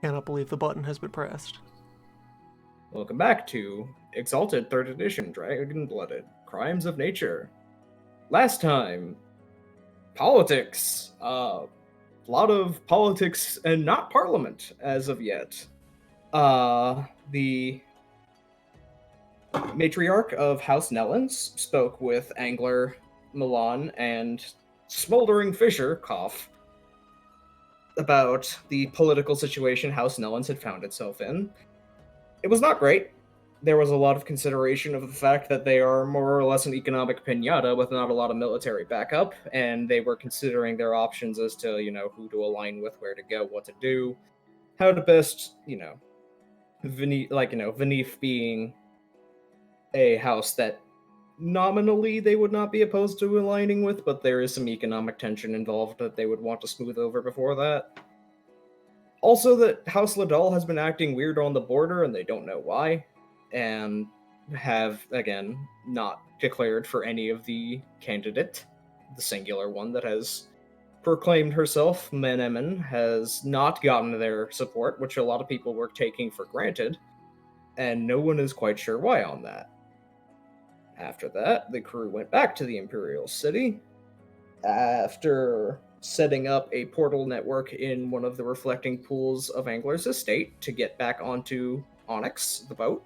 cannot believe the button has been pressed. Welcome back to Exalted 3rd Edition, Dragon-Blooded, Crimes of Nature. Last time, politics. A lot of politics and not parliament as of yet. The matriarch of House Nellens spoke with Angler Milan and Smoldering Fisher, cough, about the political situation House Nellens had found itself in. It was not great. There was a lot of consideration of the fact that they are more or less an economic pinata with not a lot of military backup, and they were considering their options as to, who to align with, where to go, what to do, how to best, Venif being a house that nominally they would not be opposed to aligning with, but there is some economic tension involved that they would want to smooth over before that. Also, that House Ladal has been acting weird on the border, and they don't know why, and have, again, not declared for any of the candidate. The singular one that has proclaimed herself, Menemen, has not gotten their support, which a lot of people were taking for granted, and no one is quite sure why on that. After that, the crew went back to the Imperial City, after setting up a portal network in one of the reflecting pools of Angler's estate to get back onto Onyx, the boat.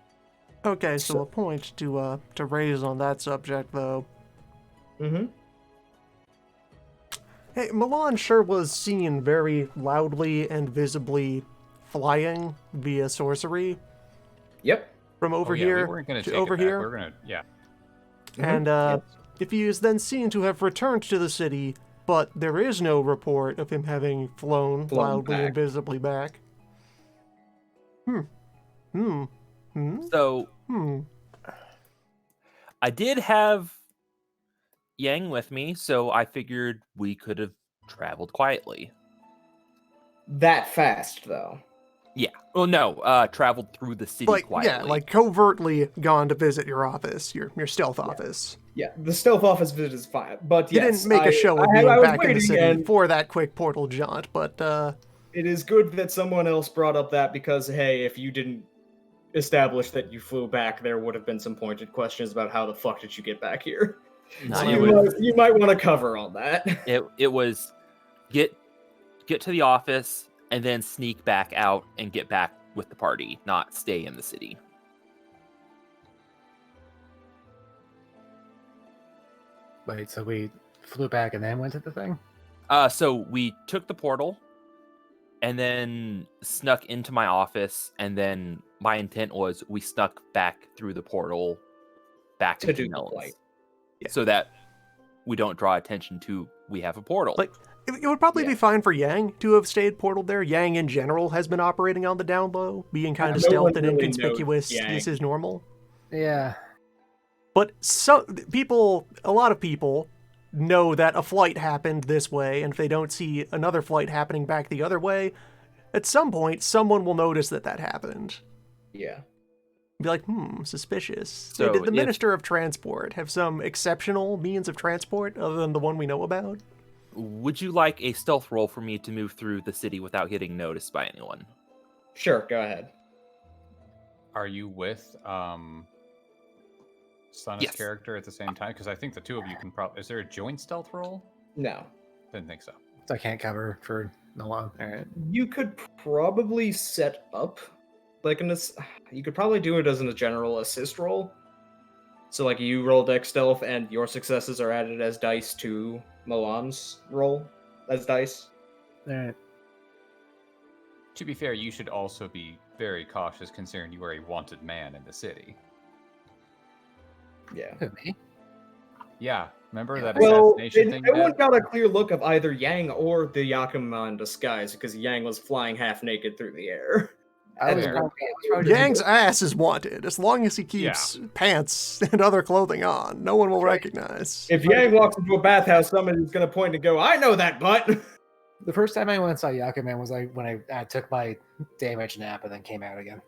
Okay, so a point to raise on that subject, though. Mm-hmm. Hey, Milan sure was seen very loudly and visibly flying via sorcery. Yep. From over here we weren't gonna to take over it back. here. We're gonna, yeah. And if he is then seen to have returned to the city, but there is no report of him having flown loudly back. and visibly back. So, I did have Yang with me, so I figured we could have traveled quietly. That fast, though. Yeah. Well, no, traveled through the city quietly. Yeah, like covertly gone to visit your office, your stealth office. Yeah, the stealth office visit is fine, but You yes, didn't make a show of being back in the city for that quick portal jaunt, but it is good that someone else brought up that, because hey, if you didn't establish that you flew back, there would have been some pointed questions about how the fuck did you get back here. No, So you might want to cover on that. It was get to the office and then sneak back out and get back with the party, not stay in the city. Wait, so we flew back and then went to the thing? So we took the portal and then snuck into my office, and then my intent was we snuck back through the portal back To into do the Nellens. flight. So that we don't draw attention to we have a portal. like it would probably be fine for Yang to have stayed portaled there. Yang in general has been operating on the down low, being kind of No stealth one and really inconspicuous. knows Yang. This is normal. Yeah. But a lot of people know that a flight happened this way, and if they don't see another flight happening back the other way, at some point, someone will notice that happened. Yeah. Be like, suspicious. So Did the Minister of Transport have some exceptional means of transport other than the one we know about? Would you like a stealth roll for me to move through the city without getting noticed by anyone? Sure, go ahead. Are you with Sun's Yes. character at the same time? Because I think the two of you can probably... Is there a joint stealth roll? No. Didn't think so. So I can't cover for no long. All right. You could probably set up you could probably do it as a general assist roll. So like you roll dex stealth and your successes are added as dice to Milan's roll as dice. All right. To be fair, you should also be very cautious considering you are a wanted man in the city. Yeah. Who, me? Yeah, remember that Well, assassination thing? no one Dad? got a clear look of either Yang or the Yakima in disguise because Yang was flying half naked through the air. I was Fair. probably Yang's ass is wanted, as long as he keeps pants and other clothing on. No one will recognize. If Yang walks into a bathhouse, somebody's going to point and go, I know that butt! The first time I went and saw Yakuman was like when I took my damage nap and then came out again.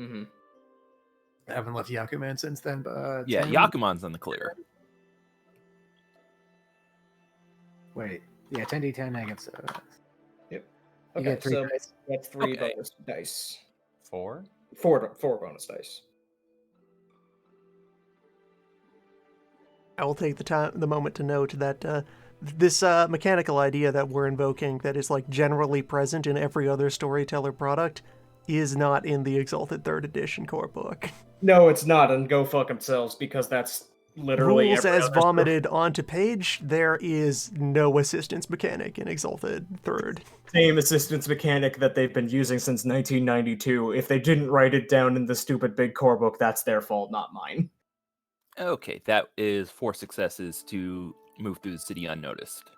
Mm-hmm. I haven't left Yakuman since then, but Yeah, 10 Yakumon's on the clear. Wait, yeah, 10d10 against. You Okay, get 3 so dice. that's 3 Okay. bonus dice. 4? 4 bonus dice. I will take the moment to note that this mechanical idea that we're invoking, that is like generally present in every other storyteller product, is not in the Exalted Third Edition core book. No, it's not, and go fuck themselves, because that's literally Rules every as other vomited onto page. There is no assistance mechanic in Exalted Third. same assistance mechanic that they've been using since 1992. If they didn't write it down in the stupid big core book, that's their fault, not mine. Okay, that is 4 successes to move through the city unnoticed.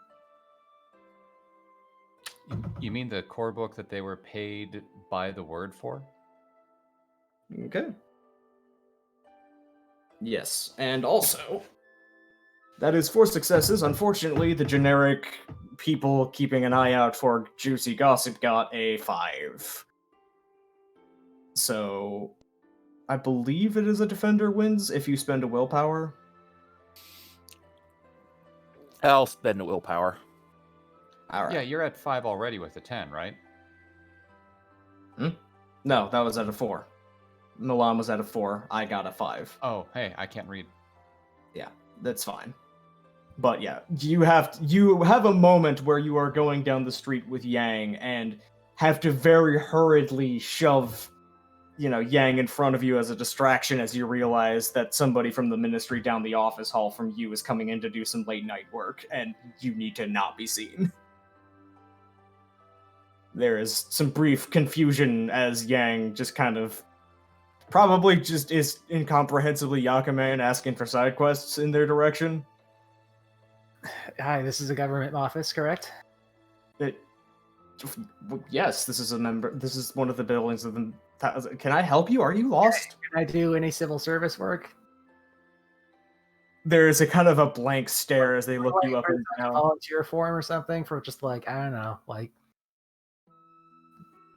You mean the core book that they were paid by the word for? Okay. Yes, and also, that is 4 successes. Unfortunately, the generic people keeping an eye out for juicy gossip got a 5. So, I believe it is a defender wins if you spend a willpower. I'll spend a willpower. All Yeah, right. you're at 5 already with the 10, right? No, that was at a 4. Milan was at a 4. I got a 5. Oh, hey, I can't read. Yeah, that's fine. But yeah, you have a moment where you are going down the street with Yang and have to very hurriedly shove, Yang in front of you as a distraction as you realize that somebody from the ministry down the office hall from you is coming in to do some late night work, and you need to not be seen. There is some brief confusion as Yang just kind of probably just is incomprehensibly Yakuman asking for side quests in their direction. Hi, this is a government office, correct? Yes, this is one of the buildings of the. Can I help you? Are you lost? Can I do any civil service work? There is a kind of a blank stare as they look you up Or and like a down. volunteer form or something for just like, I don't know, like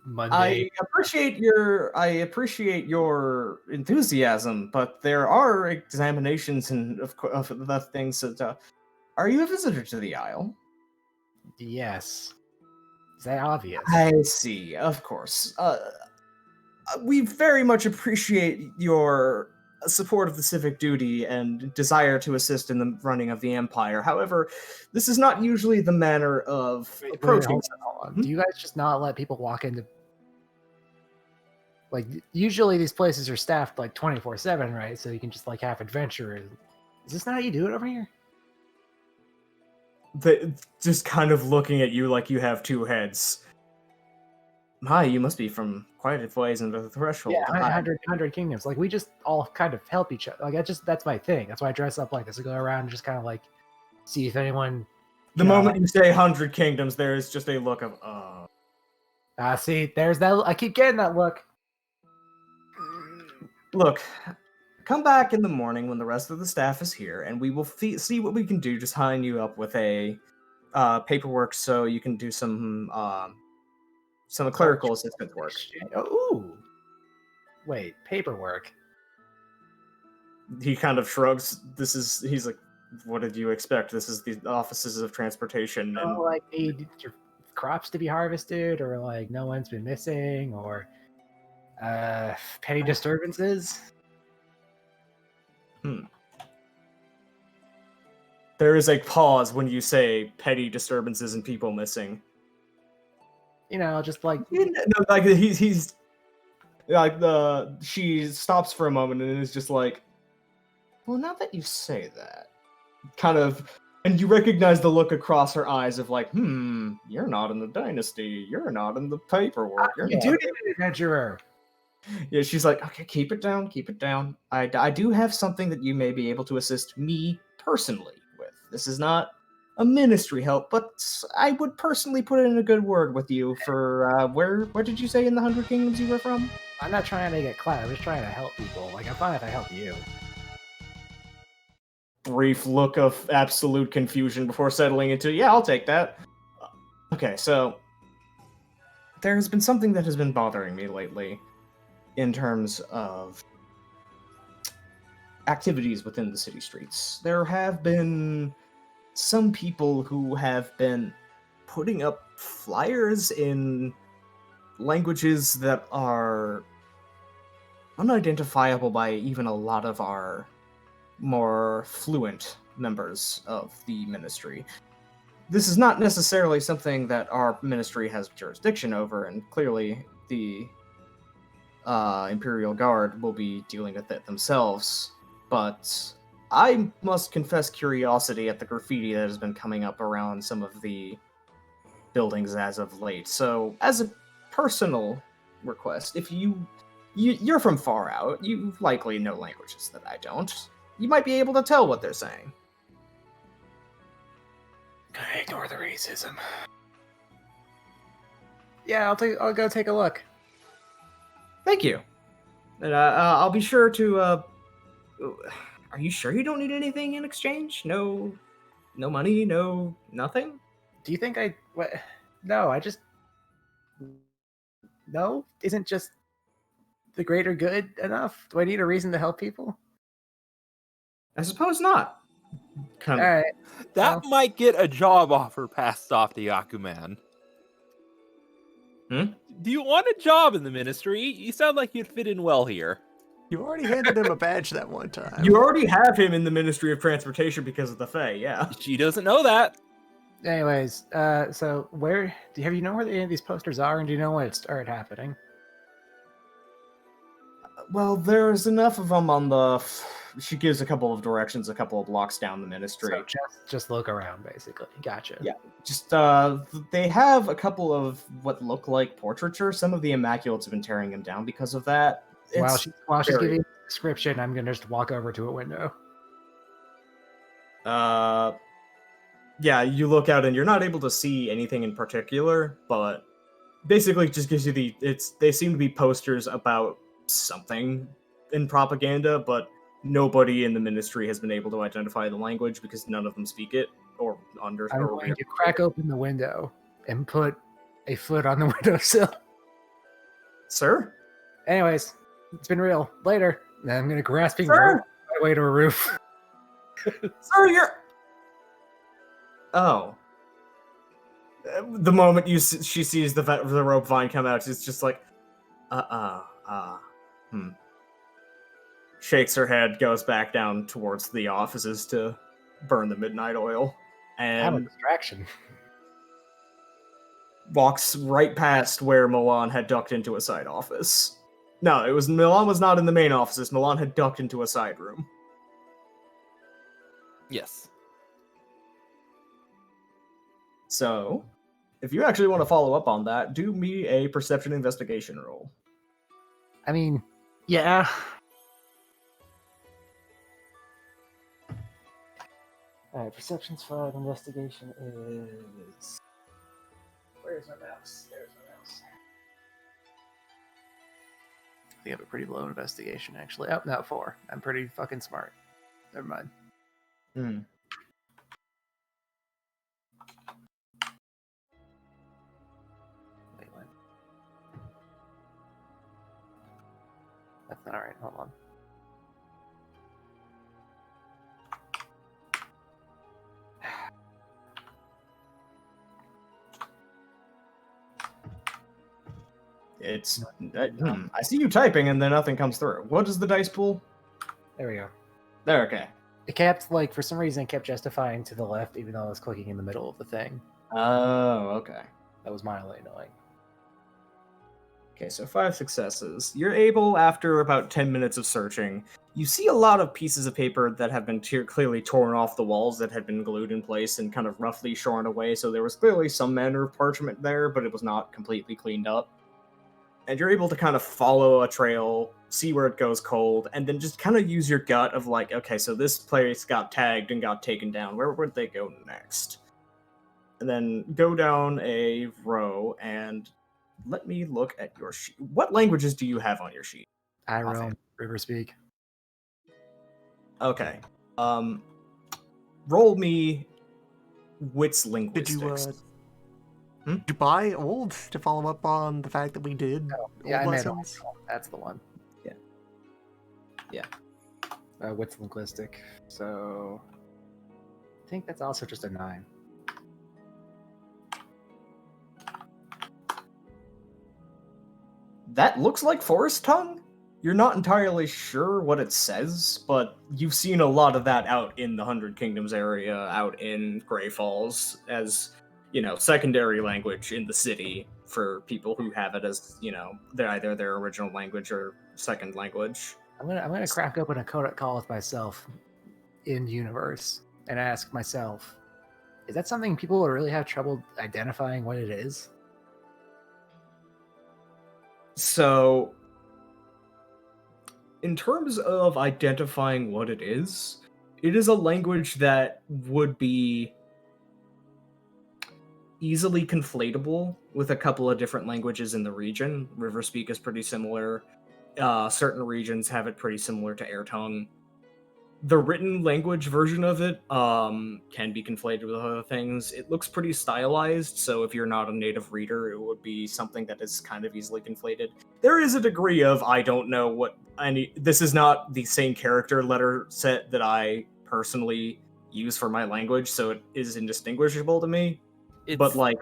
I Monday. appreciate your enthusiasm, but there are examinations and of the things that. Are you a visitor to the Isle? Yes. Is that obvious? I see. Of course. We very much appreciate your support of the civic duty and desire to assist in the running of the empire. However, this is not usually the manner of Wait, approaching. hold on. Do you guys just not let people walk into? Like usually these places are staffed like 24/7, right? So you can just like have adventurers. Is this not how you do it over here? Just kind of looking at you like you have two heads. My, you must be from quite a ways under the threshold. Yeah, 100 kingdoms. Like we just all kind of help each other. Like that's my thing. That's why I dress up like this. I go around and just kind of like see if anyone. The moment you say 100 kingdoms, there is just a look of See, there's that. I keep getting that look. Look, come back in the morning when the rest of the staff is here, and we will see what we can do. Just tying you up with a paperwork so you can do some clerical assistant work. Ooh. Wait, paperwork. He kind of shrugs. He's like, what did you expect? This is the offices of transportation. And Like need your crops to be harvested, or like no one's been missing, or petty disturbances. There is a pause when you say petty disturbances and people missing. Just like No, like he's like she stops for a moment and is just like, well, now that you say that, kind of, and you recognize the look across her eyes of like, you're not in the dynasty, you're not in the paperwork. You're you not do need an adventurer. Yeah, she's like, okay, keep it down, keep it down. I do have something that you may be able to assist me personally with. This is not a ministry help, but I would personally put in a good word with you for where did you say in the 100 Kingdoms you were from? I'm not trying to get clout. I'm just trying to help people. Like I'm fine if I help you. Brief look of absolute confusion before settling into, yeah, I'll take that. Okay, so there's been something that has been bothering me lately in terms of activities within the city streets. There have been some people who have been putting up flyers in languages that are unidentifiable by even a lot of our more fluent members of the ministry. This is not necessarily something that our ministry has jurisdiction over, and clearly the Imperial Guard will be dealing with it themselves. But I must confess curiosity at the graffiti that has been coming up around some of the buildings as of late. So, as a personal request, if you're from far out, you likely know languages that I don't. You might be able to tell what they're saying. Ignore the racism. Yeah, I'll go take a look. Thank you. And I'll be sure to. Are you sure you don't need anything in exchange? No money, no nothing. Do you think what? No, I just no. Isn't just the greater good enough? Do I need a reason to help people? I suppose not. All right. That might get a job offer passed off to Yakuman. Do you want a job in the ministry? You sound like you'd fit in well here. You already handed him a badge that one time. You already have him in the Ministry of Transportation because of the Fae, yeah. She doesn't know that. Anyways, so have you know where any of these posters are, and do you know when it started happening? Well, there's enough of them on the. She gives a couple of directions, a couple of blocks down the ministry. So just look around, basically. Gotcha. Yeah, just they have a couple of what look like portraiture. Some of the Immaculates have been tearing them down because of that. While she's giving the description, I'm gonna just walk over to a window. Yeah, you look out and you're not able to see anything in particular, but basically it just gives you they seem to be posters about something in propaganda, but nobody in the ministry has been able to identify the language because none of them speak it or understand. I'm going to crack open the window and put a foot on the windowsill. Sir? Anyways, it's been real. Later. And I'm going to grasping Sir? my way to a roof. Sir, you're... Oh. The moment she sees the rope vine come out, she's just like, Shakes her head, goes back down towards the offices to burn the midnight oil, Have a and distraction. walks right past where Milan had ducked into a side office. No, Milan was not in the main offices. Milan had ducked into a side room. Yes. So, if you actually want to follow up on that, do me a perception investigation roll. I mean, yeah. Alright, perception's 5, investigation is... Where's my mouse? There's my mouse. I think I have a pretty low investigation, actually. Oh, no, 4. I'm pretty fucking smart. Never mind. Wait, what? That's not alright, hold on. It's... I see you typing and then nothing comes through. What does the dice pool? There we go. There, okay. It kept, like, for some reason, it kept justifying to the left, even though I was clicking in the middle of the thing. Oh, okay. That was mildly annoying. Okay, so 5 successes. You're able, after about 10 minutes of searching, you see a lot of pieces of paper that have been clearly torn off the walls that had been glued in place and kind of roughly shorn away, so there was clearly some manner of parchment there, but it was not completely cleaned up. And you're able to kind of follow a trail, see where it goes cold, and then just kind of use your gut of like, okay, so this place got tagged and got taken down. Where would they go next? And then go down a row and let me look at your sheet. What languages do you have on your sheet? I roam, River Speak. Okay. Roll me wits linguistics. Did you buy old to follow up on the fact that we did Yeah, old I made lessons? old. That's the one. Yeah. Wits linguistic. So I think that's also just a 9. that looks like forest tongue. You're not entirely sure what it says, but you've seen a lot of that out in the Hundred Kingdoms area, out in Grey Falls, as, secondary language in the city for people who have it as, they're either their original language or second language. I'm gonna crack open a codec call with myself in universe and ask myself, is that something people will really have trouble identifying what it is? So, in terms of identifying what it is a language that would be easily conflatable with a couple of different languages in the region. Riverspeak is pretty similar. Certain regions have it pretty similar to Air Tongue. The written language version of it can be conflated with other things. It looks pretty stylized, so if you're not a native reader, it would be something that is kind of easily conflated. There is a degree of, I don't know what this is not the same character letter set that I personally use for my language, so it is indistinguishable to me. It's But like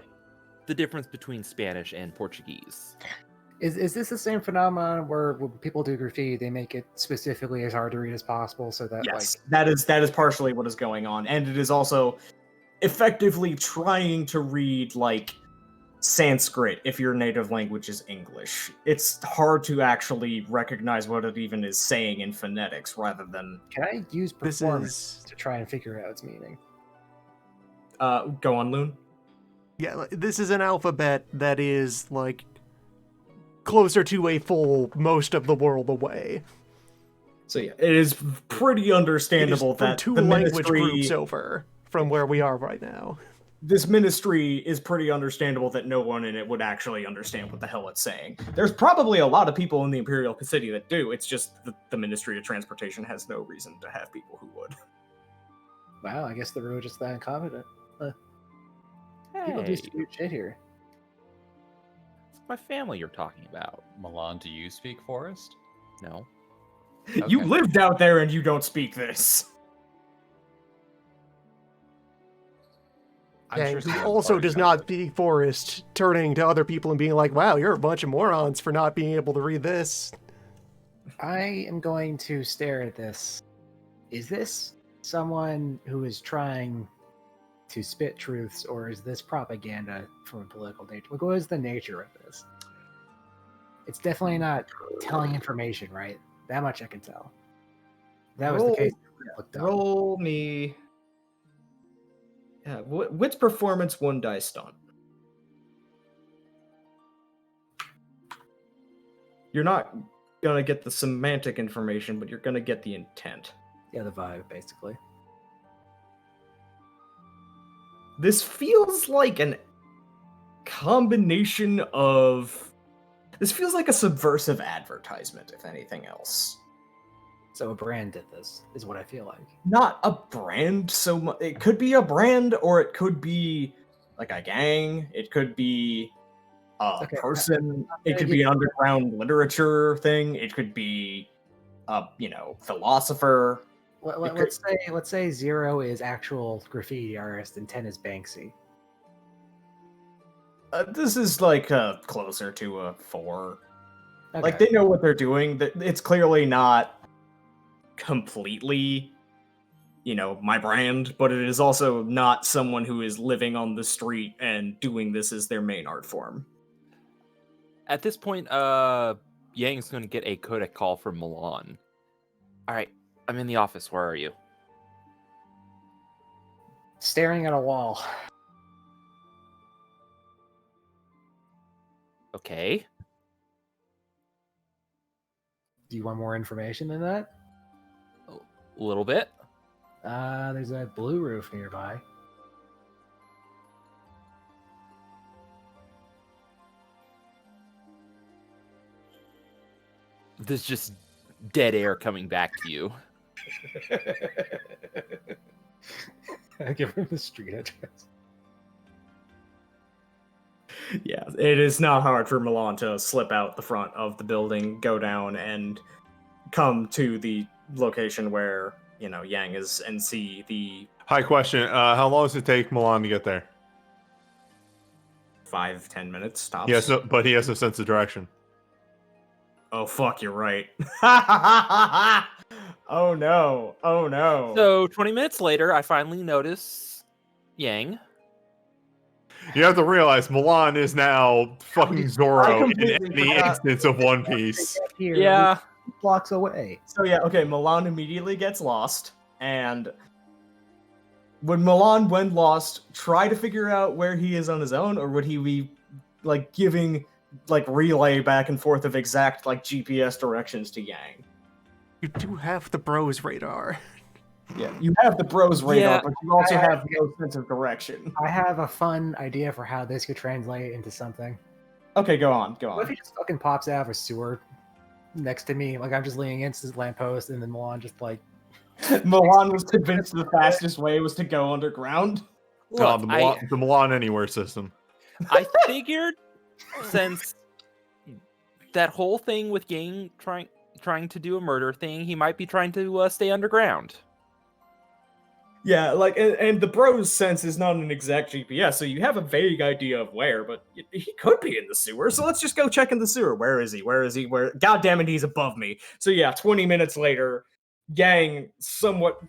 the difference between Spanish and Portuguese. Is this the same phenomenon where when people do graffiti, they make it specifically as hard to read as possible so that yes, that is partially what is going on, and it is also effectively trying to read like Sanskrit if your native language is English. It's hard to actually recognize what it even is saying in phonetics rather than. Can I use This performance is to try and figure out its meaning? Go on, Loon. Yeah, this is an alphabet that is like closer to a full most of the world away. So yeah, it is pretty understandable It is from that two the language ministry, groups over from where we are right now. this ministry is pretty understandable that no one in it would actually understand what the hell it's saying. There's probably a lot of people in the Imperial City that do. It's just the Ministry of Transportation has no reason to have people who would. Wow, I guess the road is that incompetent. People do Hey, stupid shit here. it's my family you're talking about. Milan, do you speak forest? No. You Okay. lived out there and you don't speak this. I'm And sure who some also party does not members- speak Forest, turning to other people and being like, wow, you're a bunch of morons for not being able to read this. I am going to stare at this. Is this someone who is trying to spit truths, or is this propaganda from a political nature? Like, what is the nature of this? It's definitely not telling information, right? That much I can tell. That was the Roll- case. I looked up. Roll me. Yeah, what's performance 1 dice stunt? You're not gonna get the semantic information, but you're gonna get the intent. Yeah, the vibe, basically. This feels like an combination of. This feels like a subversive advertisement, if anything else. So a brand did this, is what I feel like. Not a brand so much. It could be a brand, or it could be like a gang. It could be a Okay, person. It gonna could be an underground literature thing. It could be a philosopher. Let's say 0 is actual graffiti artist and 10 is Banksy. This is like closer to a 4. Okay. Like they know what they're doing. It's clearly not completely, my brand, but it is also not someone who is living on the street and doing this as their main art form. At this point, Yang's going to get a codec call from Milan. All right, I'm in the office. Where are you? Staring at a wall. Okay. Do you want more information than that? A little bit. There's a blue roof nearby. There's just dead air coming back to you. I give him the street address. Yeah, it is not hard for Milan to slip out the front of the building, go down, and come to the location where, Yang is, and see the High question. How long does it take Milan to get there? 5-10 minutes tops. Yes, but he has no sense of direction. Oh fuck, you're right. Oh no. Oh no. So 20 minutes later, I finally notice Yang. You have to realize Milan is now fucking Zoro in completely any forgot. instance of One Piece. Here, Yeah. blocks away. So yeah, okay, Milan immediately gets lost, and would Milan, when lost, try to figure out where he is on his own, or would he be like giving like relay back and forth of exact like GPS directions to Yang? You do have the bros radar. Yeah, you have the bros radar, Yeah, but you also I- have no sense of direction. I have a fun idea for how this could translate into something. Okay, go on, go What if on. he just fucking pops out of a sewer next to me? Like I'm just leaning against his lamppost, and then Milan just like Milan was convinced the fastest way was to go underground. Look, The Milan Anywhere system. I figured since that whole thing with Yang trying to do a murder thing, he might be trying to stay underground. Yeah, like, and the bro's sense is not an exact GPS, so you have a vague idea of where, but he could be in the sewer, so let's just go check in the sewer. Where is he? Where is he? Where? God damn it, he's above me. So yeah, 20 minutes later, Yang somewhat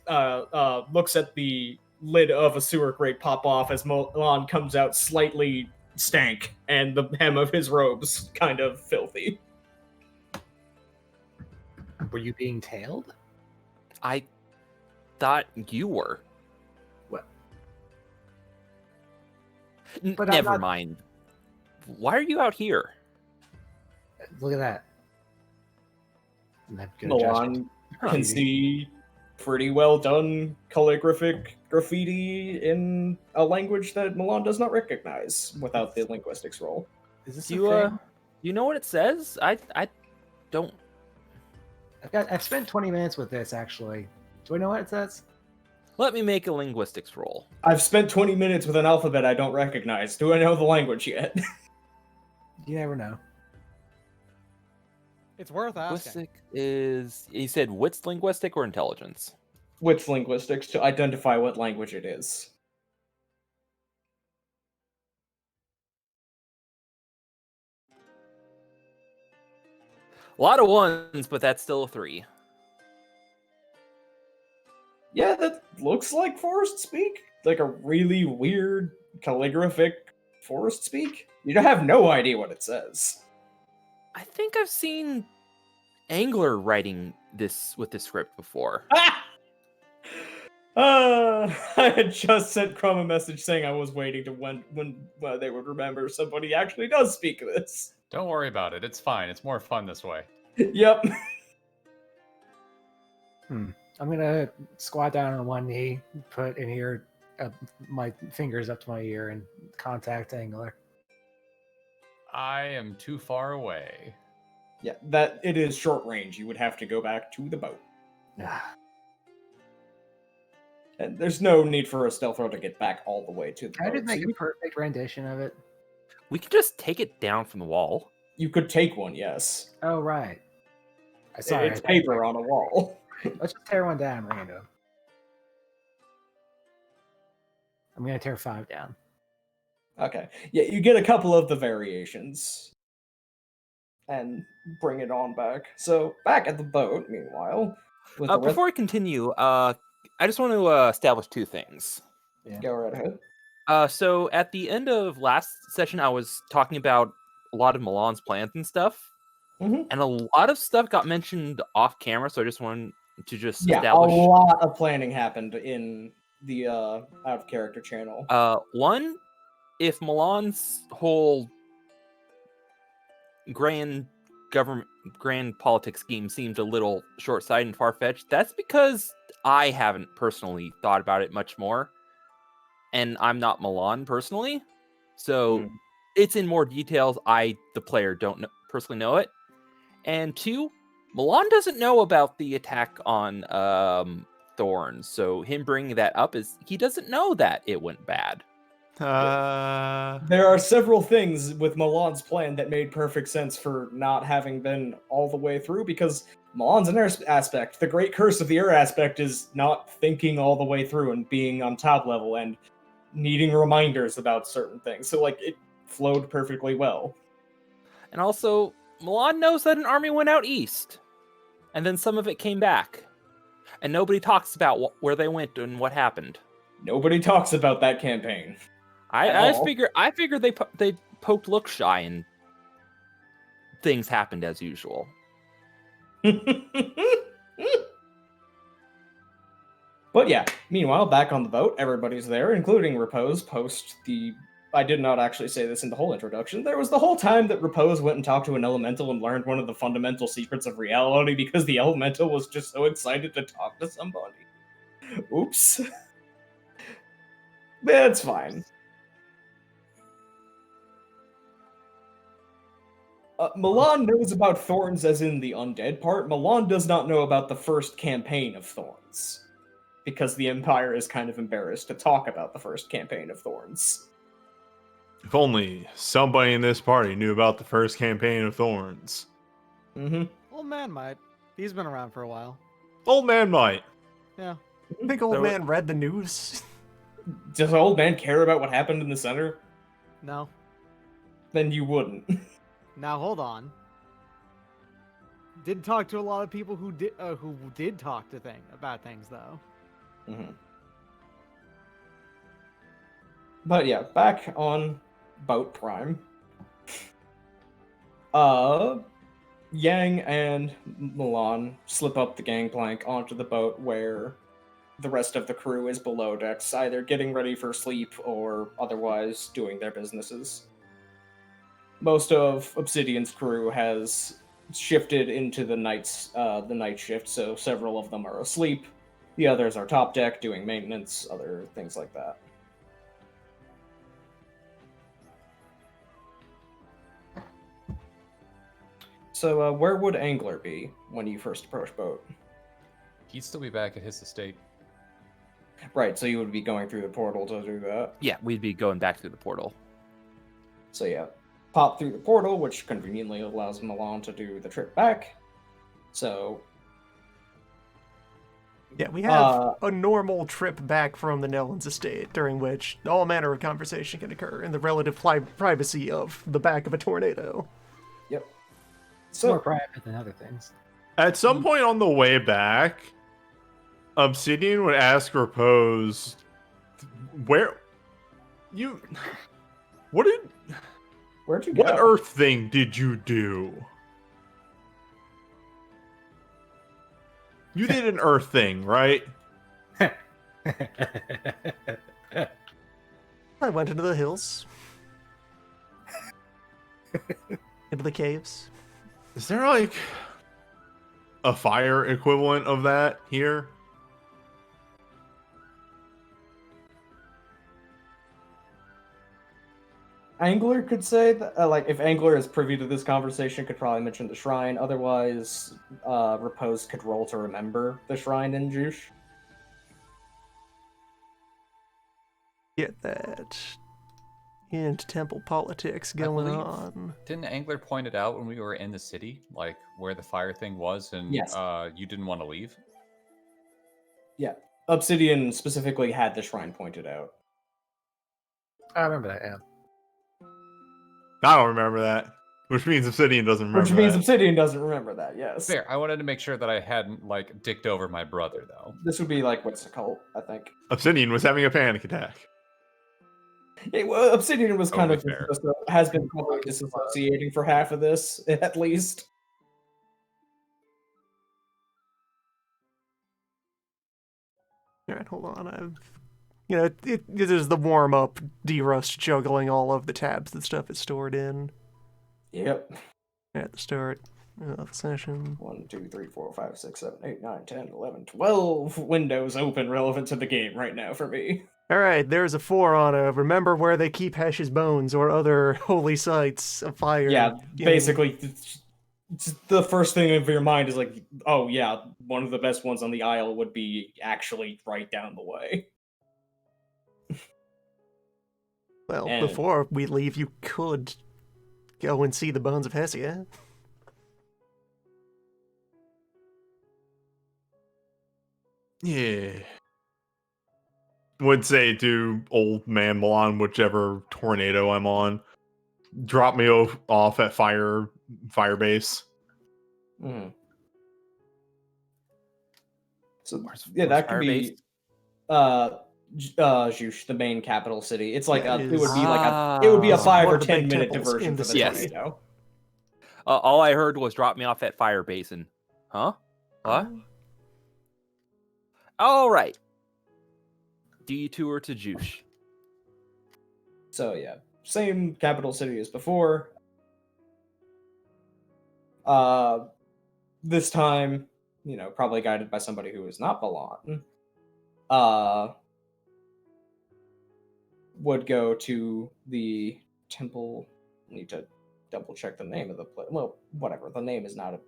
looks at the lid of a sewer grate pop off as Milan comes out slightly stank, and the hem of his robes kind of filthy. were you being tailed? I thought you were. What? But I'm Never not- mind. Why are you out here? Look at that. And I'm gonna judge it. Milan can see pretty well done calligraphic graffiti in a language that Milan does not recognize without the linguistics roll. Is this Do a you thing? you know what it says? I don't. I've spent 20 minutes with this actually. Do I know what it says? Let me make a linguistics roll. I've spent 20 minutes with an alphabet I don't recognize. Do I know the language yet? You never know. It's worth asking. Linguistic is. He said wits linguistic or intelligence? Wits linguistics to identify what language it is. A lot of ones, but that's still a 3. Yeah, that looks like forest speak. Like a really weird calligraphic forest speak. You have no idea what it says. I think I've seen Angler writing this with this script before. I had just sent Chrome a message saying I was waiting to when they would remember somebody actually does speak this. Don't worry about it. It's fine. It's more fun this way. Yep. I'm gonna squat down on one knee, put in here my fingers up to my ear, and contact Angler. I am too far away. Yeah, that it is short range. You would have to go back to the boat. And there's no need for a stealth roll to get back all the way to the I boat. did make So a perfect rendition of it. We could just take it down from the wall. you could take one, yes. Oh right. Sorry, It's paper on a wall. Let's just tear one down random. I'm gonna tear 5 down. Okay. Yeah, you get a couple of the variations. And bring it on back. So, back at the boat, meanwhile. With the Before I continue, I just want to establish 2 things. Go right ahead. So at the end of last session, I was talking about a lot of Milan's plans and stuff, Mhm. and a lot of stuff got mentioned off camera. So I just wanted to just Yeah, establish. a lot of planning happened in the out of character channel. One, if Milan's whole grand politics scheme seemed a little short-sighted and far-fetched, that's because I haven't personally thought about it much more, and I'm not Milan personally, so it's in more details. I, the player, don't personally know it. And 2, Milan doesn't know about the attack on Thorns, so him bringing that up is he doesn't know that it went bad. There are several things with Milan's plan that made perfect sense for not having been all the way through, because Milan's an air aspect. The great curse of the air aspect is not thinking all the way through and being on top level and needing reminders about certain things. So, like, it flowed perfectly well. And also, Milan knows that an army went out east, and then some of it came back, and nobody talks about where they went and what happened. Nobody talks about that campaign. I At all. figure they poked look shy and things happened as usual. But yeah, meanwhile, back on the boat, everybody's there, including Repose, post the... I did not actually say this in the whole introduction. There was the whole time that Repose went and talked to an elemental and learned one of the fundamental secrets of reality because the elemental was just so excited to talk to somebody. Oops. That's fine. Milan knows about Thorns as in the undead part. Milan does not know about the first campaign of Thorns. Because the Empire is kind of embarrassed to talk about the first campaign of Thorns. If only somebody in this party knew about the first campaign of Thorns. Mm-hmm. Old man might. He's been around for a while. Old man might. Yeah. I think old man read the news. Does the old man care about what happened in the center? No. Then you wouldn't. Now hold on. Did talk to a lot of people who did talk to about things though. Mm-hmm. But yeah, back on Boat Prime. Yang and Milan slip up the gangplank onto the boat where the rest of the crew is below decks, either getting ready for sleep or otherwise doing their businesses. Most of Obsidian's crew has shifted into the night shift, so several of them are asleep. The others are top deck doing maintenance, other things like that. So, where would Angler be when you first approach boat? He'd still be back at his estate. Right, so you would be going through the portal to do that. Yeah, we'd be going back through the portal. So yeah, pop through the portal, which conveniently allows Milan to do the trip back. So Yeah, we have a normal trip back from the Nellens estate, during which all manner of conversation can occur in the relative privacy of the back of a tornado. yep. It's more So private than other things. At some point on the way back, Obsidian would ask Repose, where you what where'd you go? what earth thing did you do? You did an earth thing, right? I went into the hills. Into the caves. Is there like a fire equivalent of that here? Angler could say that, like, if Angler is privy to this conversation, could probably mention the shrine. Otherwise, Repose could roll to remember the shrine in Jush. Get that and temple politics going believe- on. Didn't Angler point it out when we were in the city, like where the fire thing was, and Yes. you didn't want to leave? Yeah, Obsidian specifically had the shrine pointed out. I remember that, yeah. I don't remember that. Which means Obsidian doesn't remember Which means that. Obsidian doesn't remember that, yes. Fair. I wanted to make sure that I hadn't like dicked over my brother, though. This would be like, what's the cult, I think. Obsidian was having a panic attack. Yeah, well, Obsidian was kind Totally of fair. just, has been probably disassociating for half of this, at least. All right, hold on. It is the warm up D-Rust juggling all of the tabs that stuff is stored in Yep. at the start of the session. 1, 2, 3, 4, 5, 6, 7, 8, 9, 10, 11, 12 windows open relevant to the game right now for me. All right, there's a 4 on a remember where they keep Hesh's bones or other holy sites of fire. Yeah, you know. basically, the first thing of your mind is like, oh yeah, one of the best ones on the Isle would be actually right down the way. Well, and- before we leave, you could go and see the bones of Hesia. Yeah. Would say to old man Milan, whichever tornado I'm on, drop me off at fire base. Mhm. So Where's that could Firebase? be Jush, the main capital city. It's like That it would be is- like it would be a It's 5 one or of the 10 big minute temples diversion in for the the city. tornado. All I heard was drop me off at Firebase and huh? What? All right. Detour to Juice. So yeah, same capital city as before. This time, probably guided by somebody who is not Balan. Would go to the temple. Need to double check the name of the place. Well, whatever. The name is not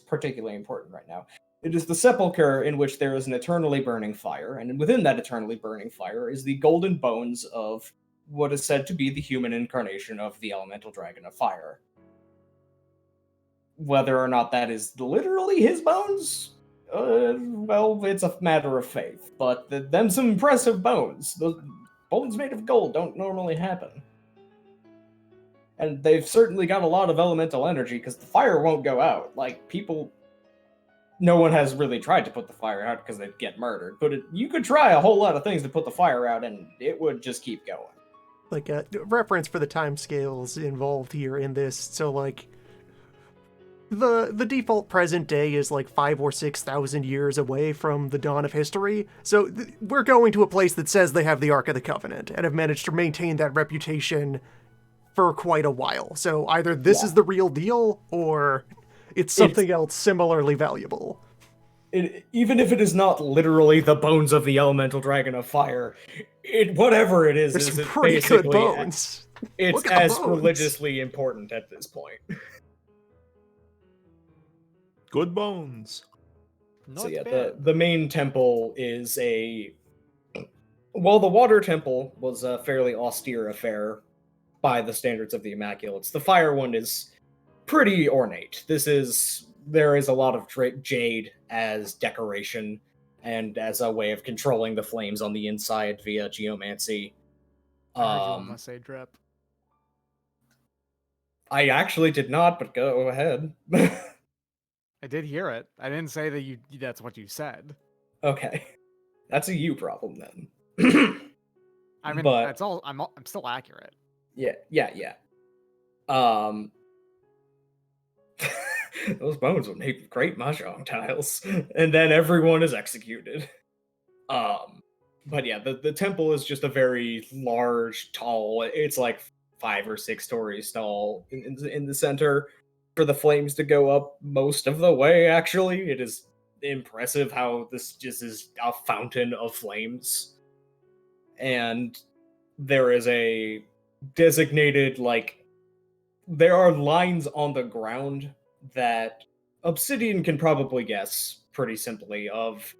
particularly important right now. It is the sepulchre in which there is an eternally burning fire, and within that eternally burning fire is the golden bones of what is said to be the human incarnation of the elemental dragon of fire. Whether or not that is literally his bones, well, it's a matter of faith. But them some impressive bones. Those bones made of gold don't normally happen. And they've certainly got a lot of elemental energy because the fire won't go out. Like, no one has really tried to put the fire out because they'd get murdered. But you could try a whole lot of things to put the fire out and it would just keep going. Like a reference for the timescales involved here in this. So like the default present day is like 5,000 or 6,000 years away from the dawn of history. So we're going to a place that says they have the Ark of the Covenant and have managed to maintain that reputation for quite a while. So either this is the real deal or it's something else similarly valuable. Even if it is not literally the bones of the elemental dragon of fire, whatever it is, There's is some it pretty good basically bones. it's Look at the as bones. religiously important at this point. Good bones. Not So yeah, bad. the main temple is while the water temple was a fairly austere affair by the standards of the Immaculates, the fire one is pretty ornate. There is a lot of jade as decoration and as a way of controlling the flames on the inside via geomancy. I heard you almost say drip. I actually did not, but go ahead. I did hear it. I didn't say that that's what you said. Okay, that's a you problem then. I mean, But- that's all. I'm still accurate. Yeah. Those bones would make great mahjong tiles, and then everyone is executed. But yeah, the temple is just a very large, tall. It's like 5 or 6 stories tall in the center. For the flames to go up most of the way, actually, it is impressive how this just is a fountain of flames. And there is a designated, there are lines on the ground that Obsidian can probably guess pretty simply of,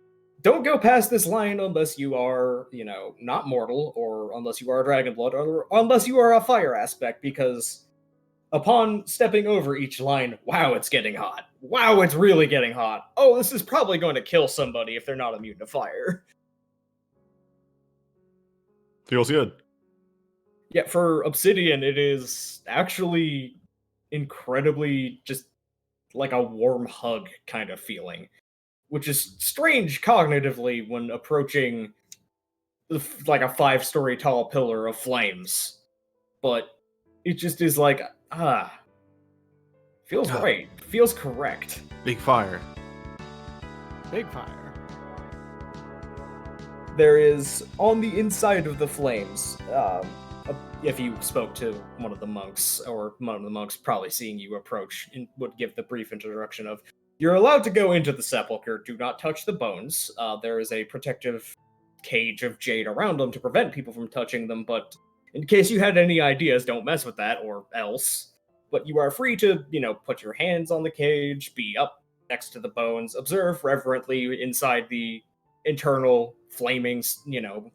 don't go past this line unless you are, not mortal, or unless you are a dragonblood, or unless you are a fire aspect, because upon stepping over each line, wow, it's getting hot. Wow, it's really getting hot. Oh, this is probably going to kill somebody if they're not immune to fire. Feels good. Yeah, for Obsidian, it is actually incredibly just like a warm hug kind of feeling, which is strange cognitively when approaching like a 5-story tall pillar of flames. But it just is like, feels Yeah. right, feels correct. Big fire. Big fire. There is, on the inside of the flames, if you spoke to one of the monks, or one of the monks probably seeing you approach, would give the brief introduction of, you're allowed to go into the sepulchre, do not touch the bones. There is a protective cage of jade around them to prevent people from touching them, but in case you had any ideas, don't mess with that, or else. But you are free to, put your hands on the cage, be up next to the bones, observe reverently inside the internal flaming,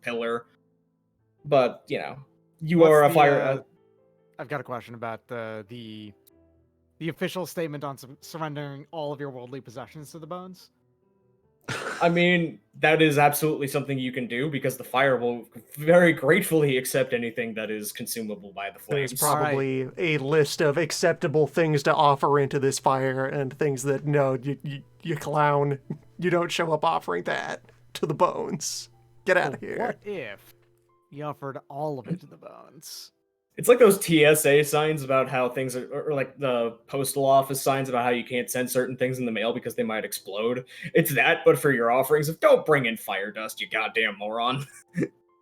pillar. But, you What's are a the, fire. I've got a question about the official statement on surrendering all of your worldly possessions to the bones. I mean, that is absolutely something you can do because the fire will very gratefully accept anything that is consumable by the There's flames. probably a list of acceptable things to offer into this fire and things that, no, you clown. You don't show up offering that to the bones. Get out of But here. what if he offered all of it to the bones? It's like those TSA signs about how things are, or like the postal office signs about how you can't send certain things in the mail because they might explode. It's that, but for your offerings of don't bring in fire dust, you goddamn moron.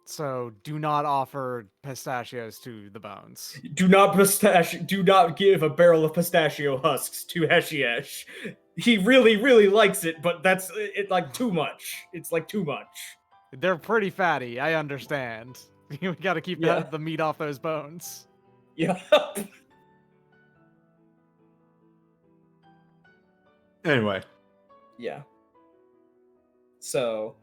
So do not offer pistachios to the bones. Do not give a barrel of pistachio husks to Heshiesh. He really, really likes it, but that's it like too much. It's like too much. They're pretty fatty, I understand. We gotta keep Yeah. the meat off those bones. Yeah. Anyway, Yeah. So,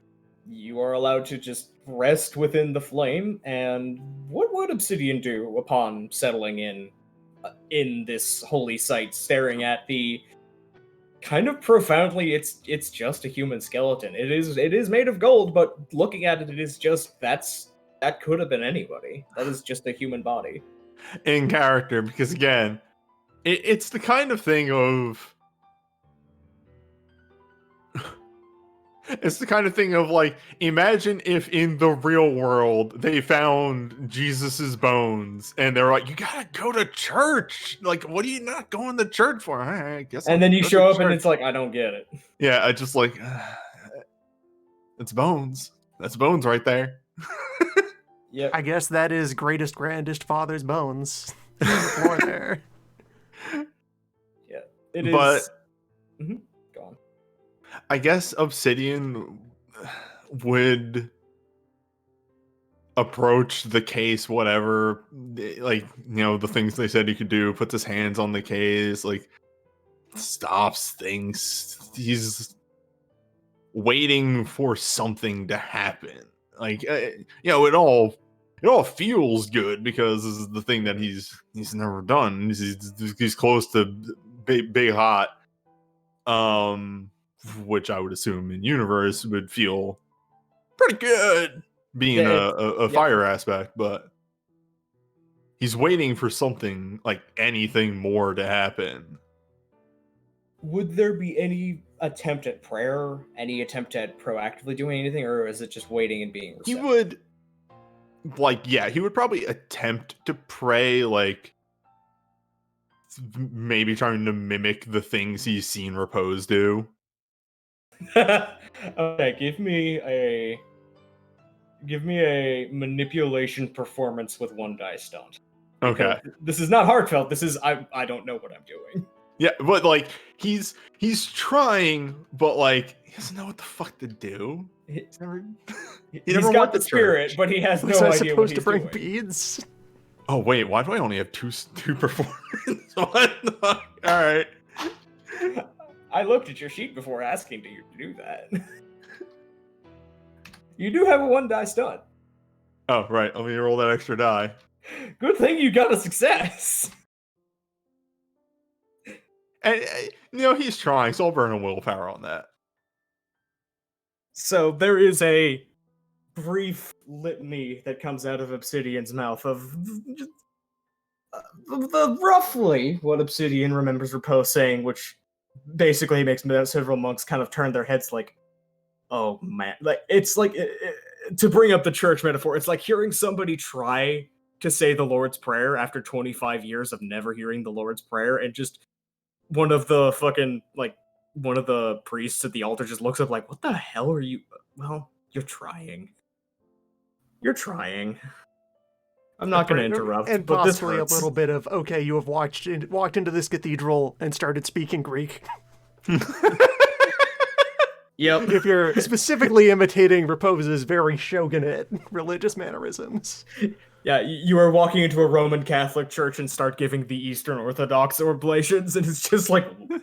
you are allowed to just rest within the flame, and what would Obsidian do upon settling in this holy site, staring at the kind of profoundly it's just a human skeleton. It is made of gold, but looking at it, it is just that could have been anybody. That is just a human body. in character, because again, it's the kind of thing of. It's the kind of thing of like, imagine if in the real world they found Jesus's bones and they're like, you gotta go to church. Like, what are you not going to church for? All right, I guess. And I'll then you go to show up and church." it's like, I don't get it. Yeah, I just like, it's bones. That's bones right there. Yep. I guess that is greatest grandest father's bones. On the floor there. Yeah. It is. But Mhm. Go on. I guess Obsidian would approach the case, whatever, like, the things they said he could do, puts his hands on the case, like, stops things. He's waiting for something to happen. Like, it all feels good because this is the thing that he's never done. He's close to big hot. Which I would assume in universe would feel pretty good being Yeah, a yep. fire aspect, but he's waiting for something, like anything more to happen. Would there be any attempt at prayer? Any attempt at proactively doing anything, or is it just waiting and being He receptive? would, he would probably attempt to pray, like maybe trying to mimic the things he's seen Repose do. Okay, give me a manipulation performance with 1 die stunt. Okay. Because this is not heartfelt. This is I don't know what I'm doing. Yeah, but like he's trying, but like he doesn't know what the fuck to do. He's never He's never got went the to spirit, church. but he has Was no I idea what supposed he's to bring doing. beads? Oh wait, why do I only have two performance? What? All right. I looked at your sheet before asking you to do that. You do have a 1 die stunt. Oh right, let me roll that extra die. Good thing you got a success. And he's trying, so I'll burn a willpower on that. So there is a brief litany that comes out of Obsidian's mouth of the roughly what Obsidian remembers Repose saying, which basically makes several monks kind of turn their heads like, oh man, like it's like to bring up the church metaphor, it's like hearing somebody try to say the Lord's Prayer after 25 years of never hearing the Lord's Prayer, and just one of the priests at the altar just looks up like, what the hell are you? Well, you're trying. You're trying. I'm not going to interrupt, And but this possibly hurts. a little bit of, okay, you have walked into this cathedral and started speaking Greek. Yep. If you're specifically imitating Repose's very shogunate religious mannerisms. Yeah, you are walking into a Roman Catholic church and start giving the Eastern Orthodox oblations, and it's just like, what?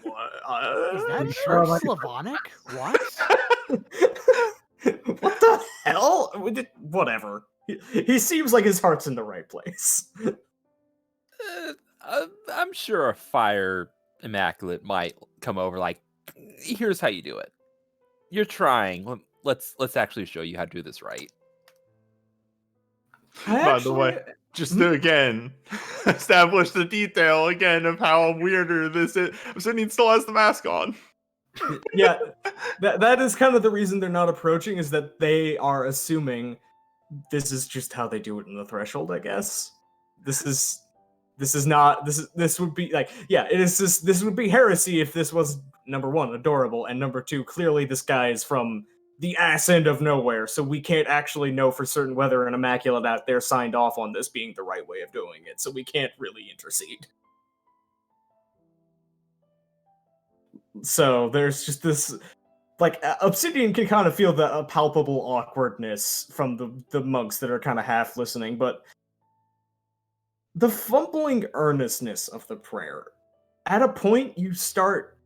Is that You church sure about- Slavonic? What? What the hell? Whatever. He seems like his heart's in the right place. I'm sure a fire immaculate might come over like, here's how you do it. You're trying. Let's actually show you how to do this right. By the way, just to again establish the detail again of how weirder this is. Obsidian still has the mask on. Yeah, that is kind of the reason they're not approaching, is that they are assuming this is just how they do it in the threshold, I guess. This would be like, yeah, this would be heresy if this was, number one, adorable, and number two, clearly this guy is from the ass end of nowhere, so we can't actually know for certain whether an Immaculate out there signed off on this being the right way of doing it, so we can't really intercede. So there's just this, like, Obsidian can kind of feel the palpable awkwardness from the monks that are kind of half listening, but the fumbling earnestness of the prayer, at a point you start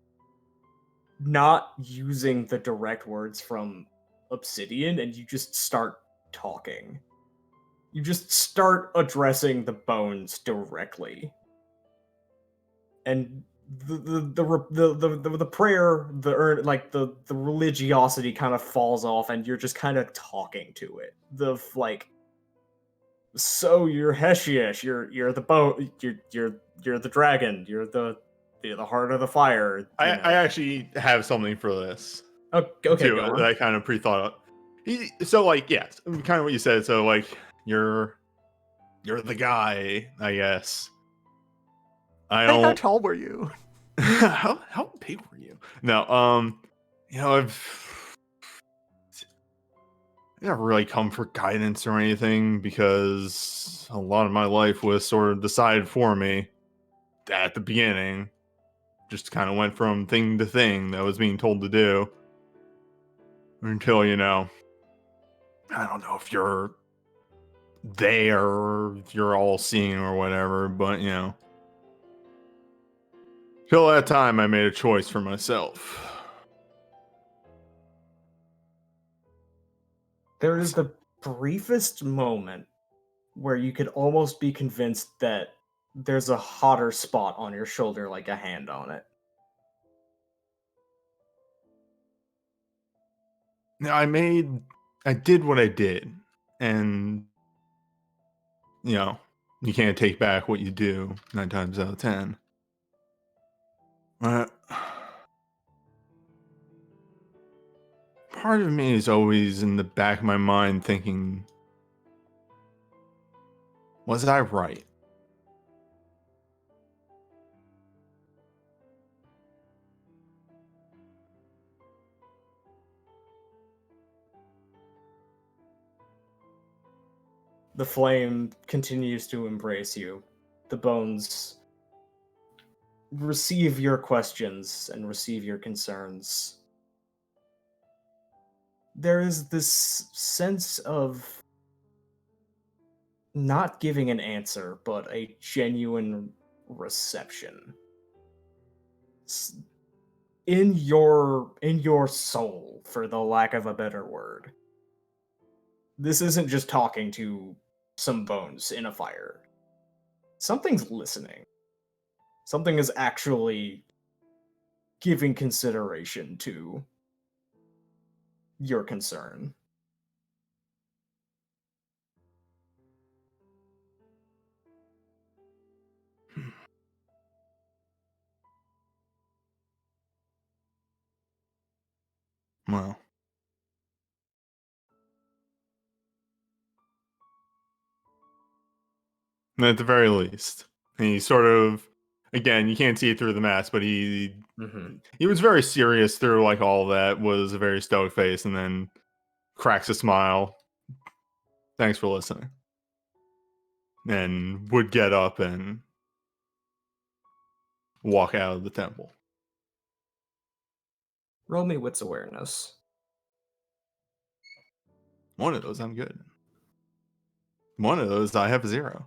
not using the direct words from Obsidian and you just start talking. You just start addressing the bones directly. And the prayer, the religiosity kind of falls off, and you're just kind of talking to it. So you're Heshiash, you're the bone, you're the dragon, you're the heart of the fire. I actually have something for this. Okay, too, go on. that I kind of pre-thought of. So like, yeah, kind of what you said. So like, you're the guy, I guess. I Hey, how don't. tall were you? how big were you? No, I've never really come for guidance or anything, because a lot of my life was sort of decided for me at the beginning. Just kind of went from thing to thing that I was being told to do, until, I don't know if you're there or if you're all seeing or whatever, but till that time I made a choice for myself. There is the briefest moment where you could almost be convinced that there's a hotter spot on your shoulder, like a hand on it. Now I did what I did, and you can't take back what you do 9 times out of 10. But part of me is always in the back of my mind thinking, was I right? The flame continues to embrace you. The bones receive your questions and receive your concerns. There is this sense of not giving an answer, but a genuine reception. In your soul, for the lack of a better word. This isn't just talking to some bones in a fire. Something's listening. Something is actually giving consideration to your concern. Well, at the very least, he sort of, again, you can't see it through the mask, but he was very serious through like all that, was a very stoic face, and then cracks a smile. Thanks for listening. And would get up and walk out of the temple. Roll me wits awareness. One of those I'm good. One of those I have 0.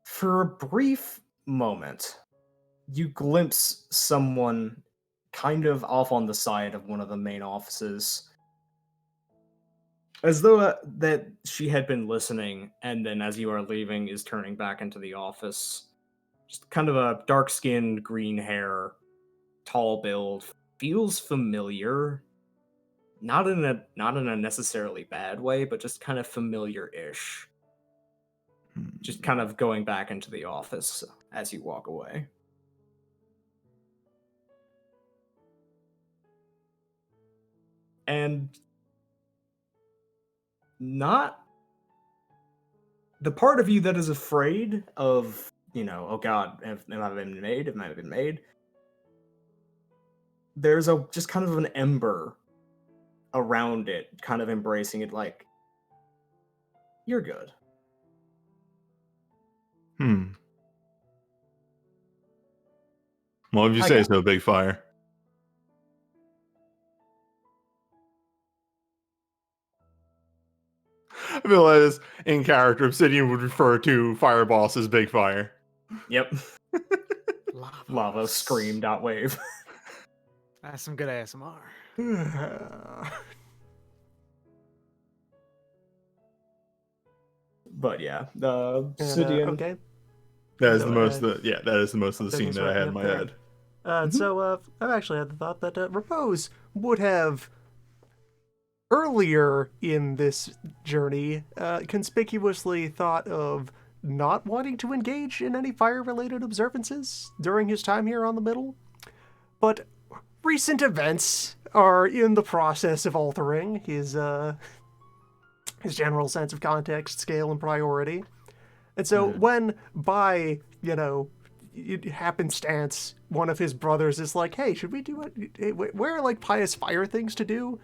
For a brief moment, you glimpse someone kind of off on the side of one of the main offices, As though that she had been listening, and then as you are leaving, is turning back into the office. Just kind of a dark-skinned, green hair, tall build, feels familiar. Not in a necessarily bad way, but just kind of familiar-ish. Just kind of going back into the office as you walk away. And not the part of you that is afraid of, oh God, have I been made? Have I been made? There's just kind of an ember around it, kind of embracing it like, you're good. Well, if you I say got so, Big Fire. I feel as in character, Obsidian would refer to Fire Boss as Big Fire. Yep. Lava. Lava scream dot wave. That's some good ASMR. But yeah, the Obsidian. Okay. That is So, the most. That is the most of the so scene just that I had wrapping in up my there. head. So I've actually had the thought that Repose would have earlier in this journey conspicuously thought of not wanting to engage in any fire-related observances during his time here on the Middle. But recent events are in the process of altering his general sense of context, scale, and priority. And so when, by, happenstance, one of his brothers is like, hey, should we do it? Where are, like, pious fire things to do?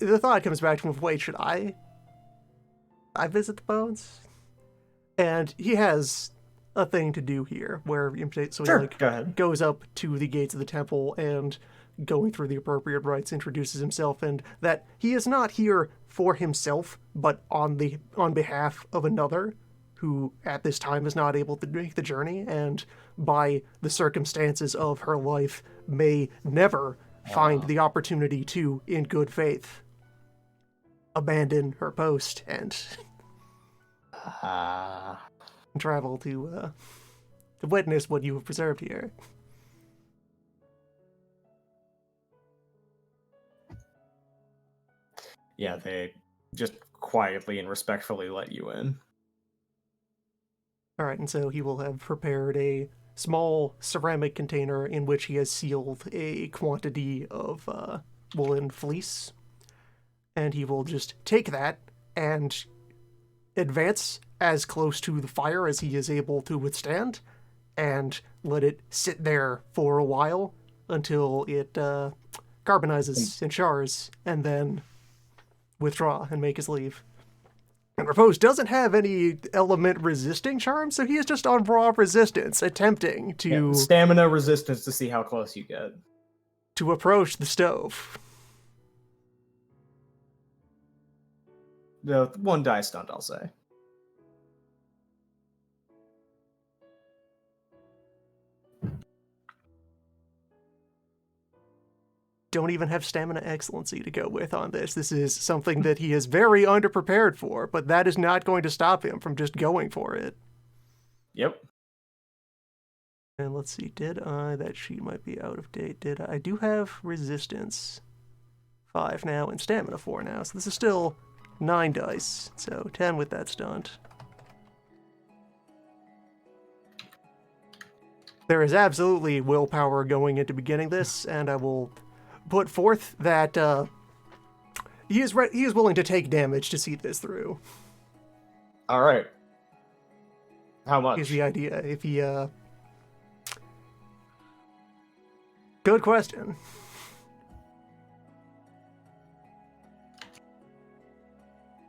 The thought comes back to him, wait, should I visit the bones? And he has a thing to do here, where so Sure, he, like, go ahead. goes up to the gates of the temple and going through the appropriate rites introduces himself, and that he is not here for himself, but on behalf of another who at this time is not able to make the journey, and by the circumstances of her life may never find the opportunity to, in good faith, abandon her post and travel to witness what you have preserved here. Yeah, they just quietly and respectfully let you in. All right, and so he will have prepared a small ceramic container in which he has sealed a quantity of woolen fleece, and he will just take that and advance as close to the fire as he is able to withstand, and let it sit there for a while until it carbonizes and chars, and then withdraw and make his leave. And Repose doesn't have any element resisting charm, so he is just on raw resistance, attempting to Stamina resistance to see how close you get. approach the stove. The one die stunt, I'll say. Don't even have stamina excellency to go with on this. This is something that he is very underprepared for, but that is not going to stop him from just going for it. Yep. And let's see, that sheet might be out of date. I do have resistance 5 now and stamina 4 now, so this is still 9 dice, so 10 with that stunt. There is absolutely willpower going into beginning this, and I will put forth that he is willing to take damage to see this through. All right. How much? Is the idea. If he good question.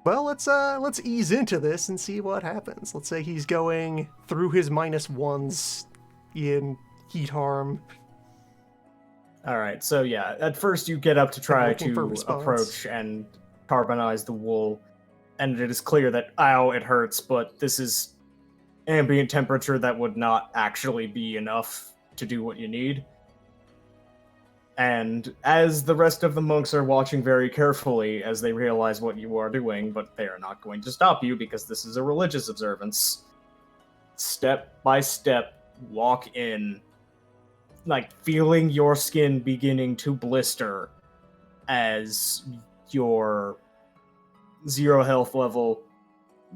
Well, let's ease into this and see what happens. Let's say he's going through his -1s in heat harm. All right. So yeah, at first you get up to try looking for to response. approach and carbonize the wool, and it is clear that ow, it hurts, but this is ambient temperature that would not actually be enough to do what you need. And as the rest of the monks are watching very carefully as they realize what you are doing, but they are not going to stop you because this is a religious observance, step by step, walk in, like feeling your skin beginning to blister as your 0 health level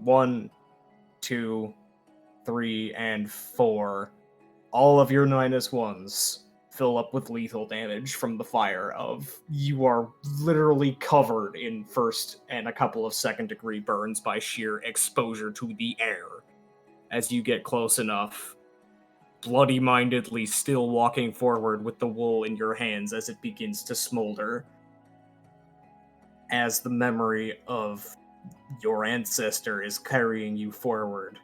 1, 2, 3, and 4, all of your -1s fill up with lethal damage from the fire of you are literally covered in first and a couple of second-degree burns by sheer exposure to the air. As you get close enough, bloody-mindedly still walking forward with the wool in your hands as it begins to smolder, as the memory of your ancestor is carrying you forward.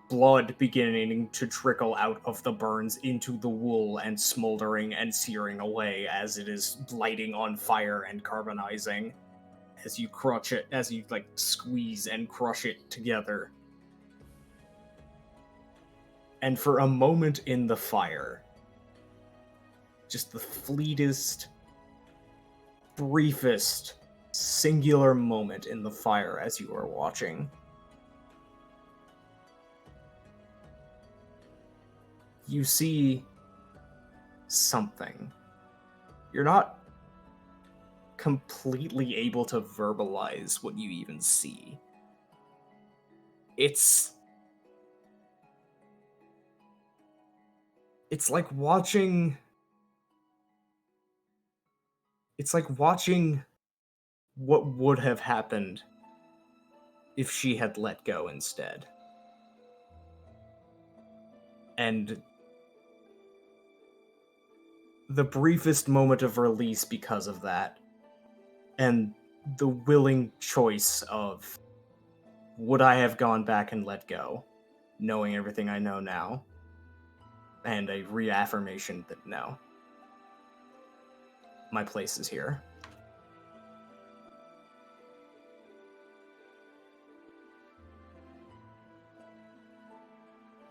Blood beginning to trickle out of the burns into the wool and smoldering and searing away as it is lighting on fire and carbonizing. As you crush it, as you like squeeze and crush it together. And for a moment in the fire, just the fleetest, briefest, singular moment in the fire as you are watching, you see something. You're not completely able to verbalize what you even see. It's like watching... It's like watching what would have happened if she had let go instead. And the briefest moment of release because of that, and the willing choice of, would I have gone back and let go, knowing everything I know now? And a reaffirmation that no. My place is here.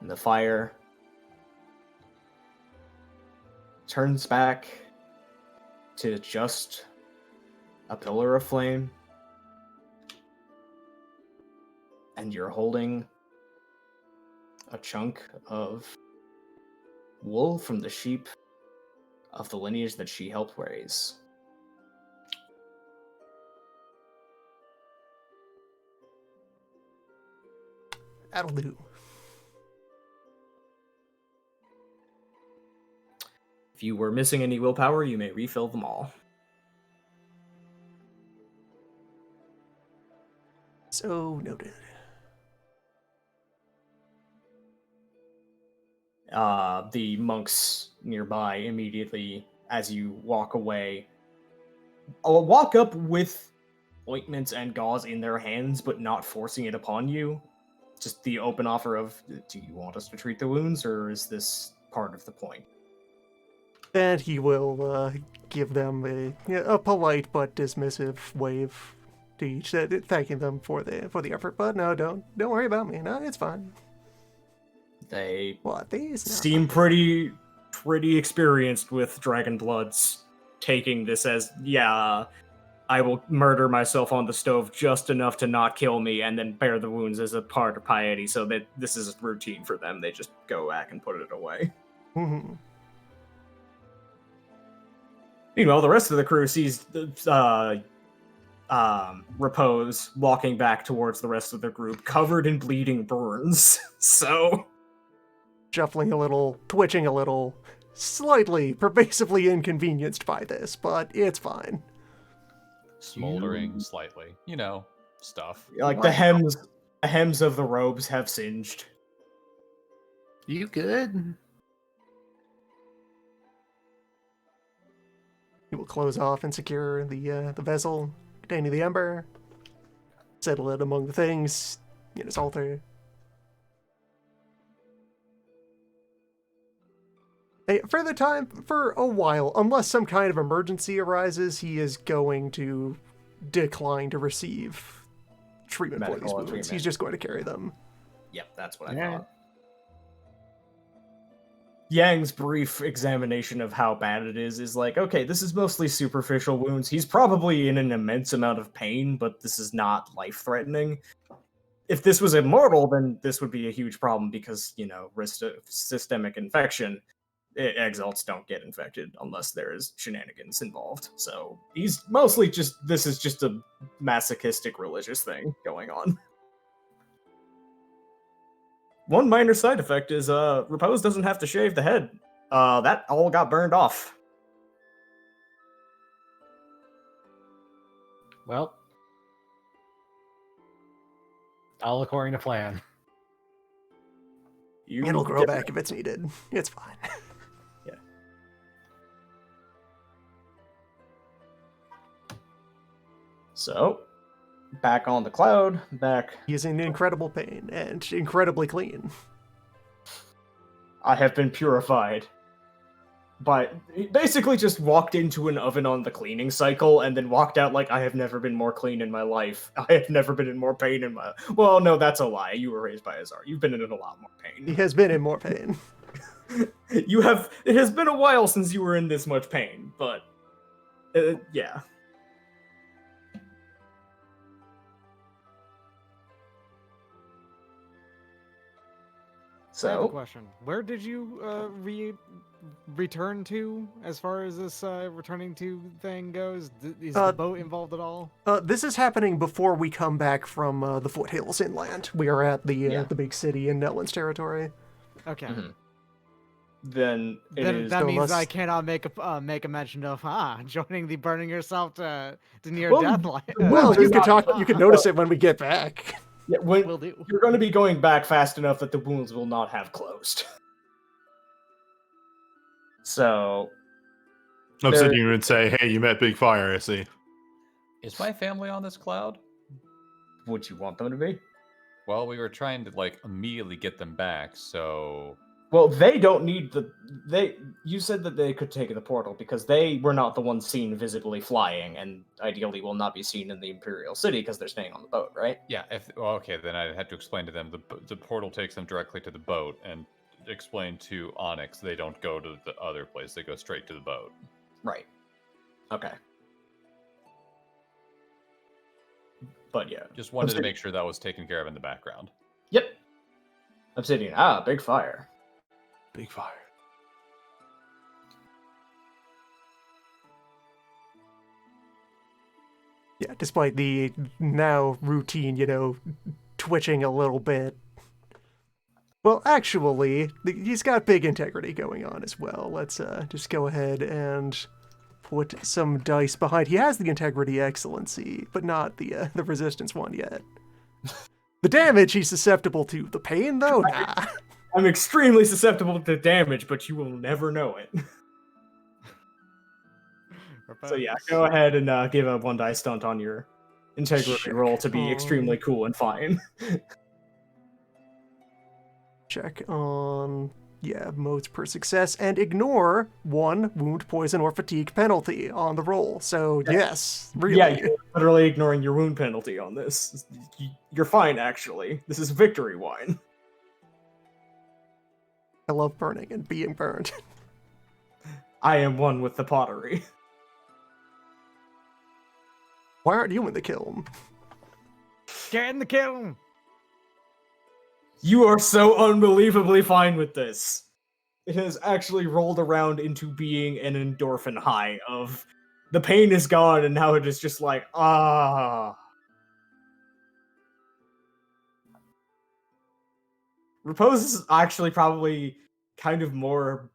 And the fire turns back to just a pillar of flame. And you're holding a chunk of wool from the sheep of the lineage that she helped raise. That'll do. If you were missing any willpower, you may refill them all. So noted. The monks nearby immediately, as you walk away, walk up with ointments and gauze in their hands, but not forcing it upon you. Just the open offer of, do you want us to treat the wounds, or is this part of the point? And he will give them a polite but dismissive wave to each, thanking them for the effort. But no, don't worry about me. No, it's fine. They What these seem pretty experienced with dragon bloods, taking this as, yeah, I will murder myself on the stove just enough to not kill me, and then bear the wounds as a part of piety. So that this is routine for them. They just go back and put it away. Mm-hmm. Meanwhile, the rest of the crew sees Repose walking back towards the rest of the group, covered in bleeding burns. So, Shuffling a little, twitching a little, slightly, pervasively inconvenienced by this, but it's fine. Smoldering slightly. You know, stuff. like the hems of the robes have singed. You good? He will close off and secure the vessel containing the ember, settle it among the things in his altar. For a while, unless some kind of emergency arises, he is going to decline to receive treatment for these Medical wounds. treatment. He's just going to carry them. Yep, that's what I Yeah. thought. Yang's brief examination of how bad it is like, okay, this is mostly superficial wounds. He's probably in an immense amount of pain, but this is not life-threatening. If this was immortal, then this would be a huge problem because, risk of systemic infection. Exalts don't get infected unless there is shenanigans involved. So he's mostly this is just a masochistic religious thing going on. One minor side effect is Repose doesn't have to shave the head. That all got burned off. Well, all according to plan. It'll grow back if it's needed. It's fine. Yeah. So, back on the cloud, He's in incredible pain and incredibly clean. I have been purified. But he basically just walked into an oven on the cleaning cycle and then walked out like, I have never been more clean in my life. I have never been in more pain in my... Well, no, that's a lie. You were raised by Azar. You've been in a lot more He pain. has been in more pain. It has been a while since you were in this much pain, but... yeah. I have a So... question. Where did you return to as far as this returning to thing goes? Is the boat involved at all? This is happening before we come back from the foothills inland. We are at the big city in Netland's territory. Okay. Mhm. Then it Then is... that means unless- I cannot make a mention of joining the burning yourself to near Well, death line. Well, you There's can you can notice it when we get back. Yeah, Will do. you're going to be going back fast enough that the wounds will not have closed. So, Obsidian would say, "Hey, you met Big Fire, I see." Is my family on this cloud? would you want them to be? Well, we were trying to immediately get them back, so Well, they don't need you said that they could take the portal because they were not the ones seen visibly flying, and ideally will not be seen in the Imperial City because they're staying on the boat, right? yeah. Okay, then I had to explain to them the portal takes them directly to the boat, and explain to Onyx they don't go to the other place; they go straight to the boat. Right. Okay. But yeah. Just wanted to Obsidian. make sure that was taken care of in the background. Yep. Obsidian. Big fire. Big Fire. Yeah, despite the now routine, twitching a little bit. Well, actually, he's got big integrity going on as well. Let's just go ahead and put some dice behind. He has the integrity excellency, but not the resistance one yet. The damage he's susceptible to. The pain, though, nah. I'm extremely susceptible to damage, but you will never know it. So yeah, go ahead and give a 1 die stunt on your integrity Check roll to be extremely on- cool and fine. Check on, modes per success, and ignore 1 wound, poison, or fatigue penalty on the roll. So, yes, really. Yeah, you're literally ignoring your wound penalty on this. You're fine, actually. This is victory wine. I love burning and being burned. I am one with the pottery. Why aren't you in the kiln? Get in the kiln. You are so unbelievably fine with this. It has actually rolled around into being an endorphin high of the pain is gone and now it is just like, Repose is actually probably kind of more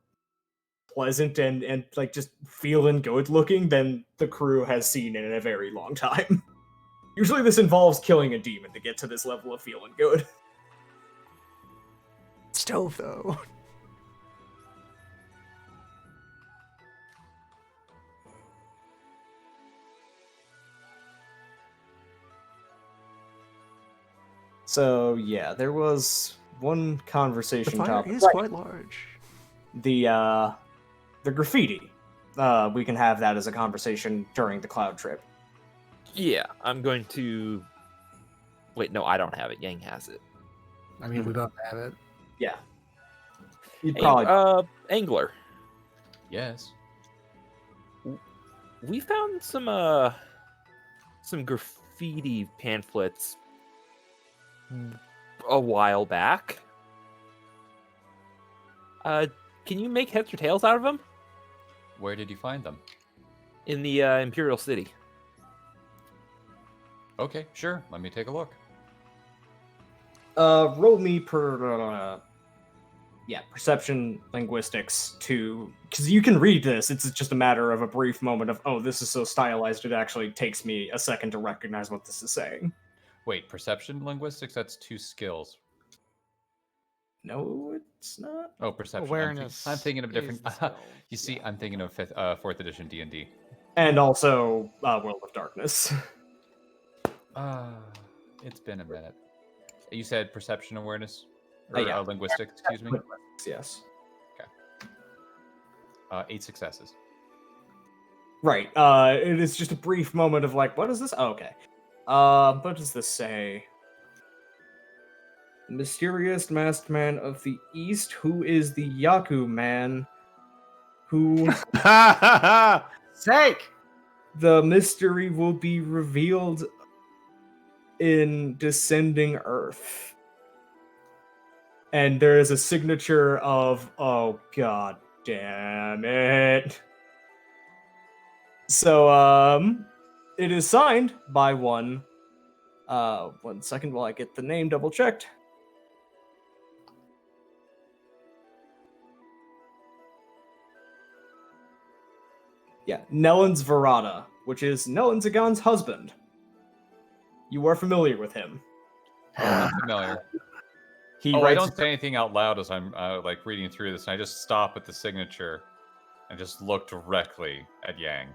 pleasant and like just feeling good looking than the crew has seen in a very long time. Usually this involves killing a demon to get to this level of feeling good. Stove, though. So yeah, there was one The conversation fire topic. is Right. quite large. The graffiti. We can have that as a conversation during the cloud trip. Yeah, I'm going to. Wait, no, I don't have it. Yang has it. I mean, we both have it. Yeah. You'd Hey, probably Angler, Yes. we found some graffiti pamphlets a while back. Can you make heads or tails out of them? Where did you find them? In the Imperial City. Okay, sure. Let me take a look. Roll me perception linguistics to, because you can read this. It's just a matter of a brief moment of, oh, this is so stylized. It actually takes me a second to recognize what this is saying. Wait, perception linguistics? That's 2 skills. No, it's not. Oh, perception. Awareness. I'm thinking of different. is the skill. You see, Yeah. I'm thinking of 4th edition D&D. And also World of Darkness. It's been a minute. You said perception awareness? Yeah. Linguistics, excuse me. Yes. 8 successes. Right. It is just a brief moment of like, what is this? Oh, okay. What does this say? Mysterious masked man of the east, who is the Yaku man, who Sake! the mystery will be revealed in descending earth. And there is a signature of, oh god damn it. So, it is signed by one second while I get the name double checked. Yeah, Nellens Verada, which is Nellen Zagan's husband. You are familiar with him. Oh, I'm familiar. He I writes. don't say anything out loud as I'm like reading through this, and I just stop at the signature and just look directly at Yang.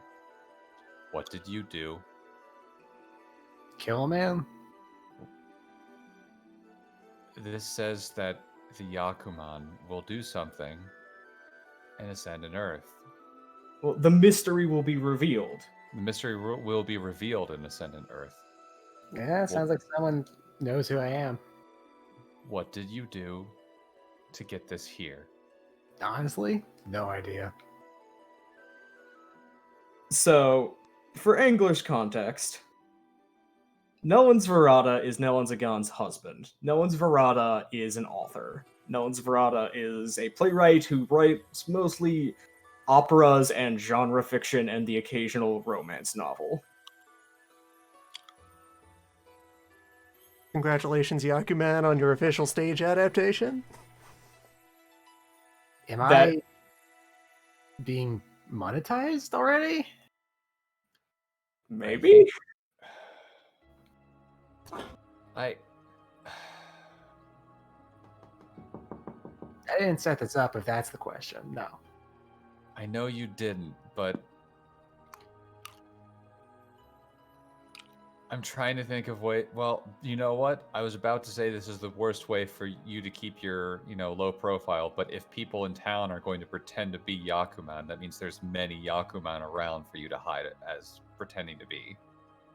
What did you do? Kill a man? This says that the Yakuman will do something and ascend an Earth. Well, the mystery will be revealed. The mystery will be revealed in Ascendant Earth. Yeah, sounds like someone knows who I am. What did you do to get this here? Honestly, no idea. So, for English context, Nellens Verada is Nellen Zagan's husband. Nellens Verada is an author. Nellens Verada is a playwright who writes mostly operas and genre fiction and the occasional romance novel. Congratulations, Yakuman, on your official stage adaptation. Am I being monetized already? Maybe? I didn't set this up if that's the question. No. I know you didn't, but I'm trying to think of well, you know what? I was about to say this is the worst way for you to keep your, low profile, but if people in town are going to pretend to be Yakuman, that means there's many Yakuman around for you to hide it as pretending to be.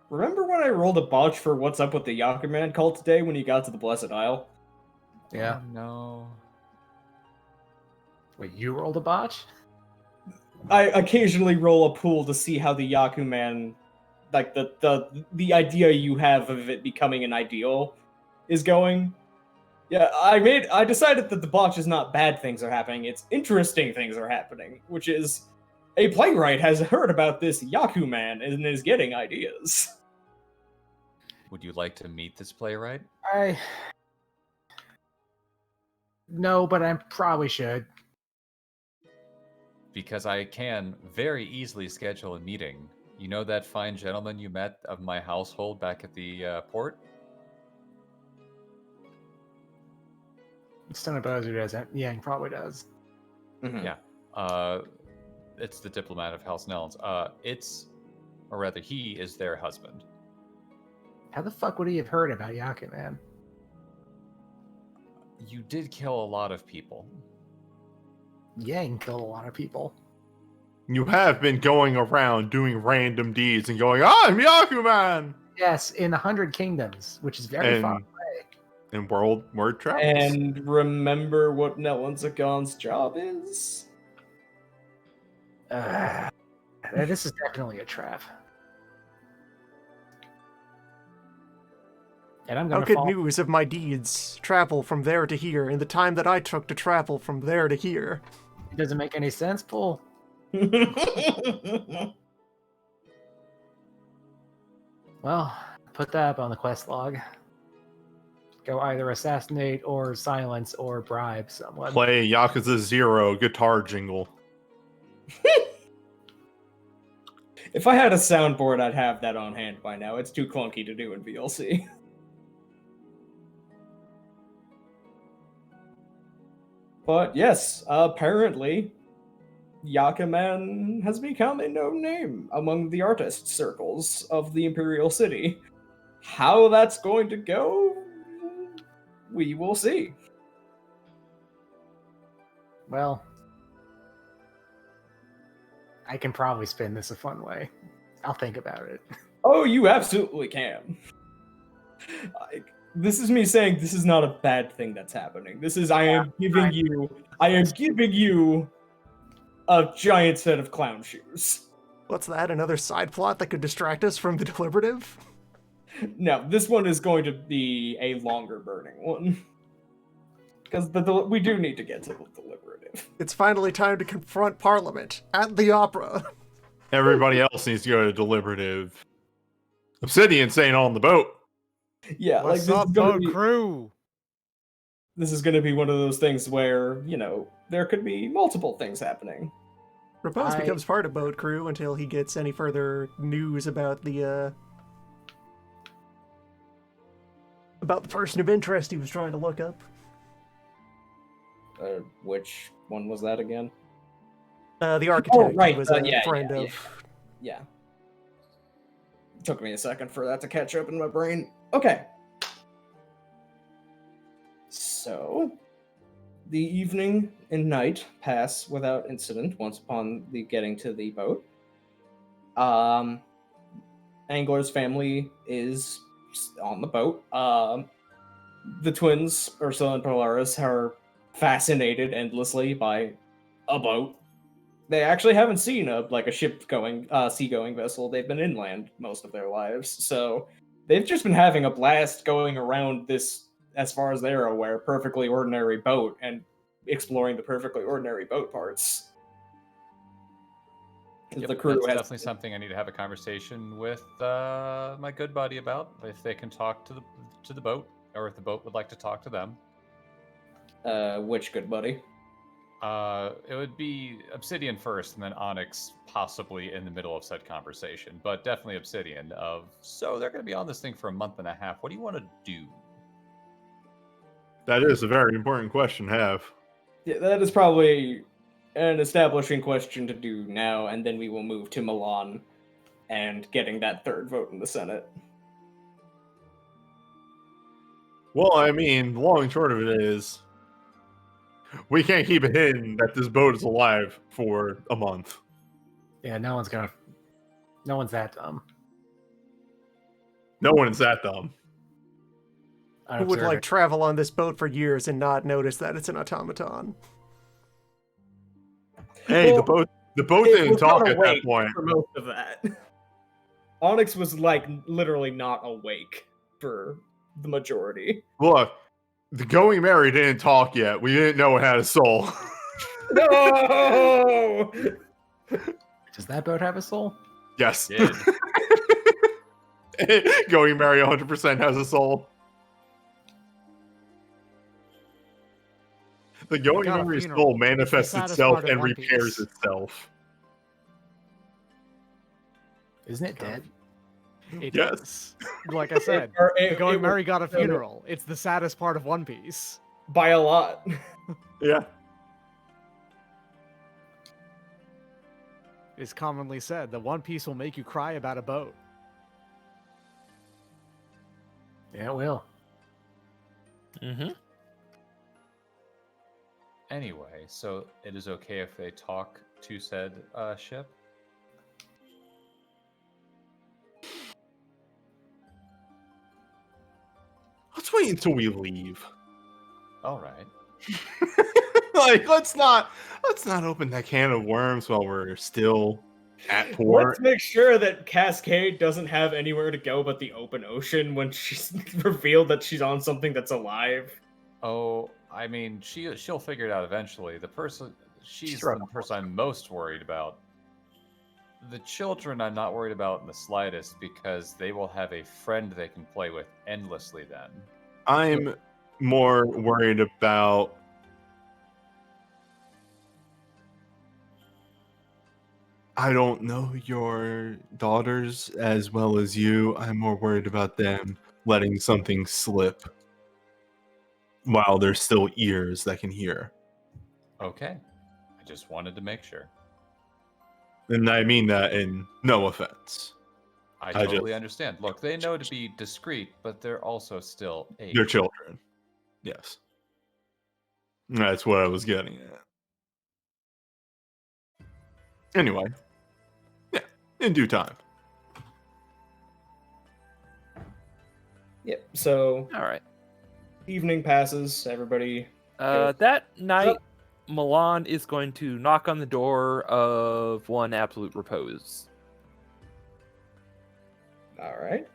Remember when I rolled a botch for What's Up with the Yakuman cult today when you got to the Blessed Isle? Yeah. Oh, no. Wait, you rolled a botch? I occasionally roll a pool to see how the Yakuman, like the idea you have of it becoming an ideal, is going. Yeah, I decided that the botch is not bad things are happening; it's interesting things are happening, which is a playwright has heard about this Yakuman and is getting ideas. Would you like to meet this playwright? No, but I probably should. Because I can very easily schedule a meeting. You know that fine gentleman you met of my household back at the port? Stone Bozo doesn't. Yang probably does. Mm-hmm. Yeah. It's the diplomat of House Nellens. Or rather, he is their husband. How the fuck would he have heard about Yakuman? You did kill a lot of people. Yang killed a lot of people. You have been going around doing random deeds and going, I'm Yakuman! Yes, in 100 Kingdoms, which is very far And, away. and word travels. And remember what Nelanzagon's job is? This is definitely a trap. And I'm How gonna could fall. news of my deeds travel from there to here in the time that I took to travel from there to here? It doesn't make any sense, Paul. Well, put that up on the quest log. Go either assassinate or silence or bribe someone. Play Yakuza 0 guitar jingle. If I had a soundboard, I'd have that on hand by now. It's too clunky to do in VLC. But yes, apparently, Yakuman has become a known name among the artist circles of the Imperial City. How that's going to go, we will see. Well, I can probably spin this a fun way. I'll think about it. Oh, you absolutely can. This is me saying this is not a bad thing that's happening. This is I am giving you a giant set of clown shoes. What's that? Another side plot that could distract us from the deliberative? No, this one is going to be a longer burning one. Because we do need to get to the deliberative. It's finally time to confront Parliament at the opera. Everybody else needs to go to deliberative. Obsidian staying on the boat. Yeah, What's like up, boat crew? this is going to be one of those things where, there could be multiple things happening. Repose becomes part of boat crew until he gets any further news about the person of interest he was trying to look up. Which one was that again? The architect. Oh, right. He was a Yeah, friend yeah, of. Yeah. Took me a second for that to catch up in my brain. Okay. So, the evening and night pass without incident once upon the getting to the boat. Angler's family is on the boat. The twins, Ursula and Polaris, are fascinated endlessly by a boat. They actually haven't seen a seagoing vessel. They've been inland most of their lives, so they've just been having a blast going around this, as far as they're aware, perfectly ordinary boat and exploring the perfectly ordinary boat parts. Yep, The crew that's has definitely something I need to have a conversation with my good buddy about. If they can talk to the boat, or if the boat would like to talk to them. Which good buddy? It would be Obsidian first, and then Onyx possibly in the middle of said conversation, but definitely Obsidian. So they're going to be on this thing for a month and a half. What do you want to do? That is a very important question to have. Yeah, that is probably an establishing question to do now, and then we will move to Milan and getting that third vote in the Senate. Well, I mean, the long and short of it is, we can't keep it hidden that this boat is alive for a month. Yeah, no one's that dumb. No one is that dumb. Who would like travel on this boat for years and not notice that it's an automaton? Hey, Well, the boat it didn't was talk not at that awake point. for most of that. Onyx was literally not awake for the majority. Look, the Going Merry didn't talk yet. We didn't know it had a soul. No! Does that boat have a soul? Yes. Did. Going Merry 100% has a soul. The Going got a Merry funeral. soul It's the manifests saddest itself part of and One repairs Piece. itself. Isn't it dead? It Yes. is. Like I said, the Going Merry got a funeral. It's the saddest part of One Piece. By a lot. Yeah. It's commonly said that One Piece will make you cry about a boat. Yeah, it will. Mm-hmm. Anyway, so it is okay if they talk to said ship? Let's wait until we leave. All right. Like, let's not open that can of worms while we're still at port. Let's make sure that Cascade doesn't have anywhere to go but the open ocean when she's revealed that she's on something that's alive. Oh, I mean, she'll figure it out eventually. She's right. the person I'm most worried about. The children I'm not worried about in the slightest because they will have a friend they can play with endlessly then. I'm more worried about I don't know your daughters as well as you. I'm more worried about them letting something slip while there's still ears that can hear. Okay. I just wanted to make sure. And I mean that in no offense. I I totally just- understand. Look, they know to be discreet, but they're also still 8. They're children. Yes. That's what I was getting at. Anyway. Yeah, in due time. Yep. So All right. evening passes. Everybody. That night, Milan is going to knock on the door of one Absolute Repose. All right.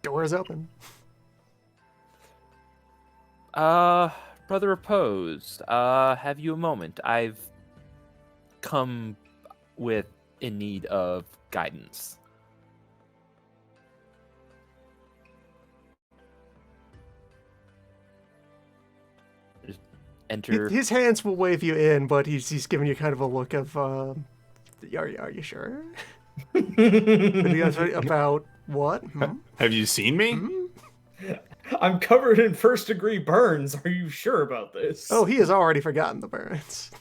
Door is open. Brother Repose, have you a moment? I've come in need of guidance. Just enter. His hands will wave you in, but he's giving you kind of a look of, are you sure? About what? Hmm? Have you seen me? Hmm? I'm covered in first-degree burns. Are you sure about this? Oh, he has already forgotten the burns.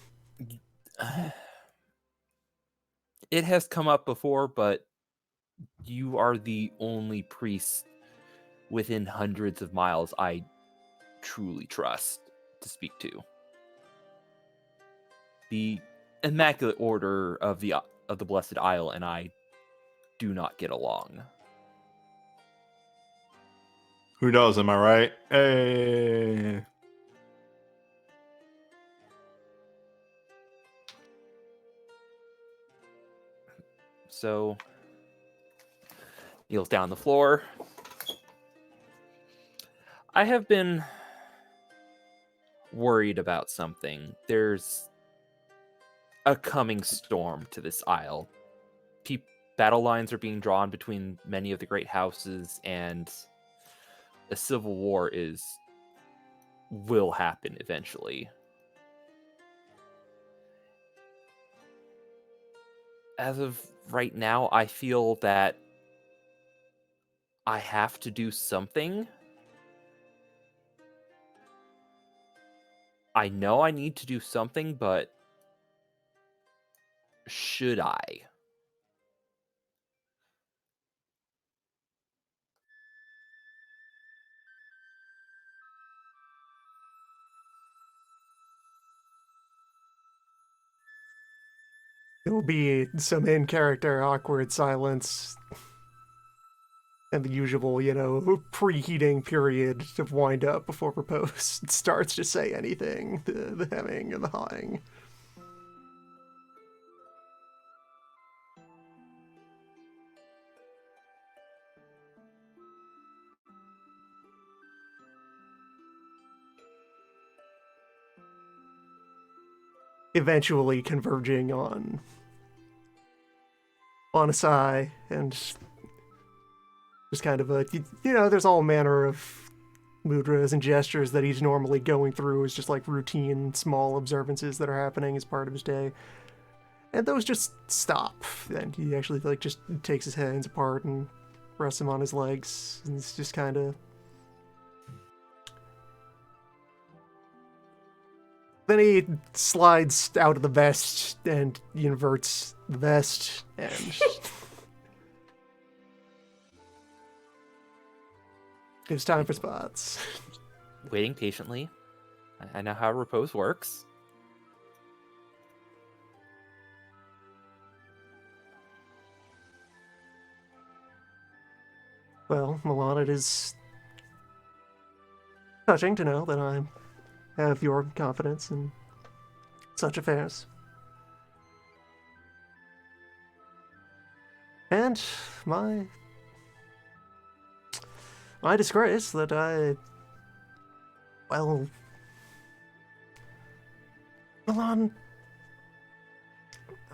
It has come up before, but you are the only priest within hundreds of miles I truly trust to speak to. The Immaculate Order of the Blessed Isle and I do not get along. Who does? Am I right? Hey. So, kneels down on the floor. I have been worried about something. There's a coming storm to this isle. Battle lines are being drawn between many of the great houses, and a civil war will happen eventually. As of right now, I feel that I have to do something. I know I need to do something, but should I? There will be some in-character awkward silence and the usual, preheating period to wind up before Propose starts to say anything, the hemming and the hawing. Eventually converging on a sigh and just kind of there's all manner of mudras and gestures that he's normally going through as just like routine small observances that are happening as part of his day. And those just stop. And he actually just takes his hands apart and rests them on his legs. And it's just kind of... Then he slides out of the vest and inverts the vest and gives time for spots. Waiting patiently. I know how repose works. Well, Milan, it is touching to know that I have your confidence in such affairs. And my disgrace that well, Milan,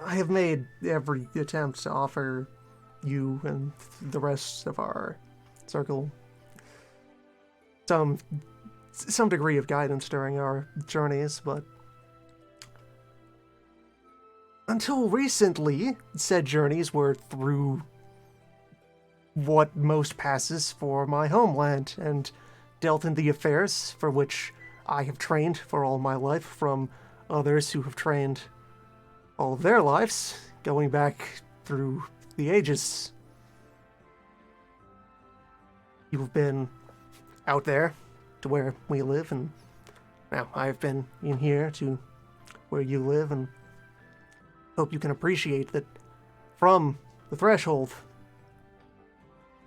I have made every attempt to offer you and the rest of our circle some degree of guidance during our journeys, but until recently, said journeys were through what most passes for my homeland, and dealt in the affairs for which I have trained for all my life from others who have trained all of their lives, going back through the ages. You've been out there to where we live, and now I've been in here to where you live, and hope you can appreciate that from the threshold,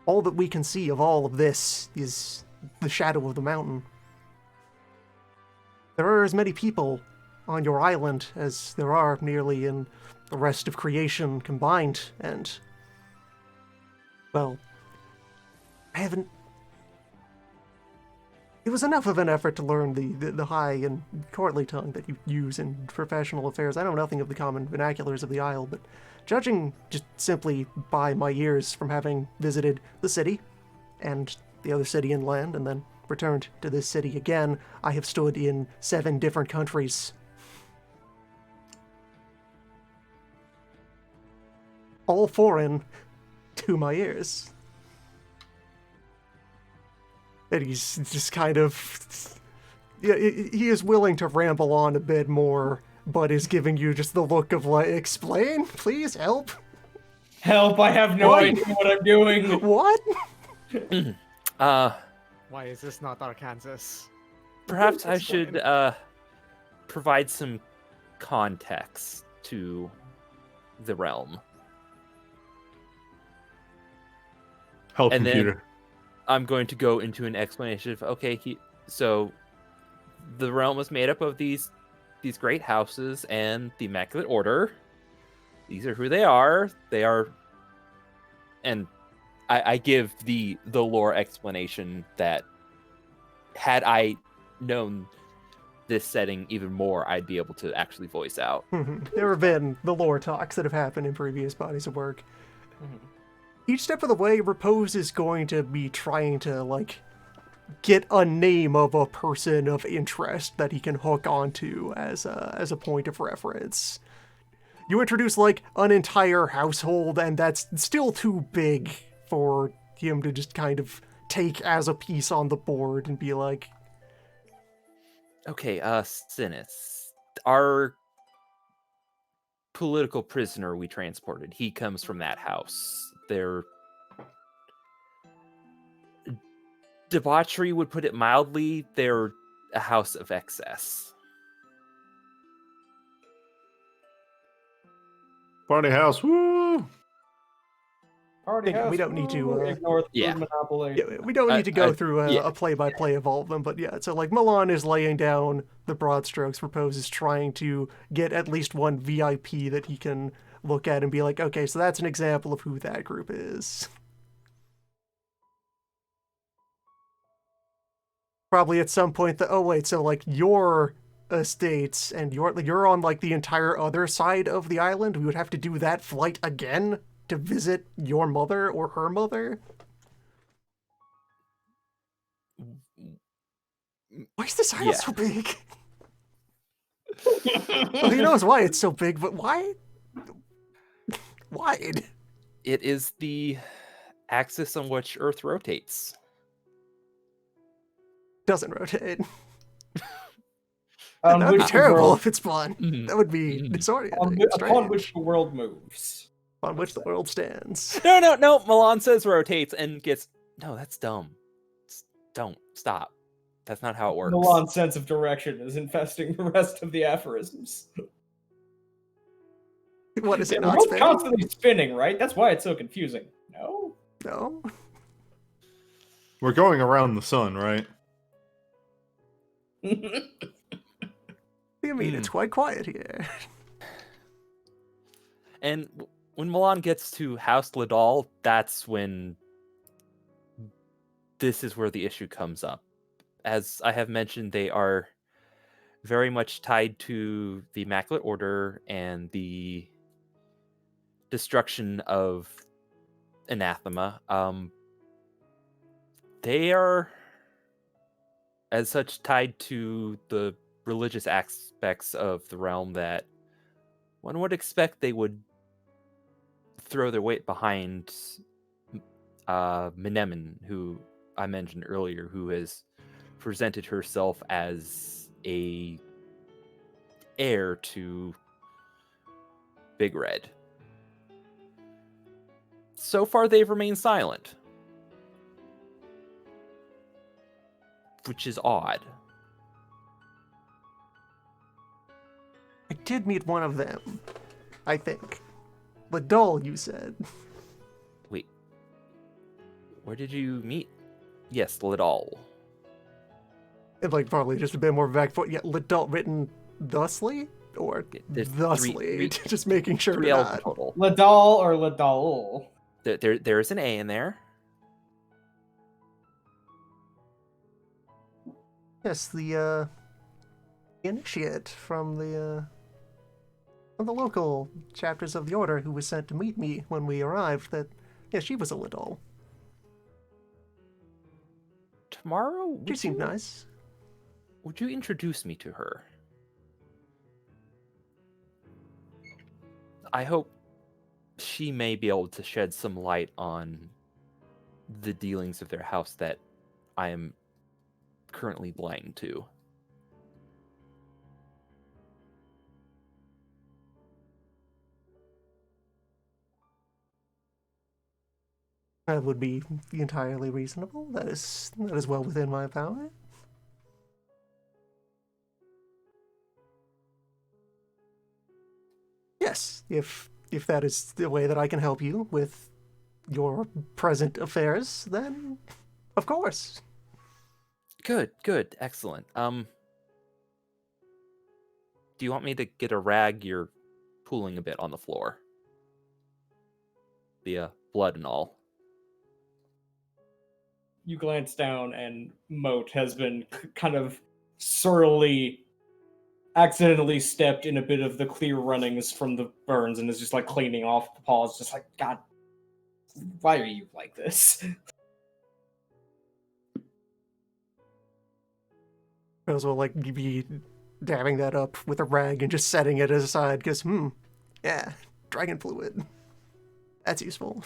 all that we can see of all of this is the shadow of the mountain. There are as many people on your island as there are nearly in the rest of creation combined, and, well, I haven't... It was enough of an effort to learn the high and courtly tongue that you use in professional affairs. I know nothing of the common vernaculars of the Isle, but judging just simply by my years from having visited the city and the other city inland and then returned to this city again, I have stood in 7 different countries. All foreign to my ears. And he's just kind of... Yeah, he is willing to ramble on a bit more, but is giving you just the look of like, explain, please, help. Help, I have no What? idea what I'm doing. What? Why is this not Arkansas? Perhaps I should provide some context to the realm. Help And then- computer. I'm going to go into an explanation of, okay, so the realm was made up of these great houses and the Immaculate Order. These are who they are. They are, and I give the lore explanation that had I known this setting even more, I'd be able to actually voice out. There have been the lore talks that have happened in previous bodies of work. Each step of the way, Repose is going to be trying to, like, get a name of a person of interest that he can hook onto as a point of reference. You introduce, like, an entire household, and that's still too big for him to just kind of take as a piece on the board and be like, Okay, Sinis, our political prisoner we transported, he comes from that house. Their debauchery would put it mildly. They're a house of excess. Party house, woo! Party we house, don't need to, woo, ignore the yeah. monopoly. yeah, we don't need to go through yeah. a play-by-play of all of them, but yeah, so like Milan is laying down the broad strokes. Repose is trying to get at least one VIP that he can look at and be like, okay, so that's an example of who that group is. Probably at some point, oh wait, so like your estates and you're on like the entire other side of the island. We would have to do that flight again to visit your mother or her mother. Why is this island Yeah. so big? Well, he knows why it's so big, but why? Wide. It is the axis on which Earth rotates. Doesn't rotate. On That would be which the terrible world- if it spun. Mhm. That would be Mhm. disorienting. upon strange. which the world moves. On which the world stands. No. Milan says rotates and gets. No, that's dumb. Don't stop. That's not how it works. Milan's sense of direction is infesting the rest of the aphorisms. What is Yeah, it the not world's spinning? constantly spinning, right? That's why it's so confusing. No? No. We're going around the sun, right? I mean, it's quite quiet here. And when Milan gets to House Ladal, that's when this is where the issue comes up. As I have mentioned, they are very much tied to the Immaculate Order and the destruction of Anathema. They are, as such, tied to the religious aspects of the realm that one would expect they would throw their weight behind Menemen, who I mentioned earlier, who has presented herself as a heir to Big Red. So far, they've remained silent, which is odd. I did meet one of them, I think. Ladol, you said. Wait, where did you meet? Yes, Lidal. And like probably just a bit more back for Ladol written thusly or There's thusly, just making sure three to L's not. total. Ladal or Ladal? There is an A in there. Yes, the initiate from the local chapters of the order who was sent to meet me when we arrived. That yeah, she was a Ladol. Tomorrow, She seemed nice. Would you introduce me to her? I hope she may be able to shed some light on the dealings of their house that I am currently blind to. That would be entirely reasonable. That is well within my power. Yes, if that is the way that I can help you with your present affairs, then of course. Good, excellent. Do you want me to get a rag? You're pooling a bit on the floor. The blood and all. You glance down, and Moat has been kind of surlily, accidentally stepped in a bit of the clear runnings from the burns, and is just like cleaning off the paws, just like, God, why are you like this? Might as well like be dabbing that up with a rag and just setting it aside because yeah, dragon fluid. That's useful.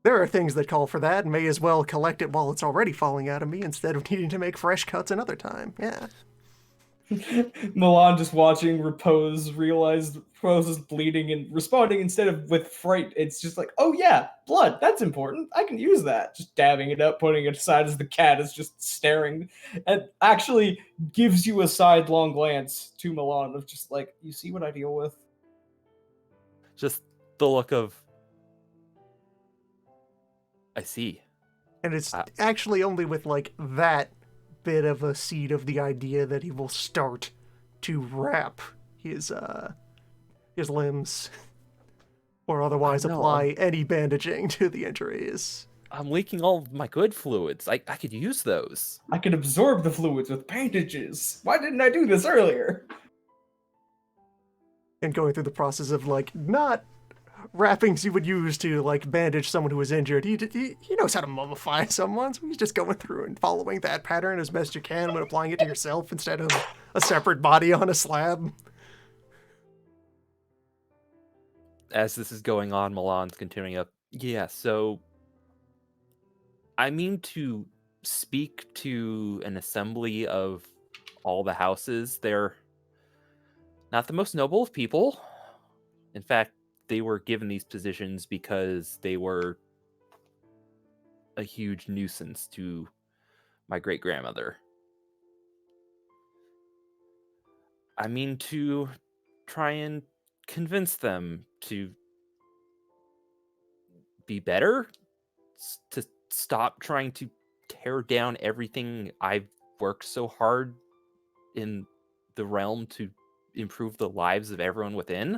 There are things that call for that, and may as well collect it while it's already falling out of me instead of needing to make fresh cuts another time. Yeah. Milan just watching Repose realize Repose is bleeding and responding instead of with fright. It's just like, oh yeah, blood, that's important. I can use that. Just dabbing it up, putting it aside as the cat is just staring, and actually gives you a sidelong glance to Milan of just like, you see what I deal with? Just the look of, I see. And it's actually only with like that bit of a seed of the idea that he will start to wrap his limbs or otherwise apply any bandaging to the injuries. I'm leaking all of my good fluids. I could use those. I can absorb the fluids with bandages. Why didn't I do this earlier? And going through the process of like not wrappings you would use to like bandage someone who was injured. He knows how to mummify someone, so he's just going through and following that pattern as best you can when applying it to yourself instead of a separate body on a slab. As this is going on, Milan's continuing up. Yeah, so I mean to speak to an assembly of all the houses. They're not the most noble of people. In fact, they were given these positions because they were a huge nuisance to my great-grandmother. I mean to try and convince them to be better to stop trying to tear down everything I've worked so hard in the realm to improve the lives of everyone within.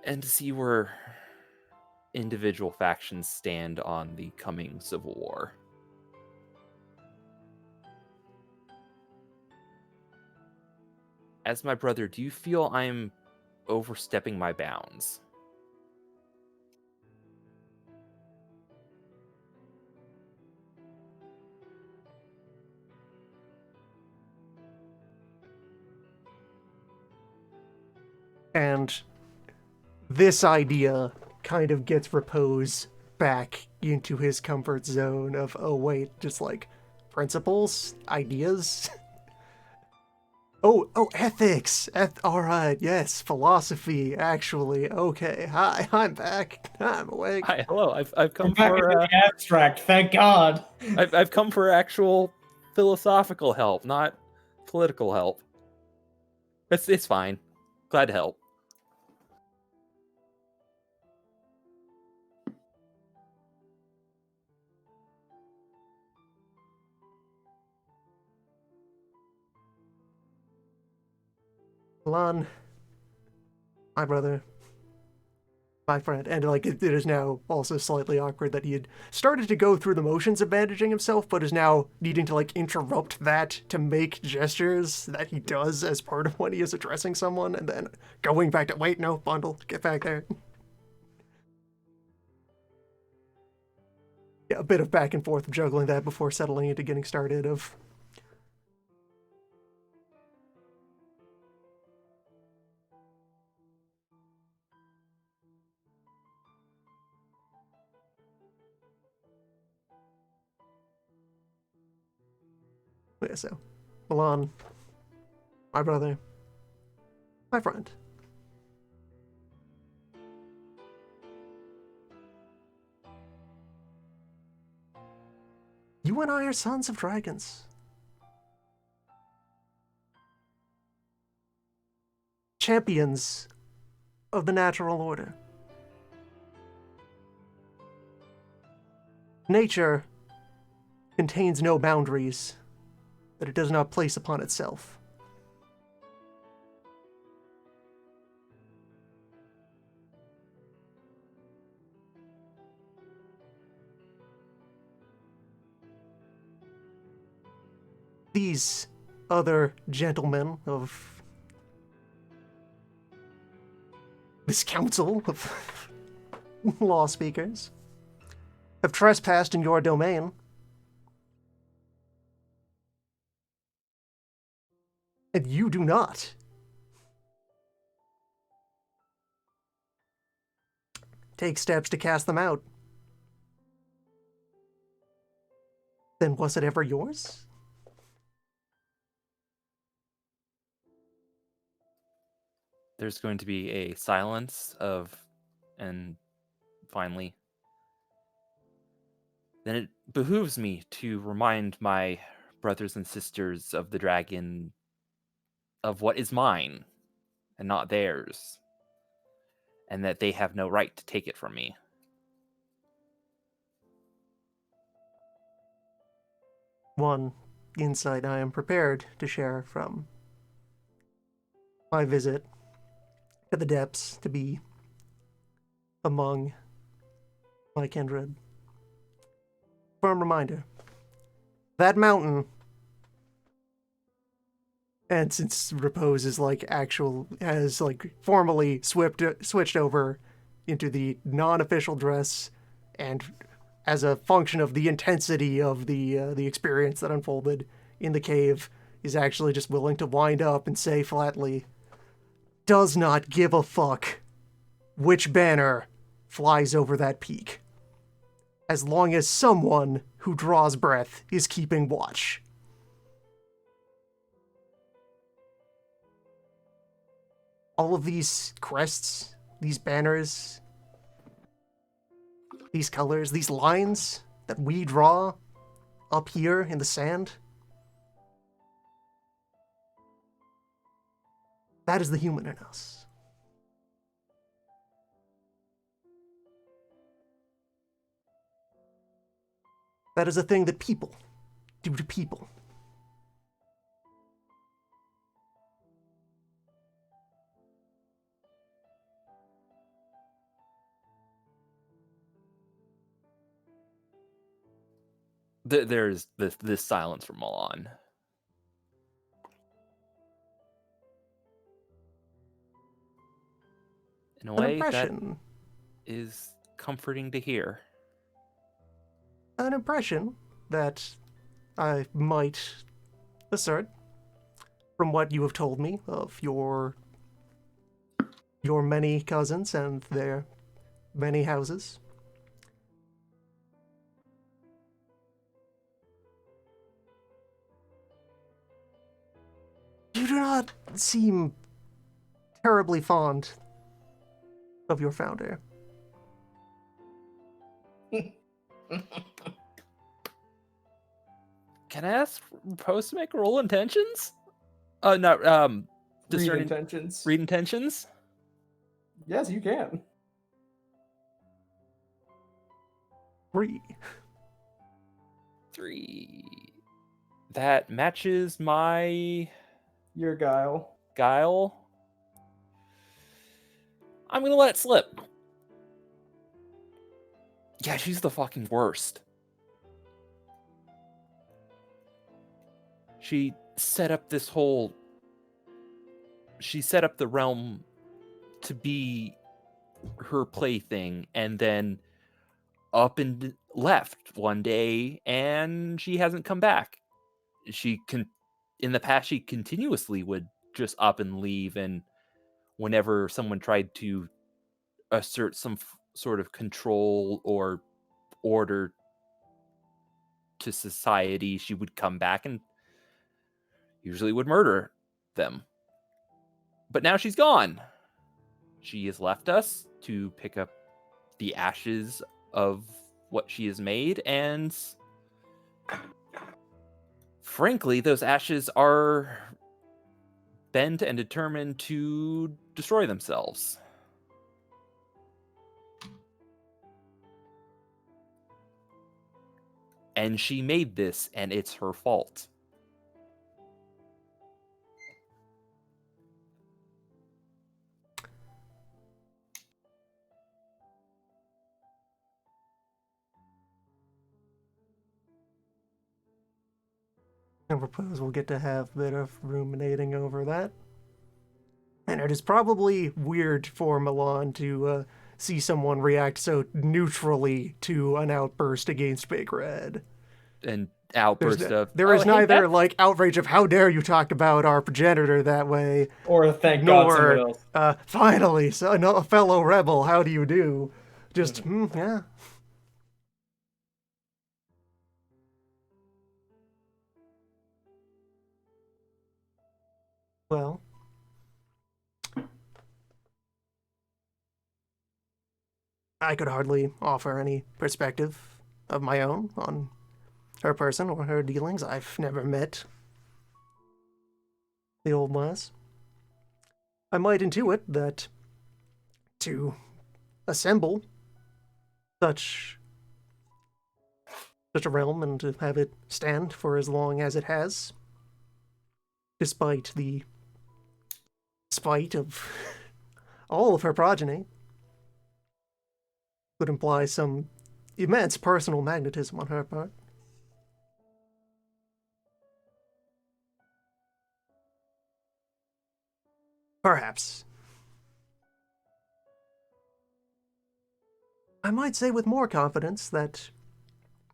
And to see where individual factions stand on the coming civil war. As my brother, do you feel I'm overstepping my bounds? And this idea kind of gets reposed back into his comfort zone of, oh wait, just like principles, ideas. Oh, ethics. All right, yes, philosophy. Actually, okay. Hi, I'm back. I'm awake. Hi, hello. I've come Back for in the abstract, thank God. I've come for actual philosophical help, not political help. It's fine. Glad to help. Lon, my brother, my friend, and like it is now also slightly awkward that he had started to go through the motions of bandaging himself, but is now needing to like interrupt that to make gestures that he does as part of when he is addressing someone, and then going back to wait, no, bundle, get back there. Yeah, a bit of back and forth of juggling that before settling into getting started of. Yeah, so, Milan, my brother, my friend. You and I are sons of dragons. Champions of the natural order. Nature contains no boundaries that it does not place upon itself. These other gentlemen of this council of law speakers have trespassed in your domain. And you do not. Take steps to cast them out. Then was it ever yours? There's going to be a silence and finally, then it behooves me to remind my brothers and sisters of the dragon of what is mine and not theirs, and that they have no right to take it from me. One insight I am prepared to share from my visit to the depths to be among my kindred. Firm reminder. That mountain, and since Repose is like has like formally switched over into the non-official dress, and as a function of the intensity of the experience that unfolded in the cave, is actually just willing to wind up and say flatly, does not give a fuck which banner flies over that peak, as long as someone who draws breath is keeping watch. All of these crests, these banners, these colors, these lines that we draw up here in the sand, that is the human in us. That is a thing that people do to people. There's this silence from Milan. In a An way, that impression. is comforting to hear. An impression that I might assert, from what you have told me of your many cousins and their many houses. You do not seem terribly fond of your founder. Can I ask Post to make roll intentions? No, Read discerning intentions. read intentions. Yes, you can. 3. 3. That matches my Your guile. guile. I'm gonna let it slip. Yeah, she's the fucking worst. She set up the realm to be her plaything, and then up and left one day, and she hasn't come back. In the past, she continuously would just up and leave, and whenever someone tried to assert some sort of control or order to society, she would come back and usually would murder them. But now she's gone. She has left us to pick up the ashes of what she has made, and frankly, those ashes are bent and determined to destroy themselves. And she made this, and it's her fault. I propose we'll get to have a bit of ruminating over that. And it is probably weird for Milan to see someone react so neutrally to an outburst against Big Red. An outburst of There is "Oh, hey, neither Beth." like outrage of how dare you talk about our progenitor that way, Or thank God someone nor else. finally a fellow rebel. How do you do? Just yeah. Well, I could hardly offer any perspective of my own on her person or her dealings. I've never met the old lass. I might intuit that to assemble such a realm and to have it stand for as long as it has, despite the spite of all of her progeny, would imply some immense personal magnetism on her part. Perhaps. I might say with more confidence that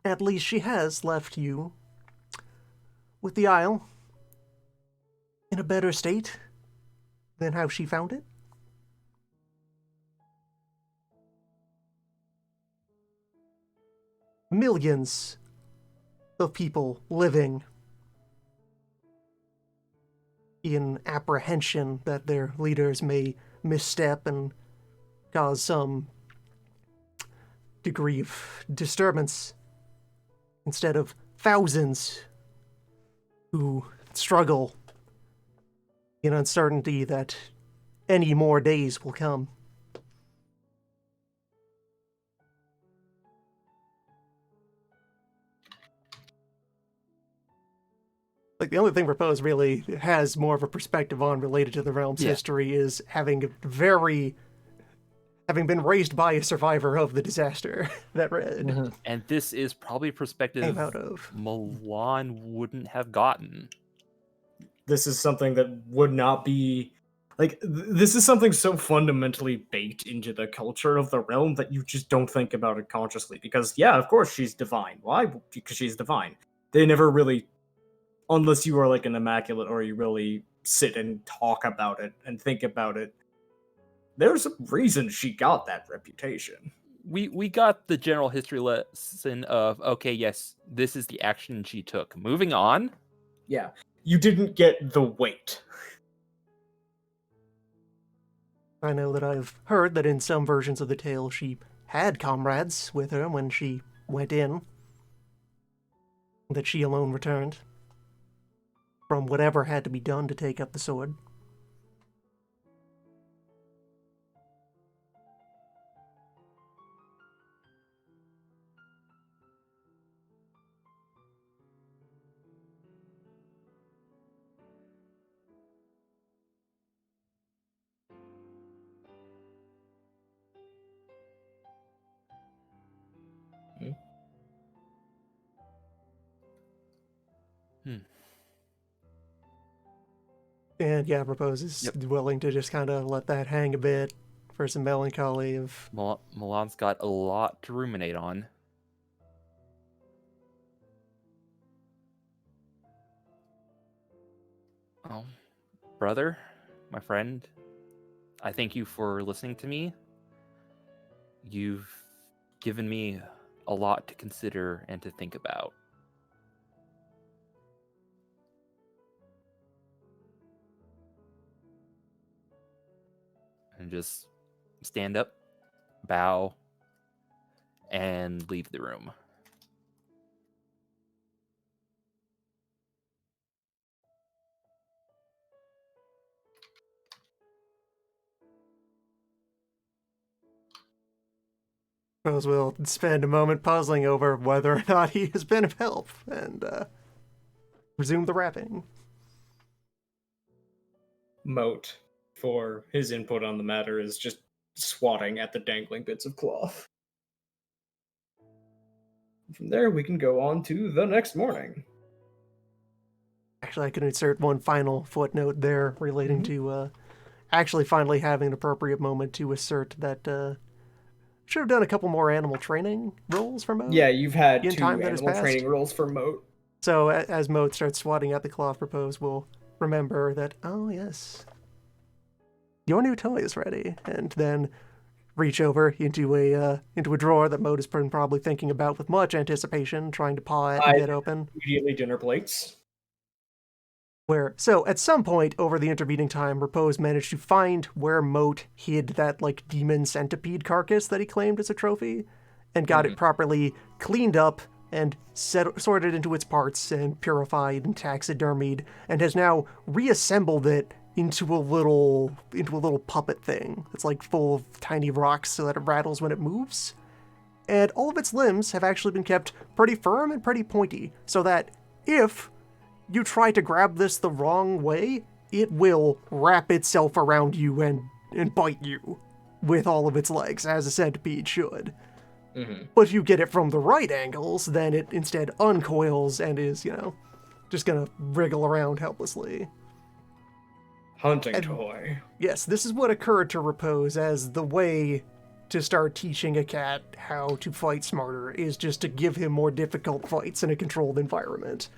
at least she has left you with the Isle in a better state than how she found it. Millions of people living in apprehension that their leaders may misstep and cause some degree of disturbance, instead of thousands who struggle in uncertainty that any more days will come. Like, the only thing Repose really has more of a perspective on related to the realm's Yeah. history is having been raised by a survivor of the disaster that Red And this is probably a perspective came out of. Milan wouldn't have gotten. This is something that would not be like this is something so fundamentally baked into the culture of the realm that you just don't think about it consciously because yeah, of course she's divine. Why? Because she's divine. They never really, unless you are like an immaculate or you really sit and talk about it and think about it, there's a reason she got that reputation. We got the general history lesson of, okay, yes, this is the action she took. Moving on. Yeah, you didn't get the weight. I know that I've heard that in some versions of the tale she had comrades with her when she went in, that she alone returned from whatever had to be done to take up the sword. And yeah, Propose is willing to just kind of let that hang a bit for some melancholy of... Milan's got a lot to ruminate on. Oh, brother, my friend, I thank you for listening to me. You've given me a lot to consider and to think about. And just stand up, bow, and leave the room. Propose will spend a moment puzzling over whether or not he has been of help, and resume the rapping. Moat, for his input on the matter, is just swatting at the dangling bits of cloth. From there, we can go on to the next morning. Actually, I could insert one final footnote there relating to actually finally having an appropriate moment to assert that should have done a couple more animal training roles for Moat. Yeah, you've had in 2 time that has animal passed. training roles for Moat. So as Moat starts swatting at the cloth, Propose will remember that, oh yes, your new toy is ready, and then reach over into a drawer that Moat has been probably thinking about with much anticipation, trying to paw at and get open. Immediately dinner plates. So at some point over the intervening time, Repose managed to find where Moat hid that like demon centipede carcass that he claimed as a trophy, and got it properly cleaned up and sorted into its parts and purified and taxidermied, and has now reassembled it into a little puppet thing that's like full of tiny rocks so that it rattles when it moves. And all of its limbs have actually been kept pretty firm and pretty pointy, so that if you try to grab this the wrong way, it will wrap itself around you and bite you with all of its legs, as a centipede should. But if you get it from the right angles, then it instead uncoils and is, just gonna wriggle around helplessly. Hunting toy. Yes, this is what occurred to Repose as the way to start teaching a cat how to fight smarter, is just to give him more difficult fights in a controlled environment.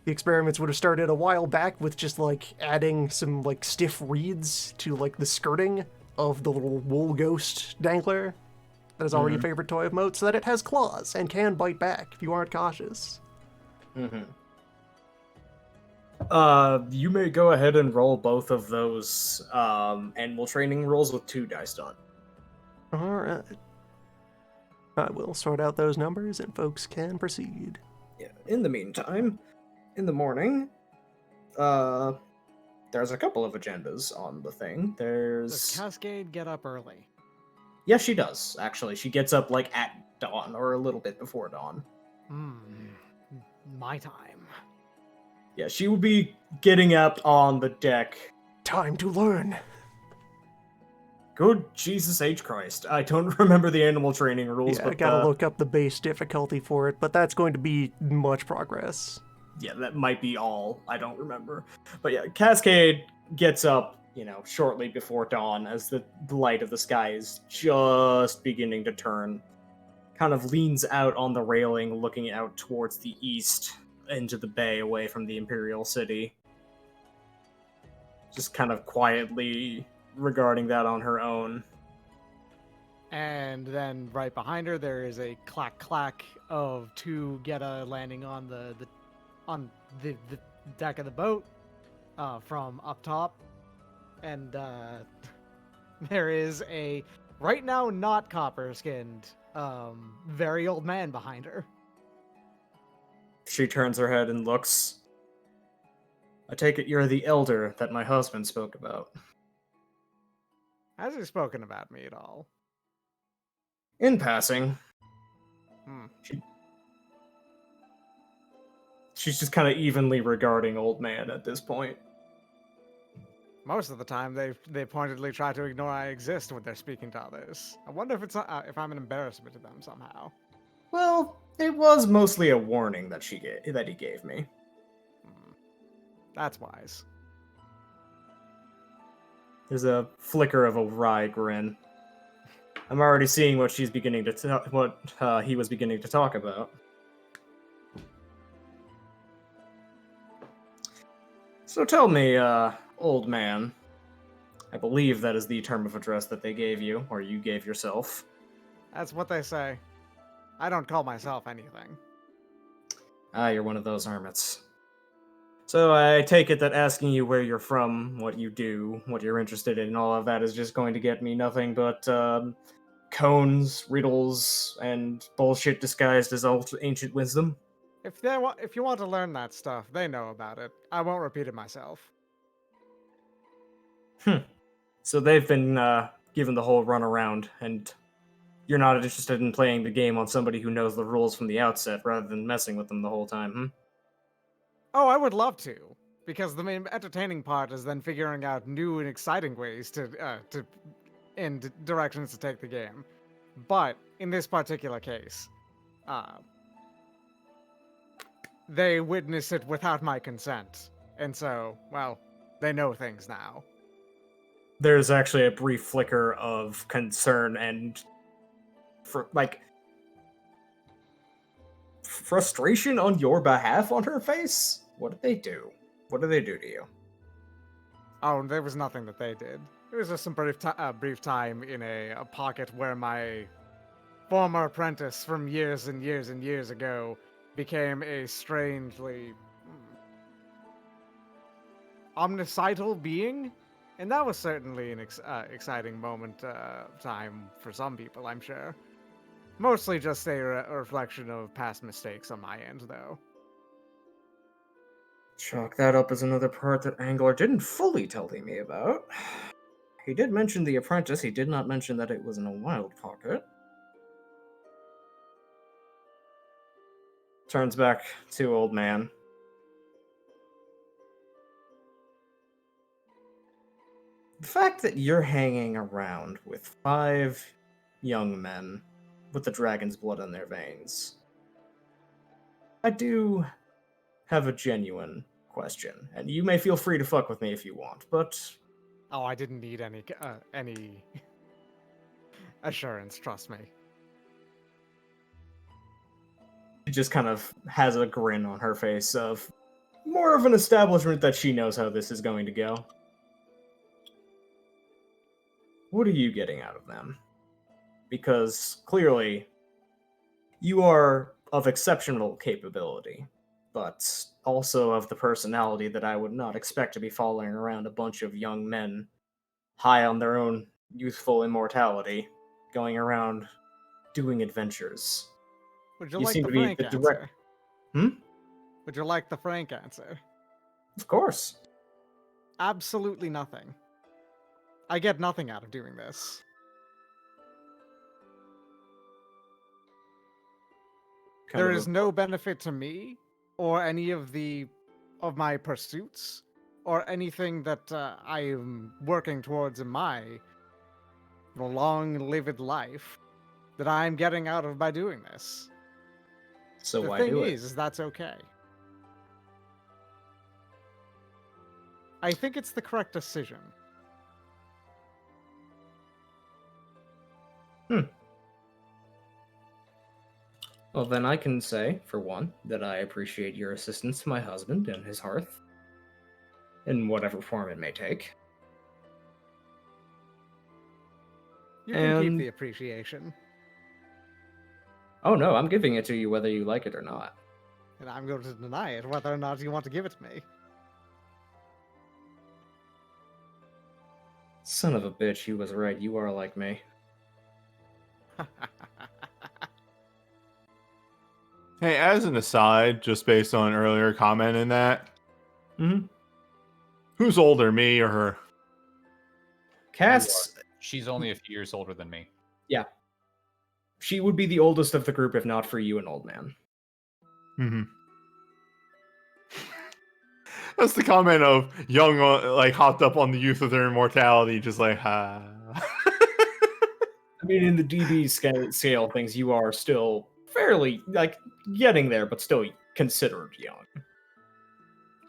The experiments would have started a while back with just like adding some like stiff reeds to like the skirting of the little wool ghost dangler that is already a favorite toy of Moat, so that it has claws and can bite back if you aren't cautious. You may go ahead and roll both of those animal training rolls with 2 dice dot. Alright. I will sort out those numbers and folks can proceed. Yeah. In the meantime, in the morning, there's a couple of agendas on the thing. Does There's Cascade get up early? yeah, she does actually. She gets up like at dawn or a little bit before dawn. My time. Yeah, she will be getting up on the deck. Time to learn. Good Jesus H. Christ. I don't remember the animal training rules, Yeah, I but gotta look up the base difficulty for it, but that's going to be much progress. yeah, that might be all. I don't remember. But yeah, Cascade gets up, shortly before dawn as the light of the sky is just beginning to turn. Kind of leans out on the railing, looking out towards the east into the bay away from the Imperial City. Just kind of quietly regarding that on her own. And then right behind her, there is a clack clack of two Geta landing on the deck of the boat from up top, and there is a right now not copper skinned very old man behind her. She turns her head and looks. I take it you're the elder that my husband spoke about. Has he spoken about me at all? In passing. Hmm. She's just kind of evenly regarding old man at this point. Most of the time, they pointedly try to ignore I exist when they're speaking to others. I wonder if I'm an embarrassment to them somehow. Well, it was mostly a warning that he gave me. Hmm. That's wise. There's a flicker of a wry grin. I'm already seeing what she's beginning to what he was beginning to talk about. So tell me, old man. I believe that is the term of address that they gave you, or you gave yourself. That's what they say. I don't call myself anything. Ah, you're one of those hermits. So I take it that asking you where you're from, what you do, what you're interested in, all of that is just going to get me nothing but cones, riddles, and bullshit disguised as ancient wisdom. If you want to learn that stuff, they know about it. I won't repeat it myself. So they've been given the whole runaround, and you're not interested in playing the game on somebody who knows the rules from the outset rather than messing with them the whole time, hmm? Oh, I would love to, because the main entertaining part is then figuring out new and exciting ways and directions to take the game. But in this particular case, they witnessed it without my consent, and so, well, they know things now. There's actually a brief flicker of concern and frustration on your behalf on her face. What did they do? What did they do to you? Oh, there was nothing that they did. It was just some brief time in a pocket where my former apprentice from years and years and years ago became a strangely omnicidal being. And that was certainly an exciting moment time for some people, I'm sure. Mostly just a reflection of past mistakes on my end, though. Chalk that up as another part that Angler didn't fully tell me about. He did mention the apprentice, he did not mention that it was in a wild pocket. Turns back to old man. The fact that you're hanging around with 5 young men with the dragon's blood in their veins, I do have a genuine question, and you may feel free to fuck with me if you want, but Oh, I didn't need any assurance, trust me. she just kind of has a grin on her face of more of an establishment that she knows how this is going to go. What are you getting out of them? Because clearly, you are of exceptional capability, but also of the personality that I would not expect to be following around a bunch of young men high on their own youthful immortality, going around doing adventures. Would you You like seem the to be frank the answer? direct. Would you like the frank answer? Of course. Absolutely nothing. I get nothing out of doing this. Kind There of is no benefit to me or any of the of my pursuits or anything that I am working towards in my long-lived life that I'm getting out of by doing this. So The why thing do it? is that's okay. I think it's the correct decision. Well, then I can say, for one, that I appreciate your assistance to my husband and his hearth, in whatever form it may take. You can keep And- the appreciation, Oh no, I'm giving it to you whether you like it or not. and I'm going to deny it whether or not you want to give it to me. Son of a bitch, he was right. You are like me. Hey, as an aside, just based on an earlier comment in that, Mm-hmm. who's older, me or her? Cass, She's only a few years older than me. she would be the oldest of the group if not for you, an old man. Mm-hmm. That's the comment of young, like hopped up on the youth of their immortality, just like ha. I mean, in the DB scale of things, you are still fairly, like, getting there, but still considered young.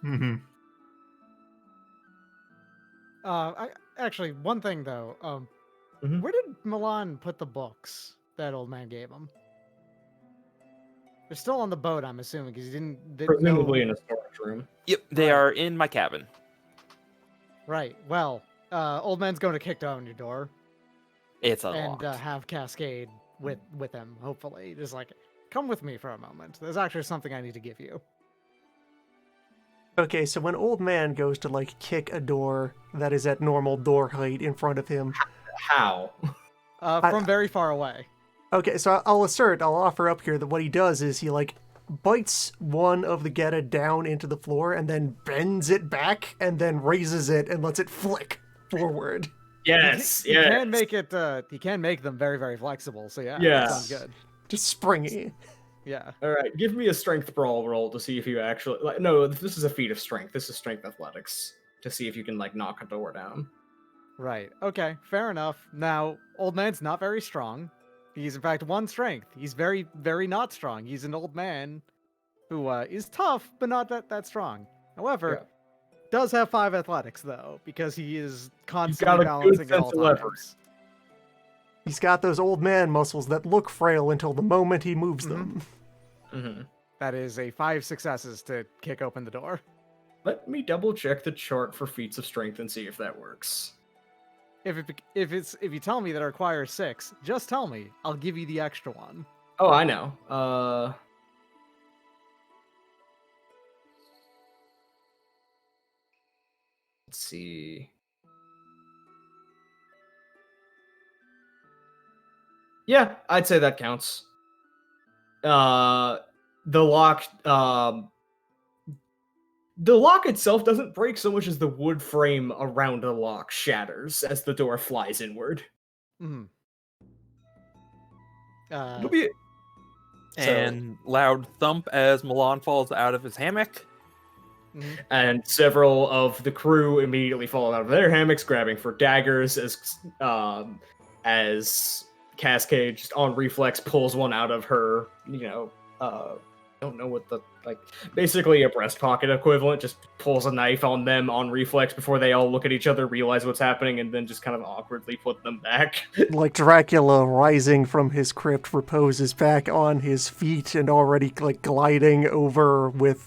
Mm-hmm. Actually, one thing though, Mhm. where did Milan put the books that old man gave him? They're still on the boat, I'm assuming, because he didn't Presumably know... in a storage room. Yep, they Right. are in my cabin. Right. Well, old man's going to kick down your door It's and unlocked. have Cascade with him. Hopefully, just like, come with me for a moment. There's actually something I need to give you. Okay, so when old man goes to like kick a door that is at normal door height in front of him, How? From very far away. okay, so I'll offer up here that what he does is he like bites one of the Geta down into the floor and then bends it back and then raises it and lets it flick forward. Yes, He can make it. He can make them very, very flexible. So yeah, that sounds Yes. good. Just springy. Yeah. All right, give me a strength brawl roll to see if you actually like. No, this is a feat of strength. This is strength athletics to see if you can like knock a door down. Right. Okay. Fair enough. Now, old man's not very strong. He's in fact one strength. He's very, very not strong. He's an old man who is tough, but not that strong. However, does have 5 athletics though, because he is constantly got a good balancing at all sense of leverage. times. He's got those old man muscles that look frail until the moment he moves them. Mm-hmm. That is a 5 successes to kick open the door. Let me double check the chart for feats of strength and see if that works. If you tell me that it requires 6, just tell me. I'll give you the extra one. Oh, I know. Let's see. Yeah, I'd say that counts. The lock, the lock itself doesn't break so much as the wood frame around the lock shatters as the door flies inward. Hmm. It'll be And loud thump as Milan falls out of his hammock. and several of the crew immediately fall out of their hammocks, grabbing for daggers as Cascade just on reflex pulls one out of her, don't know what the, basically a breast pocket equivalent, just pulls a knife on them on reflex before they all look at each other, realize what's happening, and then just kind of awkwardly put them back. Like Dracula rising from his crypt reposes back on his feet and already like gliding over with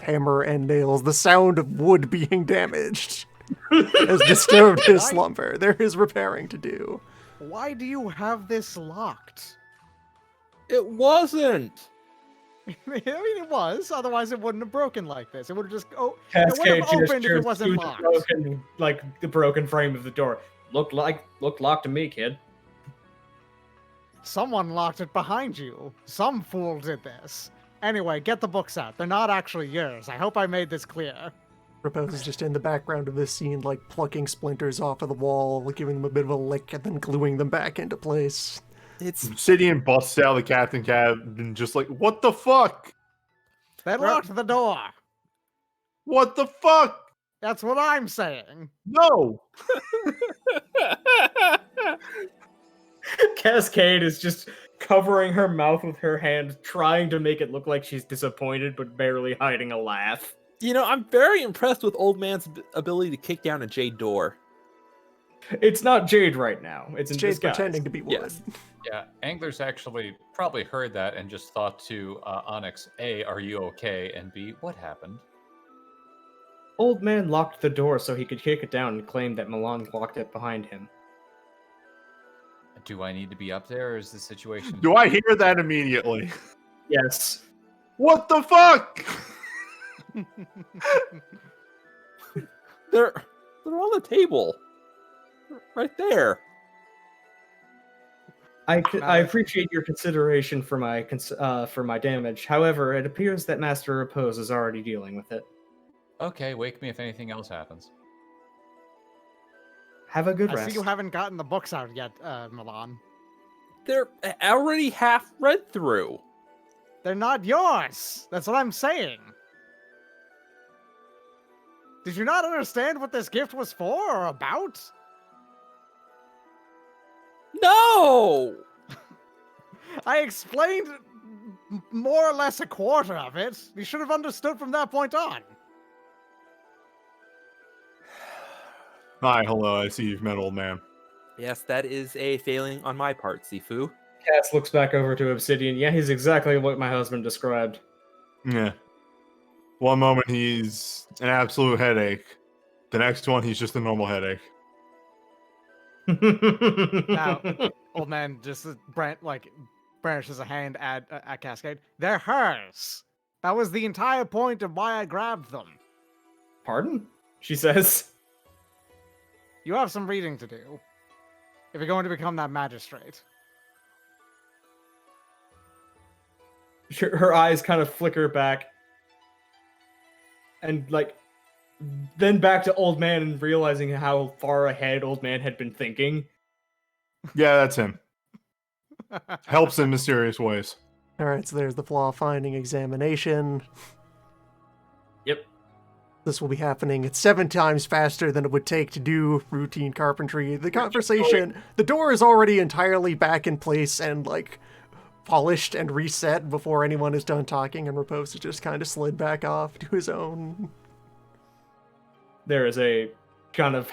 hammer and nails, the sound of wood being damaged has disturbed his slumber. There is repairing to do. Why do you have this locked? It wasn't. I mean, it was. Otherwise, it wouldn't have broken like this. It would have just it would Cascade have opened if gestures it wasn't to locked. the broken frame of the door. Looked locked to me, kid. Someone locked it behind you. Some fool did this. Anyway, get the books out. They're not actually yours. I hope I made this clear. Repose is just in the background of this scene, like plucking splinters off of the wall, giving them a bit of a lick, and then gluing them back into place. It's Obsidian busts out of the captain cabin, just like, what the fuck? They locked the door. What the fuck? That's what I'm saying. No. Cascade is just covering her mouth with her hand, trying to make it look like she's disappointed, but barely hiding a laugh. You know, I'm very impressed with Old Man's ability to kick down a jade door. It's not Jade right now. It's in Jade disguise. pretending to be wood. Yes. Yeah, Angler's actually probably heard that and just thought to Onyx, A, are you okay? And B, what happened? Old Man locked the door so he could kick it down and claimed that Milan locked it behind him. Do I need to be up there, or is the situation... Do I hear that immediately? Yes. What the fuck? They're on the table. Right there. I appreciate your consideration for my damage. However, it appears that Master Repose is already dealing with it. Okay, wake me if anything else happens. Have a good I rest. see you haven't gotten the books out yet, Milan. They're already half read through. They're not yours. That's what I'm saying. Did you not understand what this gift was for or about? No! I explained more or less a quarter of it. You should have understood from that point on. Hi, hello. I see you've met Old Man. Yes, that is a failing on my part, Sifu. Cass looks back over to Obsidian. Yeah, he's exactly what my husband described. Yeah. One moment he's an absolute headache. The next one he's just a normal headache. Now, Old Man just brandishes a hand at Cascade. They're hers. That was the entire point of why I grabbed them. Pardon? She says. You have some reading to do if you're going to become that magistrate. Her eyes kind of flicker back. And, then back to Old Man and realizing how far ahead Old Man had been thinking. Yeah, that's him. Helps in mysterious ways. Alright, so there's the flaw finding examination. Yep. This will be happening at 7 times faster than it would take to do routine carpentry. The conversation, the door is already entirely back in place and, polished and reset before anyone is done talking, and Repose has just kind of slid back off to his own. There is a kind of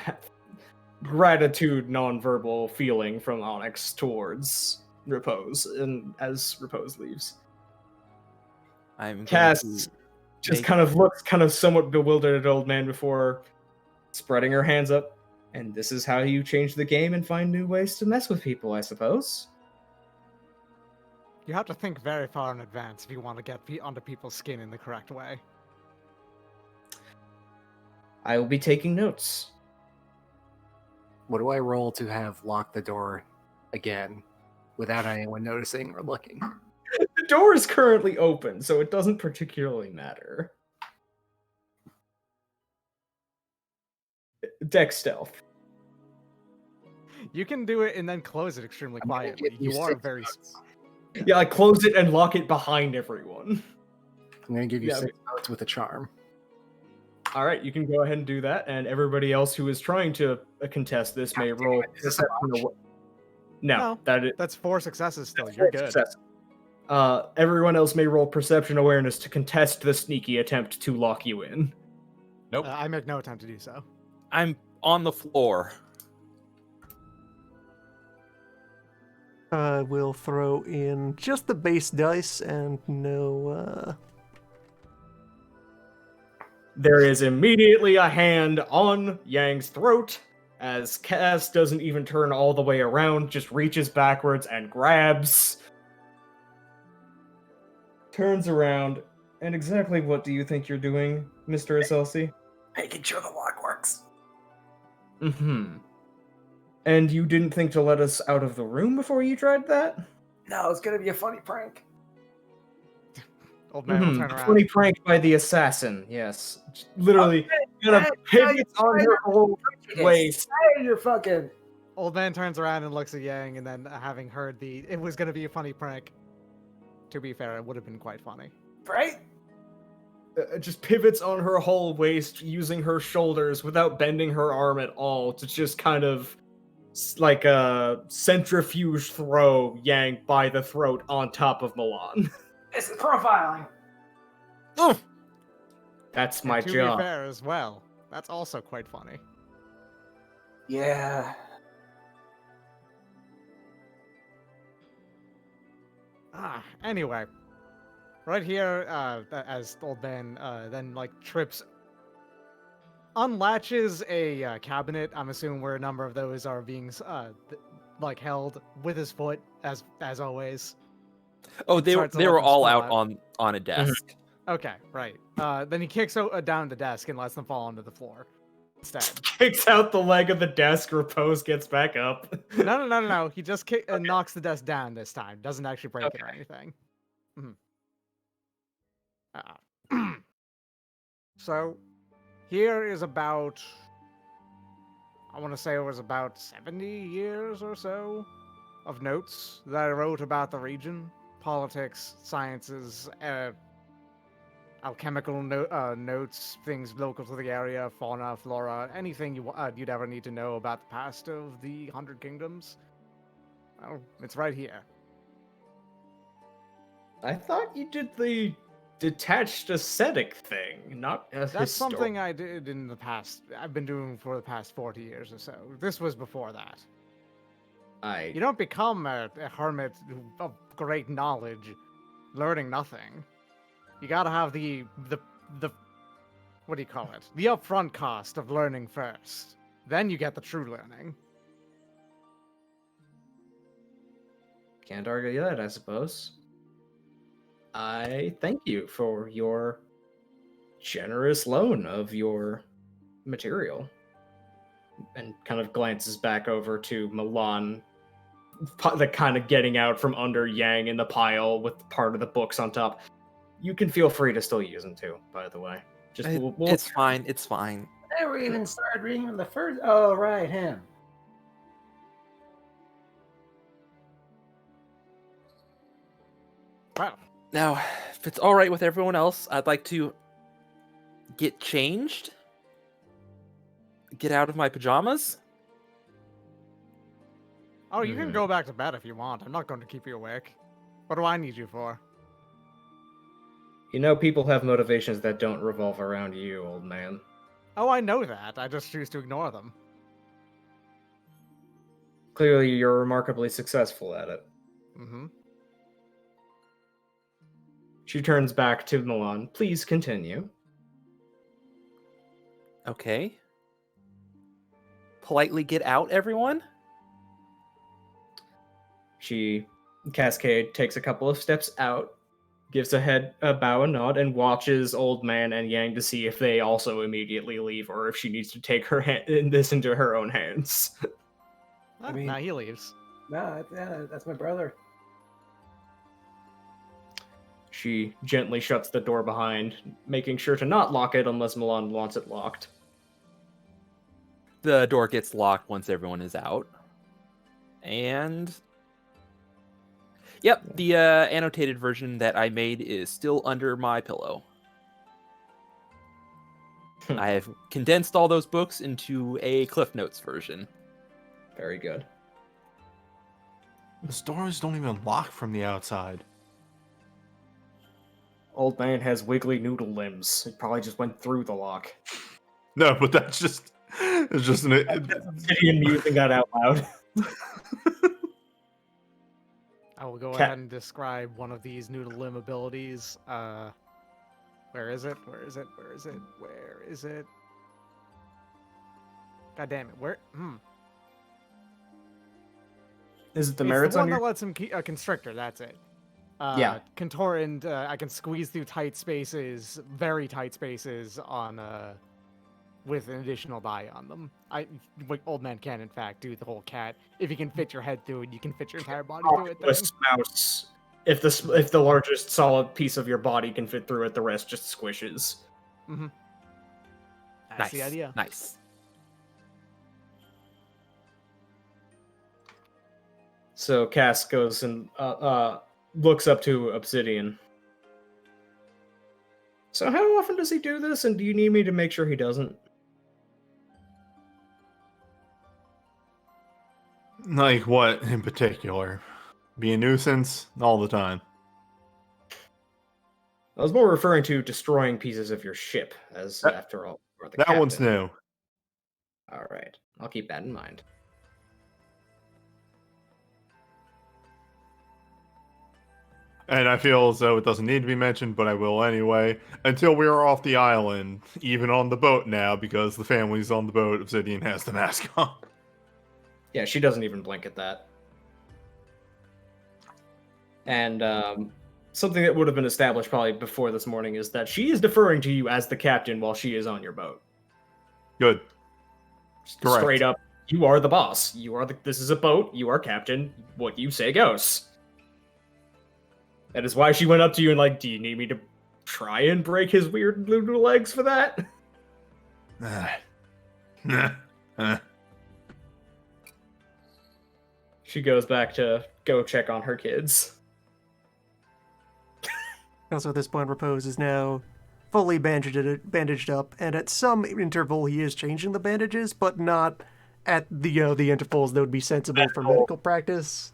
gratitude nonverbal feeling from Onyx towards Repose, and as Repose leaves. Cass just kind of looks kind of somewhat bewildered at Old Man before spreading her hands up. And this is how you change the game and find new ways to mess with people, I suppose. You have to think very far in advance if you want to get onto people's skin in the correct way. I will be taking notes. What do I roll to have locked the door again without anyone noticing or looking? The door is currently open, so it doesn't particularly matter. Deck stealth. You can do it and then close it extremely I'm gonna quietly. give you You are 6 very... notes. Yeah, close it and lock it behind everyone. I'm going to give you Yeah, 6 notes with a charm. All right, you can go ahead and do that, and everybody else who is trying to contest this may roll perception. No, That's 4 successes still. You're good. success. Everyone else may roll perception awareness to contest the sneaky attempt to lock you in. Nope. I make no attempt to do so. I'm on the floor. I will throw in just the base dice and no, There is immediately a hand on Yang's throat as Cass doesn't even turn all the way around, just reaches backwards and grabs. Turns around, and exactly what do you think you're doing, Mr. SLC? Making sure the lock works. Mm-hmm. And you didn't think to let us out of the room before you tried that? No, it's going to be a funny prank. Old Man will turn around. Funny prank by the assassin, yes. Literally, kind of pivots on her whole waist. Hey, you're fucking... Old Man turns around and looks at Yang, and then having heard it was going to be a funny prank. To be fair, it would have been quite funny. Right? just pivots on her whole waist, using her shoulders without bending her arm at all to just kind of like a centrifuge throw Yang by the throat on top of Milan. This is profiling. That's And my to job. be fair as well, that's also quite funny. Yeah. Anyway. Right here, as Old Man then, like, trips, unlatches a cabinet. I'm assuming where a number of those are being, like, held with his foot, as always. Oh, they Starts to they let were them all spill out on a desk. Okay, right. Then he kicks down the desk and lets them fall onto the floor instead. Kicks out the leg of the desk, Repose gets back up. No. He just knocks the desk down this time. Doesn't actually break it or anything. So, here is about, I want to say it was about 70 years or so of notes that I wrote about the region, politics, sciences, alchemical notes, things local to the area, fauna, flora, anything you'd ever need to know about the past of the 100 Kingdoms. Well, it's right here. I thought you did the detached ascetic thing, not a That's something I did in the past. I've been doing for the past 40 years or so. This was before that. You don't become a hermit of great knowledge learning nothing. You gotta have the what do you call it? The upfront cost of learning first. Then you get the true learning. Can't argue that, I suppose. I thank you for your generous loan of your material. And kind of glances back over to Milan, the kind of getting out from under Yang in the pile with part of the books on top. You can feel free to still use them too, by the way. Just we'll It's fine. It's fine. Never even started reading from the first. Oh, right, him. Well, Now, if it's all right with everyone else, I'd like to get changed. Get out of my pajamas. oh, you can go back to bed if you want. I'm not going to keep you awake. What do I need you for? You know, people have motivations that don't revolve around you, old man. Oh, I know that. I just choose to ignore them. Clearly, you're remarkably successful at it. Mm-hmm. She turns back to Milan. Please continue. Okay. Politely get out, everyone. Cascade takes a couple of steps out, gives a bow and nod, and watches Old Man and Yang to see if they also immediately leave or if she needs to take this into her own hands. Ah, mean- nah, he leaves. No, that's my brother. She gently shuts the door behind, making sure to not lock it unless Milan wants it locked. The door gets locked once everyone is out. And yep, the annotated version that I made is still under my pillow. I have condensed all those books into a Cliff Notes version. Very good. The doors don't even lock from the outside. Old Man has wiggly noodle limbs. It probably just went through the lock. No, but that's just it's just an Gideon musing that out loud. I will go Cat- ahead and describe one of these noodle limb abilities. Where is it? Where is it? Where is it? Where is it? God damn it! Where? Is it the It's merits the on one your... that lets him a constrictor. That's it. Yeah. Contour and I can squeeze through tight spaces, very tight spaces on with an additional die on them. Old Man can in fact do the whole cat. If you can fit your head through it, you can fit your entire body through it. Octopus mouse. If the largest solid piece of your body can fit through it, the rest just squishes. Mm-hmm. That's Nice. the idea. Nice. So Cass goes and looks up to Obsidian. So how often does he do this, and do you need me to make sure he doesn't? Like what in particular? Be a nuisance all the time. I was more referring to destroying pieces of your ship, as That- after all, you're the That one's captain. new. All right, I'll keep that in mind. And I feel as though it doesn't need to be mentioned, but I will anyway. Until we are off the island, even on the boat now, because the family's on the boat, Obsidian has the mask on. Yeah, she doesn't even blink at that. And something that would have been established probably before this morning is that she is deferring to you as the captain while she is on your boat. Good. Correct. Straight up, you are the boss. You are the. This is a boat. You are captain. What you say goes. That is why she went up to you and like, do you need me to try and break his weird little legs for that? She goes back to go check on her kids. Also, at this point, Repose is now fully bandaged up, and at some interval, he is changing the bandages, but not at the intervals that would be sensible for medical practice.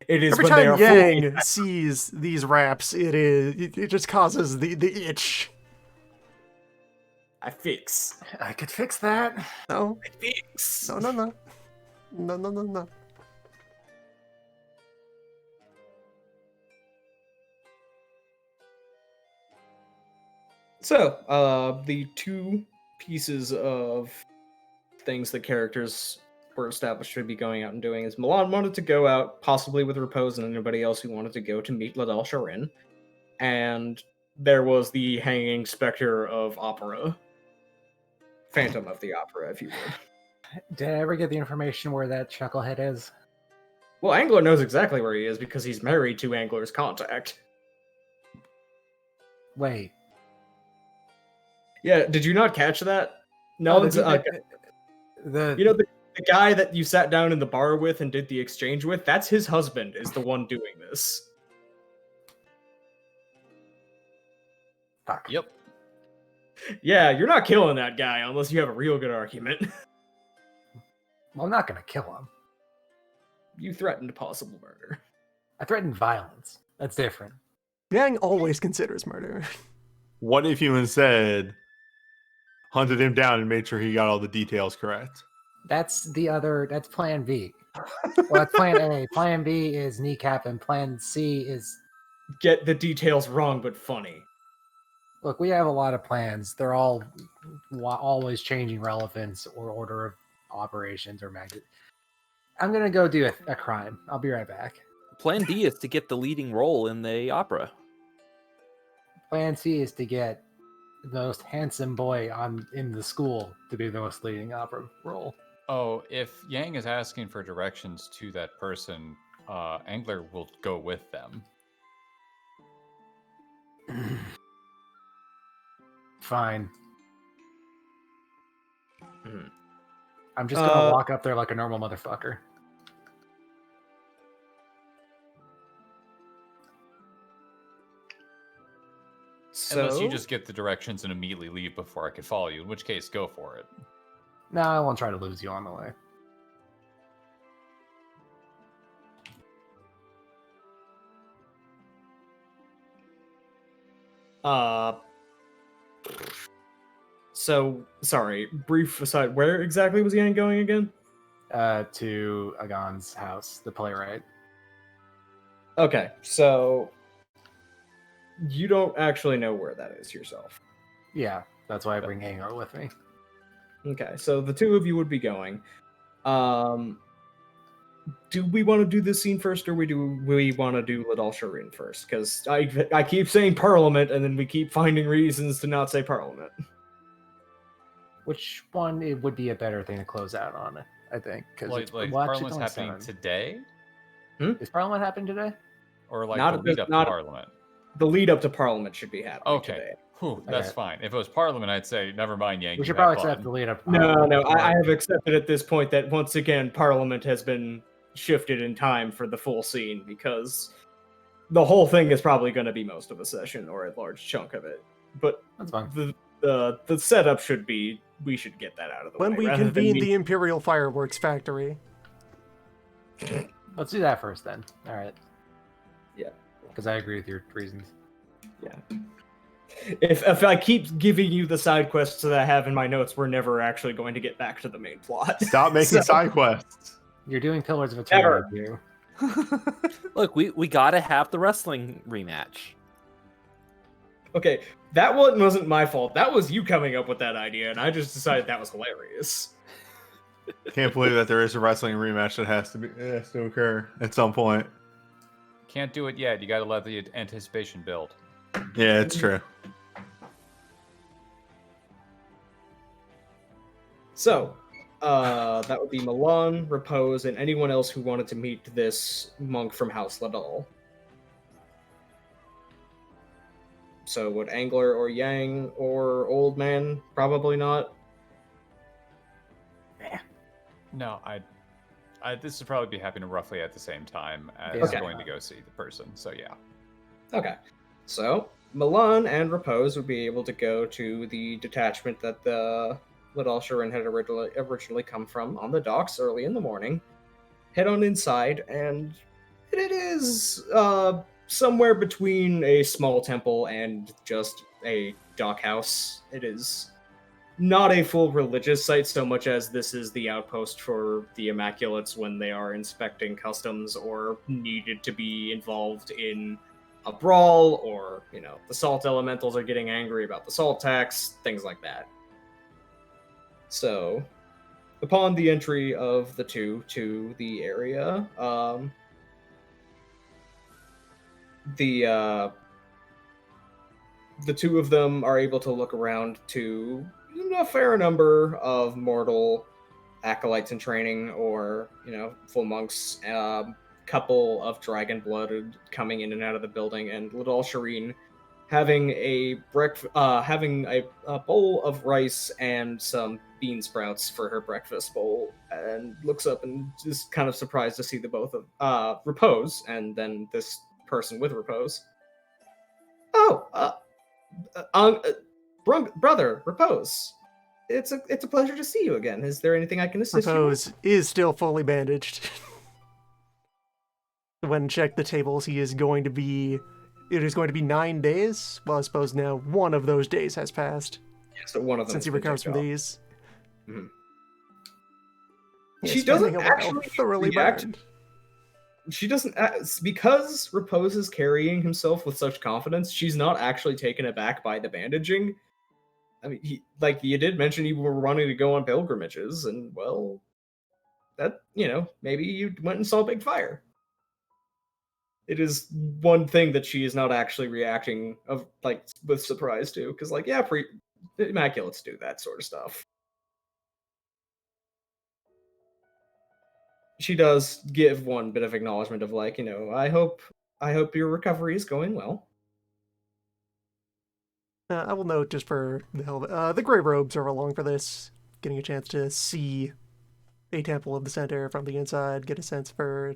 It is Every when they time are Yang sees these wraps, it just causes the itch. I fix. I could fix that. No, I fix. no. So, the two pieces of things that characters were established to be going out and doing is Milan wanted to go out, possibly with Repose and anybody else who wanted to go to meet Ladal Sharin. And there was the hanging specter of Opera. Phantom of the Opera, if you would. Did I ever get the information where that chucklehead is? Well, Angler knows exactly where he is because he's married to Angler's contact. Wait. Yeah, did you not catch that? No, Oh, it's, the you know the guy that you sat down in the bar with and did the exchange with? That's his husband, is the one doing this. fuck. Yep. Yeah, you're not killing that guy unless you have a real good argument. Well, I'm not gonna kill him. You threatened possible murder. I threatened violence. That's different. Yang always considers murder. What if you instead hunted him down and made sure he got all the details correct? That's plan B. Well, that's plan A. Plan B is kneecap, and plan C is Get the details wrong, but funny. look. We have a lot of plans. They're all always changing relevance or order of operations or magnet. I'm gonna go do a crime. I'll be right back. Plan D is to get the leading role in the opera. Plan C is to get the most handsome boy in the school to be the most leading opera role. Oh, if Yang is asking for directions to that person, Angler will go with them. Fine. Mhm. I'm just gonna walk up there like a normal motherfucker. Unless you So, just get the directions and immediately leave before I could follow you, in which case, go for it. No, I won't try to lose you on the way. sorry, brief aside, where exactly was Yang going again? To Agon's house, the playwright. Okay, so you don't actually know where that is yourself. Yeah, that's why I bring Hangar with me. Okay, so the two of you would be going. Do we want to do this scene first, or do we want to do Ladal Sharin first? Because I keep saying Parliament, and then we keep finding reasons to not say Parliament. Which one it would be a better thing to close out on? I think because Like Parliament's happening today, Is Parliament happening today? or like Not the at lead this- up not- to Parliament. The lead up to Parliament should be happening Okay. today. Whew, that's Okay. fine. If it was Parliament, I'd say never mind, Yang. We you should have probably fun. accept the lead up. to No, Parliament. I have accepted at this point that once again Parliament has been shifted in time for the full scene because the whole thing is probably going to be most of a session or a large chunk of it. but That's fine. the setup should be we should get that out of the When way. we rather than convene me- the Imperial Fireworks Factory. Let's do that first then. All right. Yeah. Because I agree with your reasons. If I keep giving you the side quests that I have in my notes, we're never actually going to get back to the main plot. Stop making So- side quests. You're doing Pillars of Never. Eternity here. Look, we gotta have the wrestling rematch. Okay, that one wasn't my fault. That was you coming up with that idea, and I just decided that was hilarious. Can't believe that there is a wrestling rematch that has to occur at some point. Can't do it yet. You got to let the anticipation build. Yeah, it's true. So, that would be Milan, Repose, and anyone else who wanted to meet this monk from House Ladal. So, would Angler or Yang or Old Man? Probably not. No, this would probably be happening roughly at the same time as Okay. going to go see the person. So yeah. Okay. So, Milan and Repose would be able to go to the detachment that the Little Shirin had originally come from on the docks early in the morning, head on inside, and it is somewhere between a small temple and just a dock house. It is not a full religious site so much as this is the outpost for the Immaculates when they are inspecting customs or needed to be involved in a brawl, or, the salt elementals are getting angry about the salt tax, things like that. So, upon the entry of the two to the area, the two of them are able to look around to a fair number of mortal acolytes in training, or full monks. Couple of dragon blooded coming in and out of the building, and Little Shireen having a bowl of rice and some bean sprouts for her breakfast bowl, and looks up and is kind of surprised to see the both of Repose and then this person with Repose. Brother Repose, it's a pleasure to see you again. Is there anything I can assist you with? Repose is still fully bandaged. When check the tables, it is going to be 9 days. Well, I suppose now one of those days has passed So one of them since he has been recovers ticked from off. these. Mhm. He She is spending doesn't a while actually thoroughly react- burned. She doesn't, because Repose is carrying himself with such confidence. She's not actually taken aback by the bandaging. I mean, you did mention you were wanting to go on pilgrimages, and well, that maybe you went and saw a big fire. It is one thing that she is not actually reacting with surprise to, because Immaculates do that sort of stuff. She does give one bit of acknowledgement of I hope your recovery is going well. I will note, just for the hell of it, the Grey Robes are along for this, getting a chance to see a Temple of the Center from the inside, get a sense for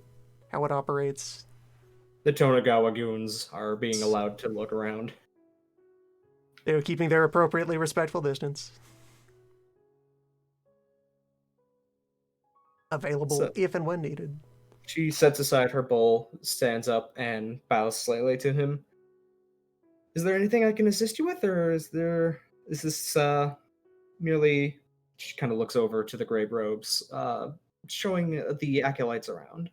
how it operates. The Tonagawa goons are being allowed to look around. They're keeping their appropriately respectful distance. Available So- if and when needed. She sets aside her bowl, stands up, and bows slightly to him. Is there anything I can assist you with, or is this merely? She kind of looks over to the Grey Robes, showing the acolytes around.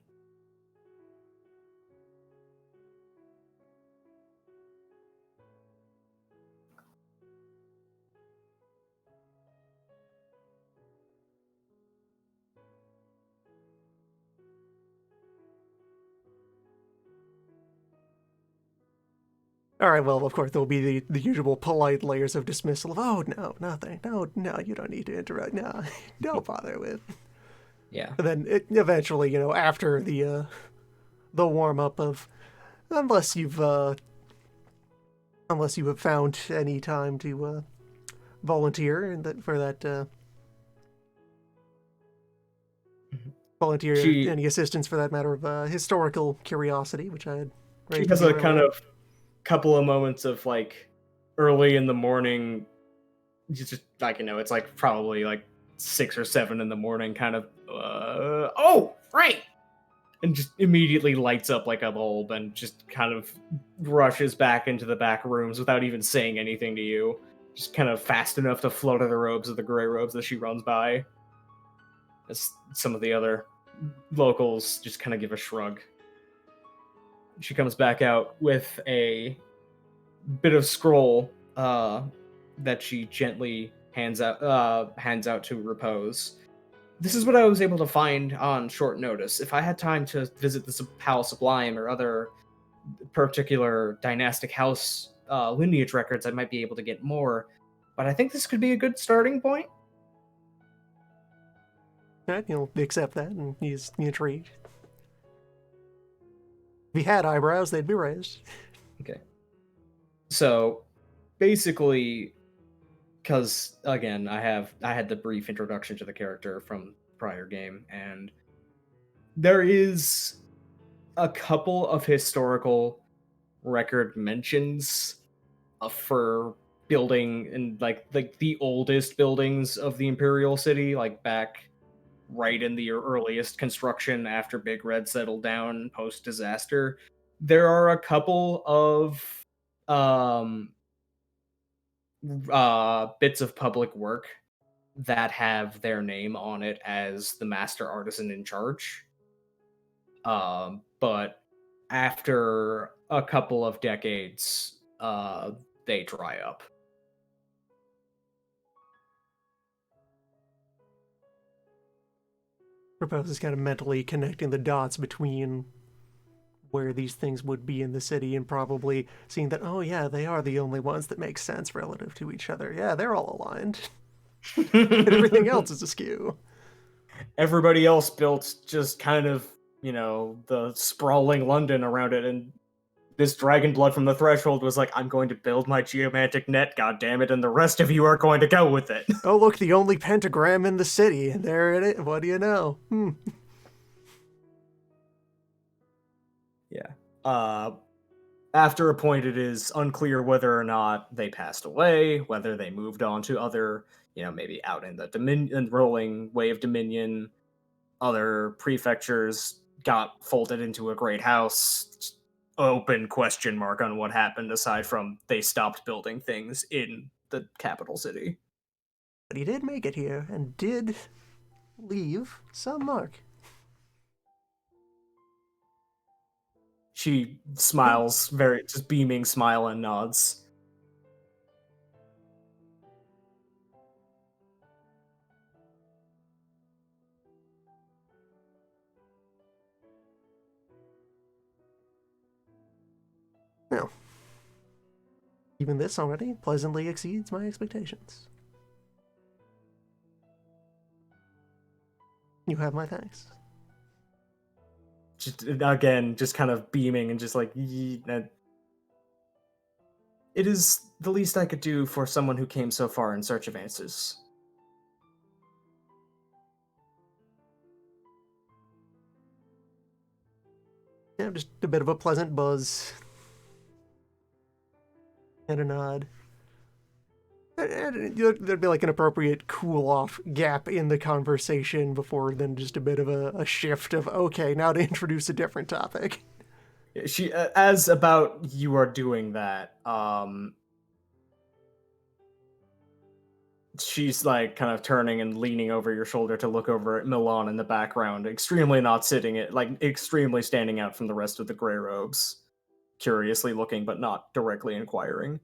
All right, well, of course, there'll be the usual polite layers of dismissal of, oh, no, nothing. No, you don't need to interrupt. No, don't bother with. Yeah. And then eventually, after the warm-up of, unless you have found any time to volunteer for that, volunteer She- any assistance for that matter of historical curiosity, which I had She raised has with a you kind earlier. of couple of moments of early in the morning, just like, it's like probably like 6 or 7 in the morning, kind of, oh, right! And just immediately lights up like a bulb and just kind of rushes back into the back rooms without even saying anything to you. Just kind of fast enough to flutter the robes of the gray robes as she runs by. As some of the other locals just kind of give a shrug. She comes back out with a bit of scroll that she gently hands out to Repose. This is what I was able to find on short notice. If I had time to visit the Palace Sublime or other particular dynastic house lineage records, I might be able to get more. But I think this could be a good starting point. Right, he'll accept that, and he's intrigued. If he had eyebrows, they'd be raised. Okay. So, basically, because again, I had the brief introduction to the character from prior game, and there is a couple of historical record mentions for building and like the oldest buildings of the Imperial City, like back right in the earliest construction after Big Red settled down post disaster. There are a couple of um bits of public work that have their name on it as the master artisan in charge. But after a couple of decades, they dry up. Propose is kind of mentally connecting the dots between where these things would be in the city and probably seeing that, oh yeah, they are the only ones that make sense relative to each other. Yeah, they're all aligned. And everything else is askew. Everybody else built just kind of, the sprawling London around it, and this dragon blood from the threshold was like, I'm going to build my geomantic net, goddammit, and the rest of you are going to go with it. Oh look, the only pentagram in the city, and there it is. What do you know? Yeah. After a point, it is unclear whether or not they passed away, whether they moved on to other, maybe out in the rolling wave dominion, other prefectures got folded into a great house. Open question mark on what happened, aside from they stopped building things in the capital city. But he did make it here and did leave some mark. She smiles, very just beaming smile, and nods. Well, even this already pleasantly exceeds my expectations. You have my thanks. Just, again, just kind of beaming and just like, it is the least I could do for someone who came so far in search of answers. Yeah, just a bit of a pleasant buzz. And a nod. There'd be like an appropriate cool-off gap in the conversation before then just a bit of a shift of, okay, now to introduce a different topic. She, as about you are doing that, she's like kind of turning and leaning over your shoulder to look over at Milan in the background, extremely not sitting it, like extremely standing out from the rest of the gray robes, curiously looking but not directly inquiring.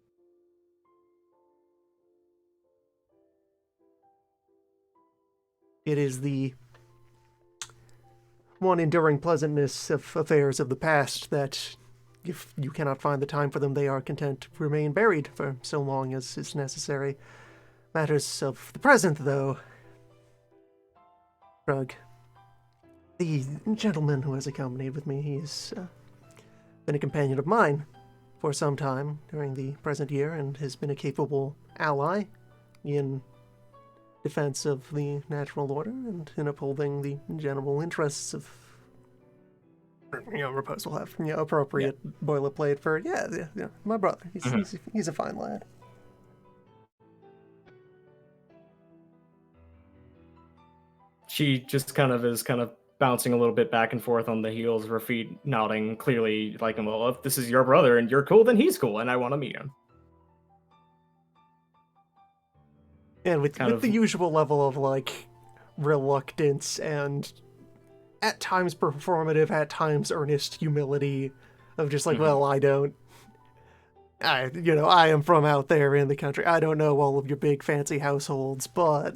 It is the one enduring pleasantness of affairs of the past that, if you cannot find the time for them, they are content to remain buried for so long as is necessary. Matters of the present, though. Shrug. The gentleman who has accompanied with me, he's been a companion of mine for some time during the present year and has been a capable ally in defense of the natural order and in upholding the general interests of, Repose will have, appropriate boilerplate for, my brother. He's a fine lad. She just kind of is kind of bouncing a little bit back and forth on the heels of her feet, nodding, clearly like, well, if this is your brother and you're cool, then he's cool, and I want to meet him. And with Kind the of- usual level of like reluctance and at times performative, at times earnest humility of just like, well, I am from out there in the country. I don't know all of your big fancy households, but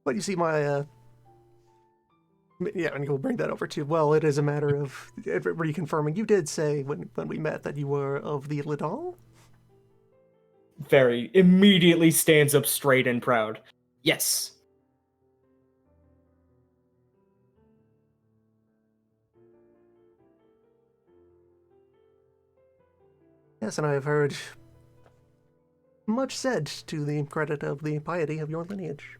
you see my yeah, and we'll bring that over to. Well, it is a matter of reconfirming. You did say when we met that you were of the Lidal. Very immediately stands up straight and proud. Yes. Yes, and I have heard much said to the credit of the piety of your lineage.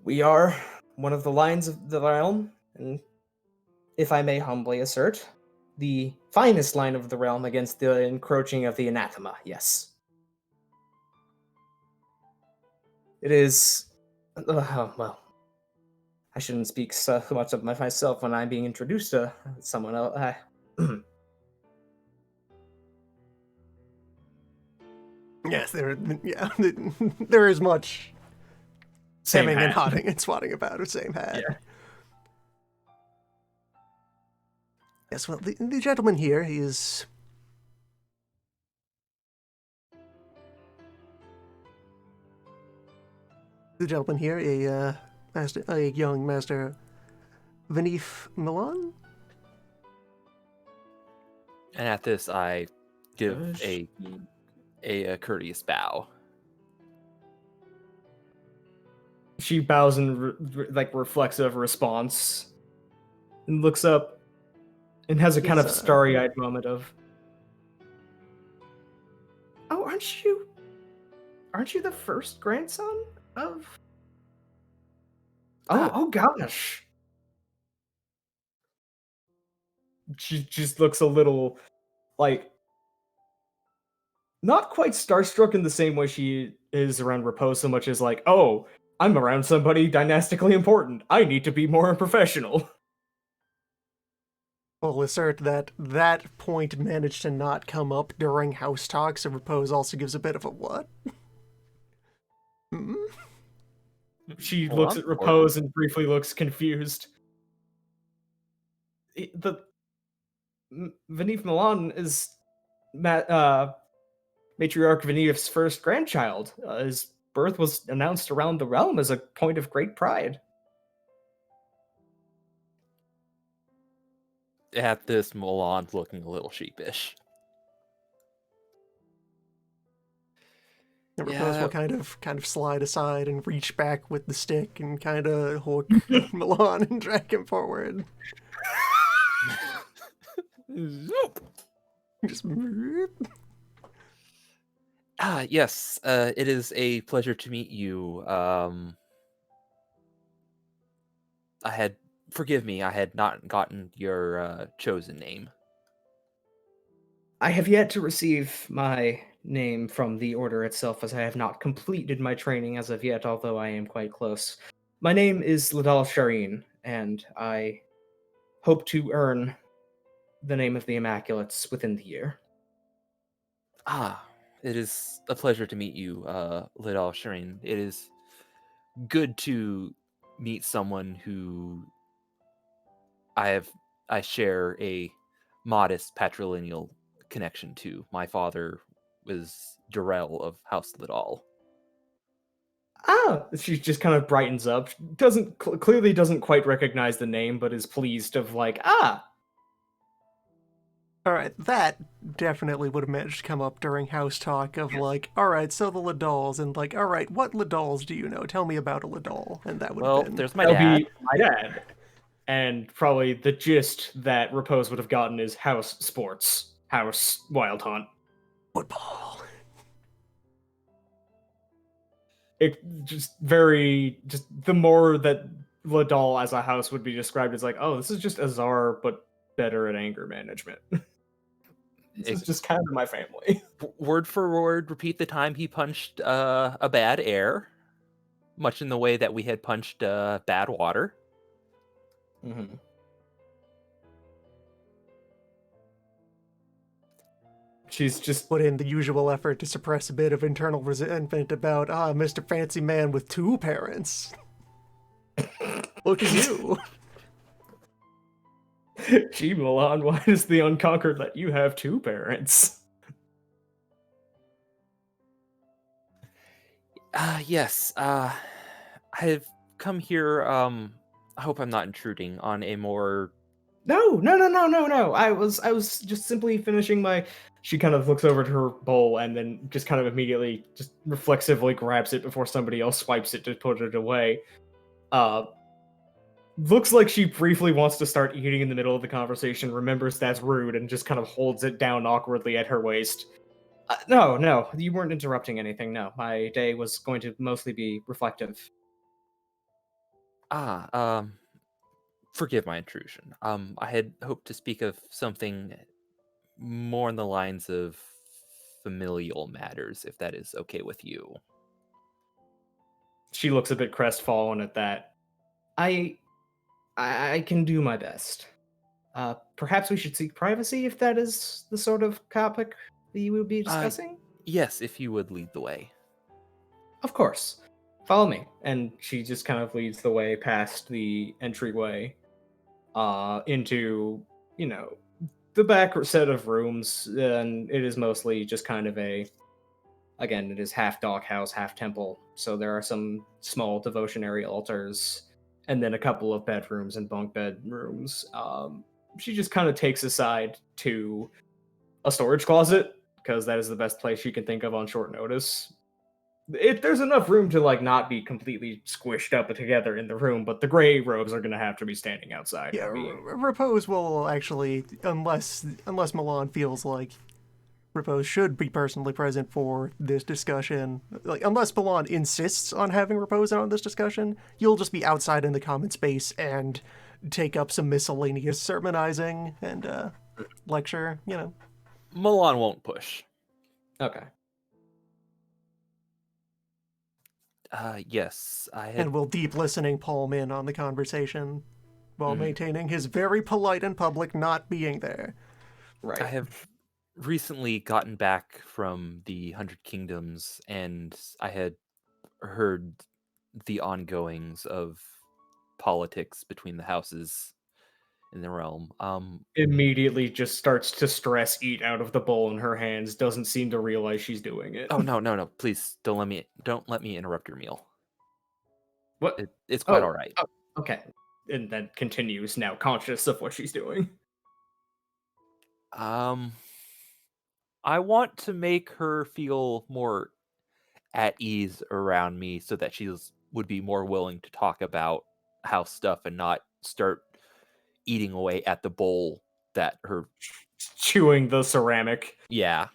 We are one of the lines of the realm, and if I may humbly assert, the finest line of the realm against the encroaching of the anathema, yes. It is. Well, I shouldn't speak so much of myself when I'm being introduced to someone else. Yes, there is much Same hemming and hat. hotting and swatting about the same hat. Yeah. Yes, well, the gentleman here, he is the gentleman here, a young master, Vinif Milan. And at this, I give Gosh. a courteous bow. She bows in like reflexive response and looks up and has a kind of Yes, starry-eyed moment of, "Oh, aren't you the first grandson of?" Oh gosh. She just looks a little like not quite starstruck in the same way she is around Repose so much as like, oh, I'm around somebody dynastically important. I need to be more professional. We'll assert that that point managed to not come up during house talks, so Repose also gives a bit of a what? Hmm? She Well, looks I'm at Repose and briefly looks confused. The Vanif Milan is matriarch Vanif's first grandchild. His birth was announced around the realm as a point of great pride. At this, Milan's looking a little sheepish. And Repose Yeah. will kind of slide aside and reach back with the stick and kind of hook Milan and drag him forward. Zoop. Just Yes, it is a pleasure to meet you. Forgive me, I had not gotten your chosen name. I have yet to receive my name from the order itself, as I have not completed my training as of yet, although I am quite close. My name is Ladal Shireen, and I hope to earn the name of the Immaculates within the year. It is a pleasure to meet you, Lidal Shireen. It is good to meet someone who I share a modest patrilineal connection to. My father was Durrell of House Lidal. She just kind of brightens up. Doesn't clearly doesn't quite recognize the name, but is pleased of like, Alright, that definitely would have managed to come up during house talk of like, alright, so the Ladals, and like, alright, what Ladals do you know? Tell me about a Ladal. And that would Well, have been there's my that'll dad. be my dad. And probably the gist that Repose would have gotten is house sports, house wild hunt. football. It just the more that Ladal as a house would be described as like, oh, this is just Azar, but better at anger management. This is just kind of my family. Word for word, repeat the time he punched a bad air, much in the way that we had punched bad water. Mm-hmm. She's just Put in the usual effort to suppress a bit of internal resentment about, Mr. Fancy Man with 2 parents. Look at you. Gee, Milan, why does the Unconquered let you have 2 parents? Yes. I've come here. I hope I'm not intruding on a more. No. I was just simply finishing my. She kind of looks over to her bowl and then just kind of immediately, just reflexively grabs it before somebody else swipes it to put it away. Looks like she briefly wants to start eating in the middle of the conversation, remembers that's rude, and just kind of holds it down awkwardly at her waist. No, you weren't interrupting anything. No, my day was going to mostly be reflective. Forgive my intrusion. I had hoped to speak of something more in the lines of familial matters, if that is okay with you. She looks a bit crestfallen at that. I can do my best. Perhaps we should seek privacy if that is the sort of topic that you would be discussing? Yes, if you would lead the way. Of course. Follow me. And she just kind of leads the way past the entryway into, the back set of rooms. And it is mostly just kind of again, it is half doghouse, half temple. So there are some small devotionary altars and then a couple of bedrooms and bunk bedrooms. She just kind of takes aside to a storage closet because that is the best place she can think of on short notice. There's enough room to not be completely squished up together in the room, but the gray robes are gonna have to be standing outside. Yeah, Repose will actually, unless Milan feels like Repose should be personally present for this discussion. Unless Milan insists on having Repose on this discussion, you'll just be outside in the common space and take up some miscellaneous sermonizing and lecture, Milan won't push. Okay. Yes, I had. And will deep listening palm in on the conversation while maintaining his very polite and public not being there. Right. I have recently gotten back from the 100 Kingdoms, and I had heard the ongoings of politics between the houses in the realm. Immediately just starts to stress eat out of the bowl in her hands, doesn't seem to realize she's doing it. Oh no! Please don't let me interrupt your meal. What? It's quite all right. Oh, okay. And then continues, now conscious of what she's doing. I want to make her feel more at ease around me so that she would be more willing to talk about house stuff and not start eating away at the bowl that her. Chewing the ceramic. Yeah.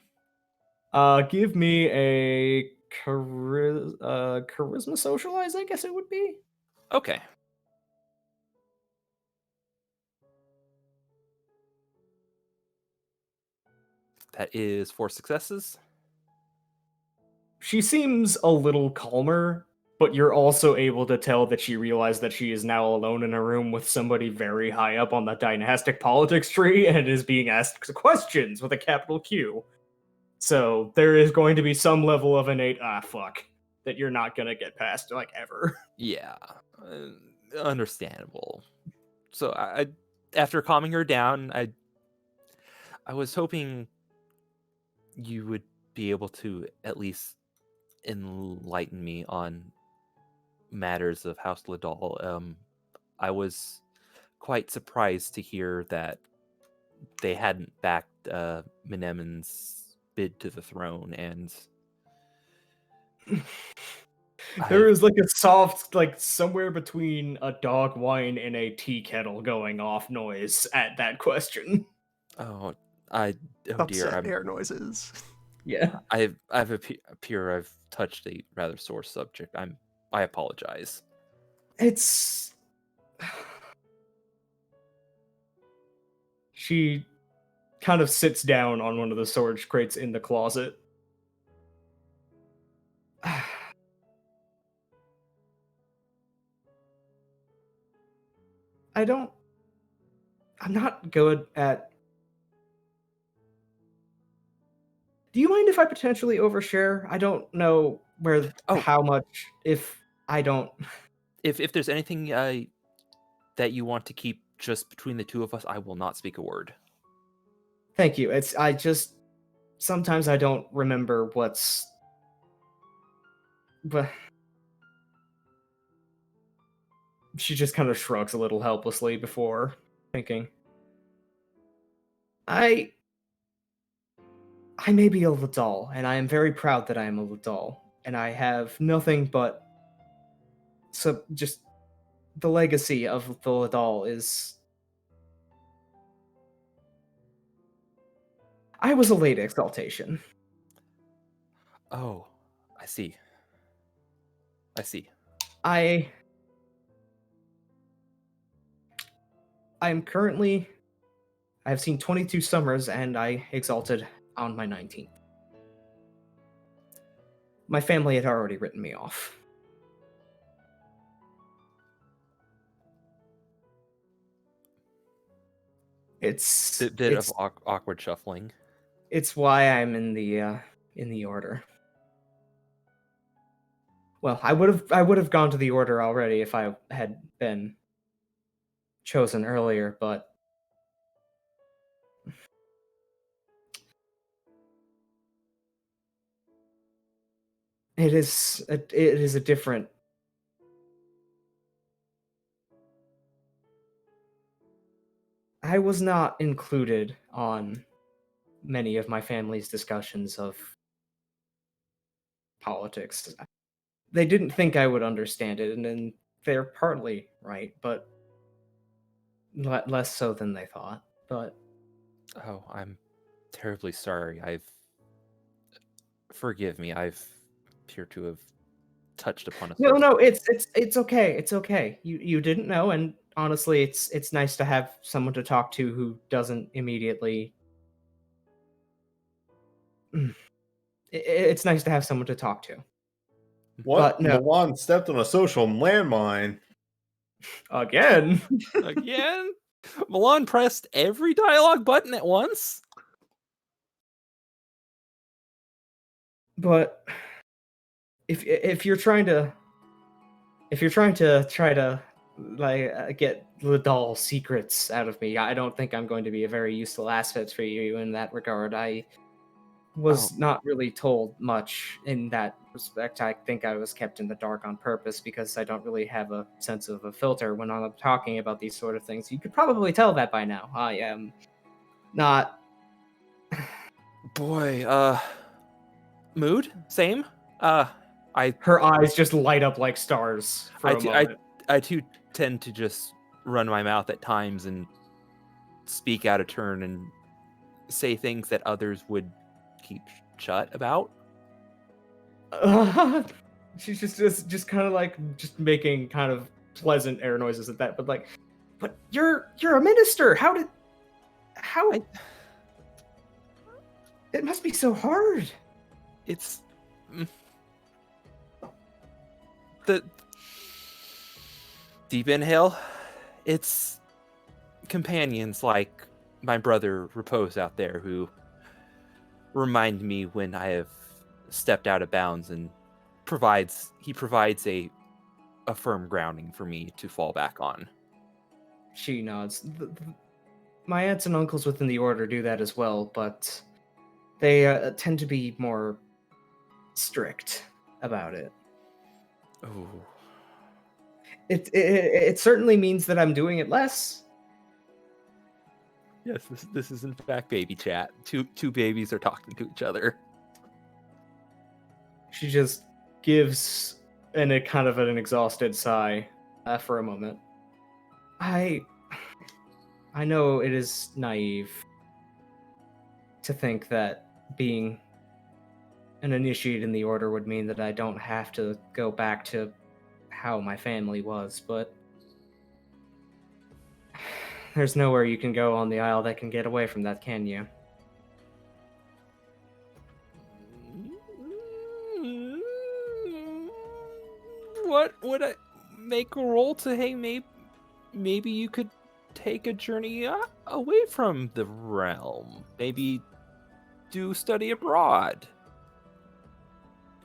Give me a charisma socialize, I guess it would be. Okay. That is 4 successes. She seems a little calmer, but you're also able to tell that she realized that she is now alone in a room with somebody very high up on the dynastic politics tree and is being asked questions with a capital Q. So there is going to be some level of innate fuck that you're not gonna get past ever. Yeah. Understandable. So I after calming her down, I was hoping you would be able to at least enlighten me on matters of House Ladal. I was quite surprised to hear that they hadn't backed Menemen's bid to the throne, and there is a soft, somewhere between a dog whine and a tea kettle going off noise at that question. Oh Upset dear, air noises. Yeah. I've appear I've touched a rather sore subject. I apologize. It's she kind of sits down on one of the storage crates in the closet. I'm not good at. Do you mind if I potentially overshare? I don't know how much, if I don't. If there's anything that you want to keep just between the two of us, I will not speak a word. Thank you. Sometimes I don't remember but she just kind of shrugs a little helplessly before thinking. I may be a Ladal, and I am very proud that I am a Ladal, and I have nothing but just the legacy of the Ladal is. I was a late exaltation. Oh, I see. I am currently. I have seen 22 summers, and I exalted on my 19th. My family had already written me off. It's Bit of awkward shuffling. It's why I'm in the order. Well, I would have gone to the order already if I had been chosen earlier, but it is a different. I was not included on many of my family's discussions of politics. They didn't think I would understand it, and they're partly right, but less so than they thought. But Oh, I'm terribly sorry. Forgive me. I've appear to have touched upon a sore no, spot. it's okay. It's okay. You didn't know, and honestly, it's nice to have someone to talk to who doesn't immediately. It's nice to have someone to talk to. What? But no. Milan stepped on a social landmine. Again. Again? Milan pressed every dialogue button at once? But if you're trying to get Ladal secrets out of me, I don't think I'm going to be a very useful asset for you in that regard. I was not really told much in that respect. I think I was kept in the dark on purpose because I don't really have a sense of a filter when I'm talking about these sort of things. You could probably tell that by now. I am not. Boy, mood? Same? Her eyes just light up like stars for a moment. I too tend to just run my mouth at times and speak out of turn and say things that others would keep shut about. She's just kind of like just making kind of pleasant air noises at that, but you're a minister. How? It must be so hard. It's the deep inhale. It's companions like my brother Repose out there who remind me when I have stepped out of bounds, and provides a firm grounding for me to fall back on. She nods. My aunts and uncles within the order do that as well, but they tend to be more strict about it. Oh, it certainly means that I'm doing it less. Yes, this is in fact baby chat. Two babies are talking to each other. She just gives a kind of an exhausted sigh for a moment. I know it is naive to think that being an initiate in the order would mean that I don't have to go back to how my family was, but there's nowhere you can go on the Isle that can get away from that, can you? What would I make a roll to? Hey, maybe you could take a journey away from the realm. Maybe do study abroad.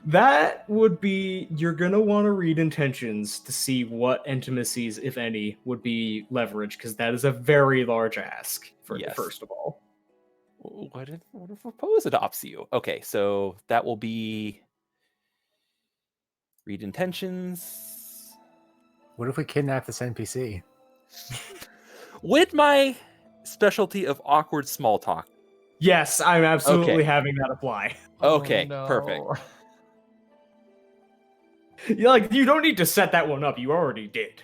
That would be, you're gonna want to read intentions to see what intimacies, if any, would be leveraged, because that is a very large ask, Yes. first of all. What if Repose adopts you? Okay, so that will be read intentions. What if we kidnap this NPC? With my specialty of awkward small talk. Yes, I'm absolutely Okay. having that apply. Okay, Oh, no. perfect. You don't need to set that one up. You already did.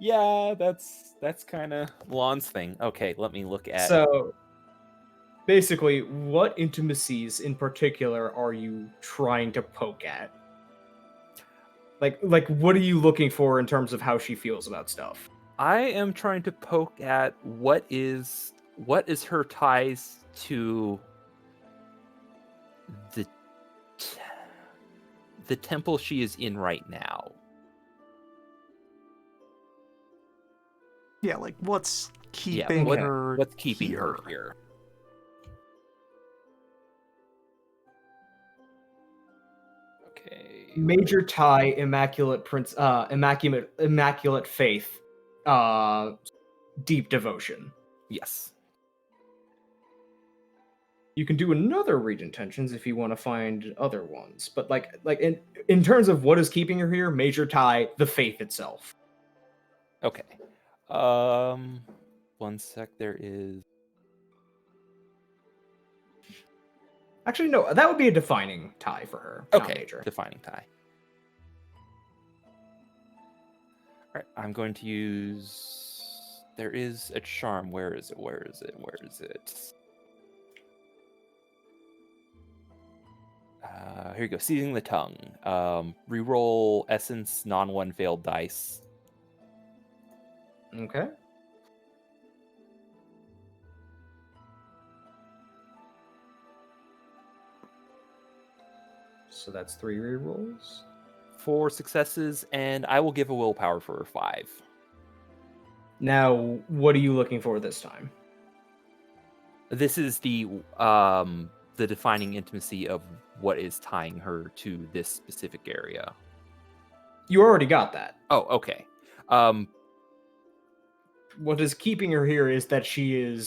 Yeah, that's kind of Lon's thing. Okay, let me look at. So, basically, what intimacies in particular are you trying to poke at? Like, what are you looking for in terms of how she feels about stuff? I am trying to poke at what is her ties to the temple she is in right now. Yeah, like what's keeping her What's keeping here? her here? Okay. Major tie, immaculate faith, deep devotion. Yes. You can do another read intentions if you want to find other ones, but like in terms of what is keeping her here, major tie, the faith itself. Okay. One sec. There is. Actually, no, that would be a defining tie for her. Not Okay. major. Defining tie. All right. I'm going to use. There is a charm. Where is it? Where is it? Where is it? Here you go. Seizing the tongue. Reroll essence non-one failed dice. Okay. So that's 3 rerolls. 4 successes, and I will give a willpower for 5. Now, what are you looking for this time? This is the defining intimacy of what is tying her to this specific area. You already got that. Oh, okay. What is keeping her here is that she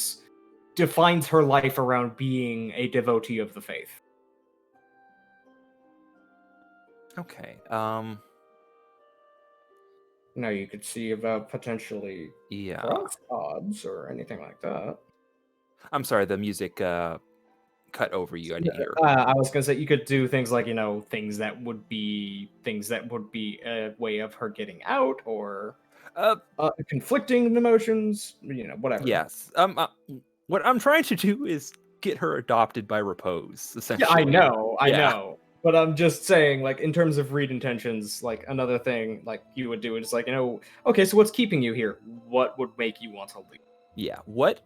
defines her life around being a devotee of the faith. Okay. Now you could see about potentially Yeah. cross odds or anything like that. I'm sorry, the music cut over you. I didn't hear. I was gonna say you could do things like things that would be a way of her getting out or conflicting emotions. Whatever. Yes. What I'm trying to do is get her adopted by Repose. Essentially. Yeah, I know. But I'm just saying, like, in terms of read intentions, like, another thing, like, you would do is, like, okay, so what's keeping you here? What would make you want to leave? Yeah, what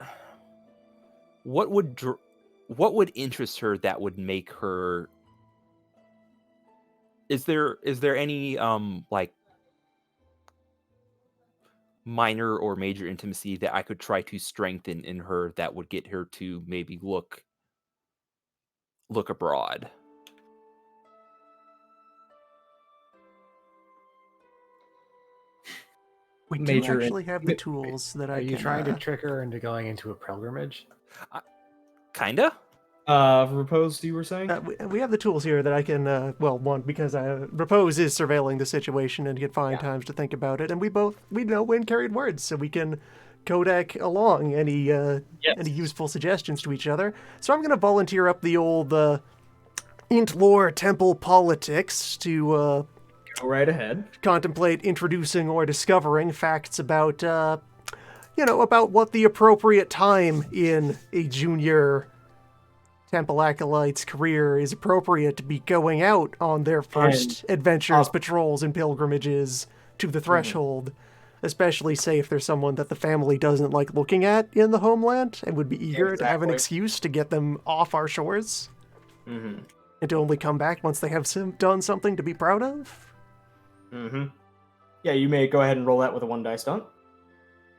would interest her that would make her... Is there any, like, minor or major intimacy that I could try to strengthen in her that would get her to maybe look abroad? We do actually have the tools that I can... Are you trying to trick her into going into a pilgrimage? Kinda. Repose, you were saying? We have the tools here that I can, one, because Repose is surveilling the situation and can find times to think about it, and we know when carried words, so we can codec along any useful suggestions to each other. So I'm going to volunteer up the old int lore temple politics to... Go right ahead. Contemplate introducing or discovering facts about, about what the appropriate time in a junior Temple Acolyte's career is appropriate to be going out on their first adventures, patrols, and pilgrimages to the threshold. especially say if there's someone that the family doesn't like looking at in the homeland and would be eager to have an Exactly. excuse to get them off our shores Mm-hmm. and to only come back once they have done something to be proud of. Mm-hmm. Yeah, you may go ahead and roll that with a 1 die stunt.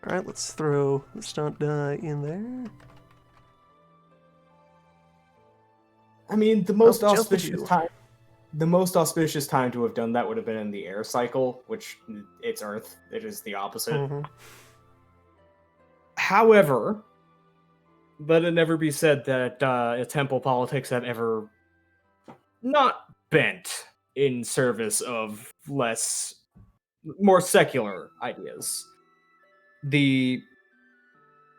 All right, let's throw the stunt die in there. I mean, the most just the auspicious two. time. The most auspicious time to have done that would have been in the air cycle, which it's Earth. It is the opposite. Mhm. However, let it never be said that temple politics have ever not bent in service of more secular ideas. The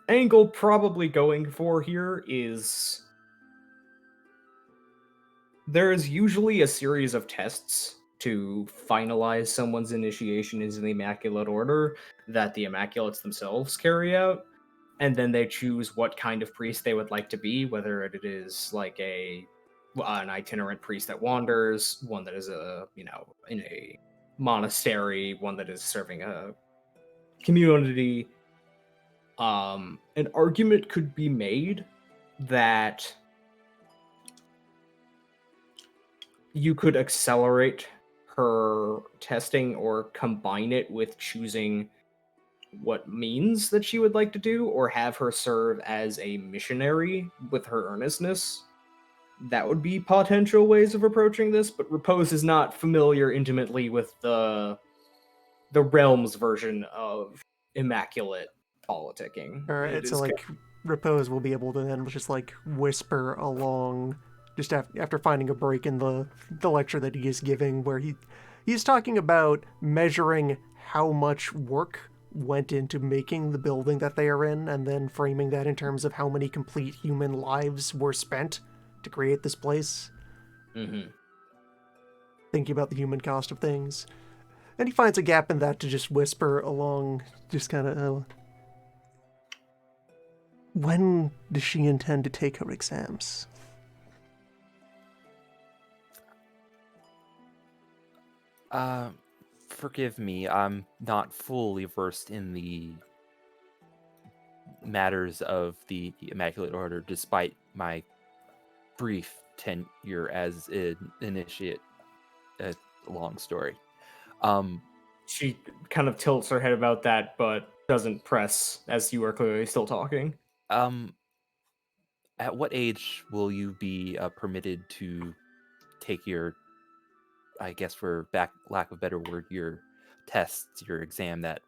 angle probably going for here is there is usually a series of tests to finalize someone's initiation into the Immaculate Order that the Immaculates themselves carry out, and then they choose what kind of priest they would like to be, whether it is like an itinerant priest that wanders, one that is in a monastery, one that is serving a community. An argument could be made that you could accelerate her testing or combine it with choosing what means that she would like to do, or have her serve as a missionary with her earnestness. That would be potential ways of approaching this, but Repose is not familiar intimately with the realm's version of immaculate politicking. All right, It so is like Repose will be able to then just like whisper along, just after finding a break in the lecture that he is giving, where he's talking about measuring how much work went into making the building that they are in, and then framing that in terms of how many complete human lives were spent to create this place. Mhm. Thinking about the human cost of things, and he finds a gap in that to just whisper along, just kind of. When does she intend to take her exams? Forgive me, I'm not fully versed in the matters of the Immaculate Order, despite my brief tenure as an initiate. A long story. She kind of tilts her head about that, but doesn't press, as you are clearly still talking. At what age will you be permitted to take your, I guess for lack of a better word, your tests, your exam that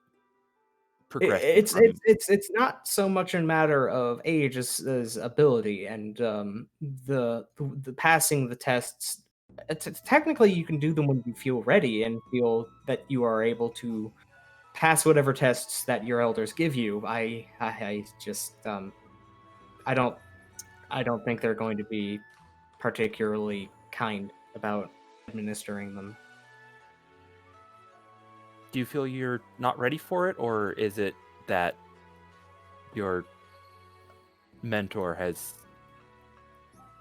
progressed you It's from... it's not so much a matter of age as ability, and the passing the tests. Technically, you can do them when you feel ready and feel that you are able to pass whatever tests that your elders give you. I just I don't think they're going to be particularly kind about administering them. Do you feel you're not ready for it, or is it that your mentor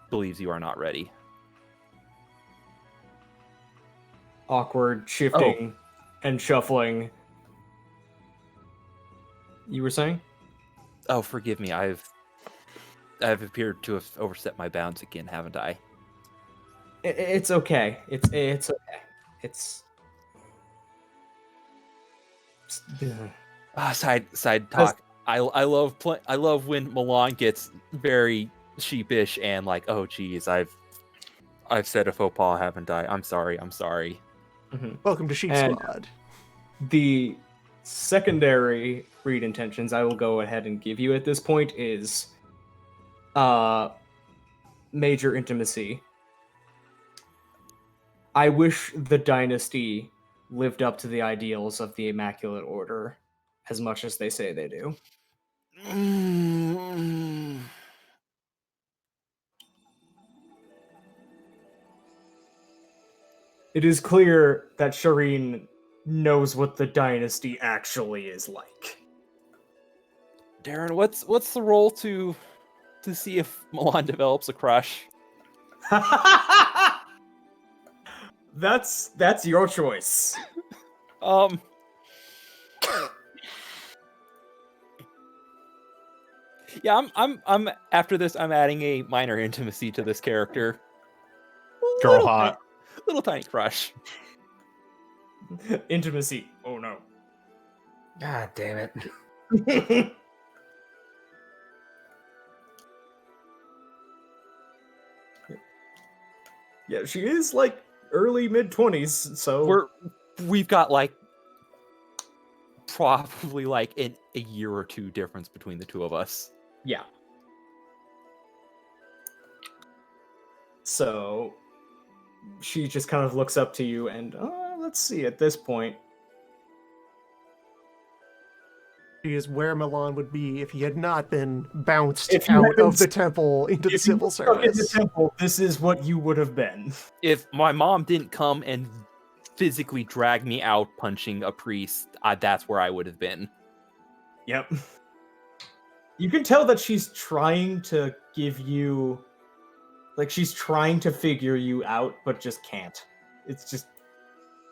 believes you are not ready? Awkward shifting and shuffling. You were saying? Oh, forgive me. I've appeared to have overstepped my bounds again, haven't I? It's okay. It's okay. It's Side talk. I love when Milan gets very sheepish and like, oh geez, I've said a faux pas, haven't I? I'm sorry. Mhm. Welcome to Sheep And- Squad. The secondary read intentions I will go ahead and give you at this point is major intimacy. I wish the dynasty lived up to the ideals of the Immaculate Order as much as they say they do. It is clear that Shireen knows what the dynasty actually is like. Darren, what's the role to see if Milan develops a crush? That's your choice. Yeah, I'm after this. I'm adding a minor intimacy to this character. Girl Little hot. little tiny crush. Intimacy. Oh no. God damn it. Yeah, she is like early mid-20s, so We've got like probably like a year or two difference between the two of us. yeah. So she just kind of looks up to you and let's see at this point. She is where Milan would be if he had not been bounced If you out had been of the temple into the If you civil were stuck in the service. temple, this is what you would have been. If my mom didn't come and physically drag me out punching a priest, that's where I would have been. Yep. You can tell that she's trying to give you, like, she's trying to figure you out, but just can't. It's just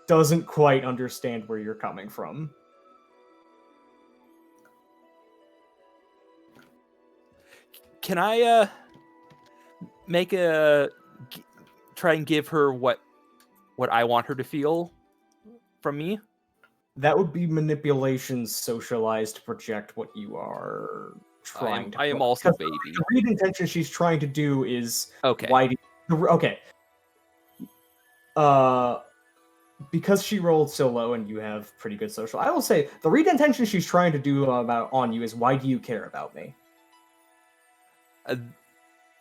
doesn't quite understand where you're coming from. Can I make try and give her what I want her to feel from me? That would be manipulation socialized to project what you are trying to. I am put. also Because baby. The read intention she's trying to do is Okay. why do okay. Because she rolled so low and you have pretty good social, I will say the read intention she's trying to do on you is why do you care about me?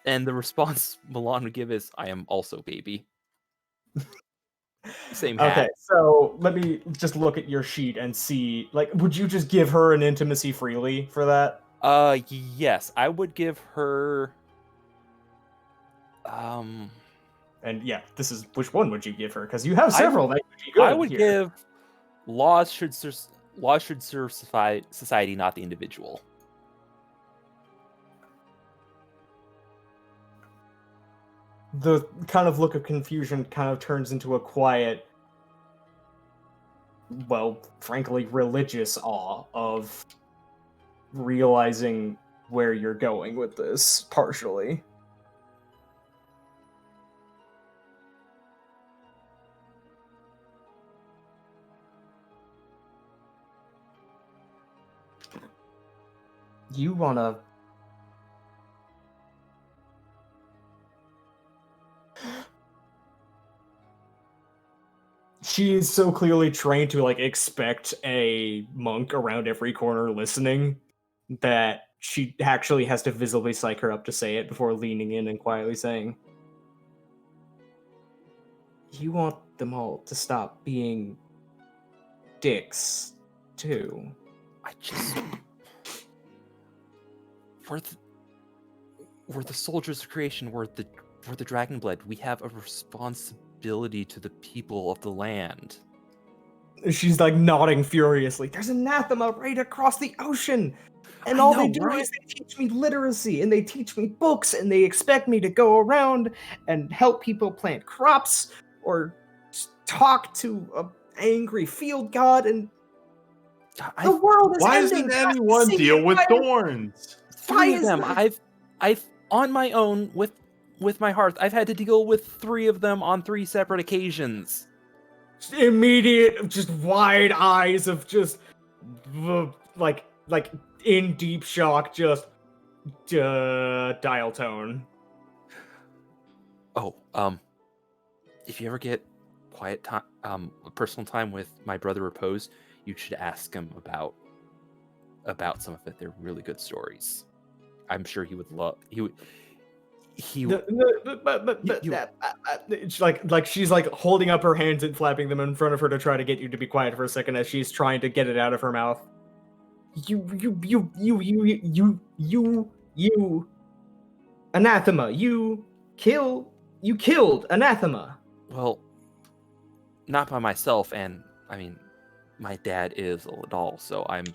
And the response Milan would give is, I am also baby. Same hat. Okay, so let me just look at your sheet and see, like, would you just give her an intimacy freely for that? Yes, I would give her. And yeah, this is which one would you give her? Because you have several that could be good. I would here. give laws should serve society, not the individual. The kind of look of confusion kind of turns into a quiet, well, frankly, religious awe of realizing where you're going with this, partially. You wanna... She is so clearly trained to, like, expect a monk around every corner listening that she actually has to visibly psych her up to say it before leaning in and quietly saying, you want them all to stop being dicks, too. I just we're the soldiers of creation. We're the Dragonblade. We have a responsibility to the people of the land. She's like nodding furiously. There's anathema right across the ocean. And I all know, they do right? is they teach me literacy and they teach me books and they expect me to go around and help people plant crops or talk to an angry field god, and the world is Why ending. doesn't anyone deal with thorns? Why Three of is them. that? I've on my own with my hearth. I've had to deal with 3 of them on 3 separate occasions. Immediate, just wide eyes of just like in deep shock, just dial tone. Oh, if you ever get quiet time, personal time with my brother Repose, you should ask him about some of it. They're really good stories. I'm sure he would love. It's like she's like holding up her hands and flapping them in front of her to try to get you to be quiet for a second as she's trying to get it out of her mouth. You anathema. You killed anathema. Well, not by myself, and I mean, my dad is a Ladal, so I'm.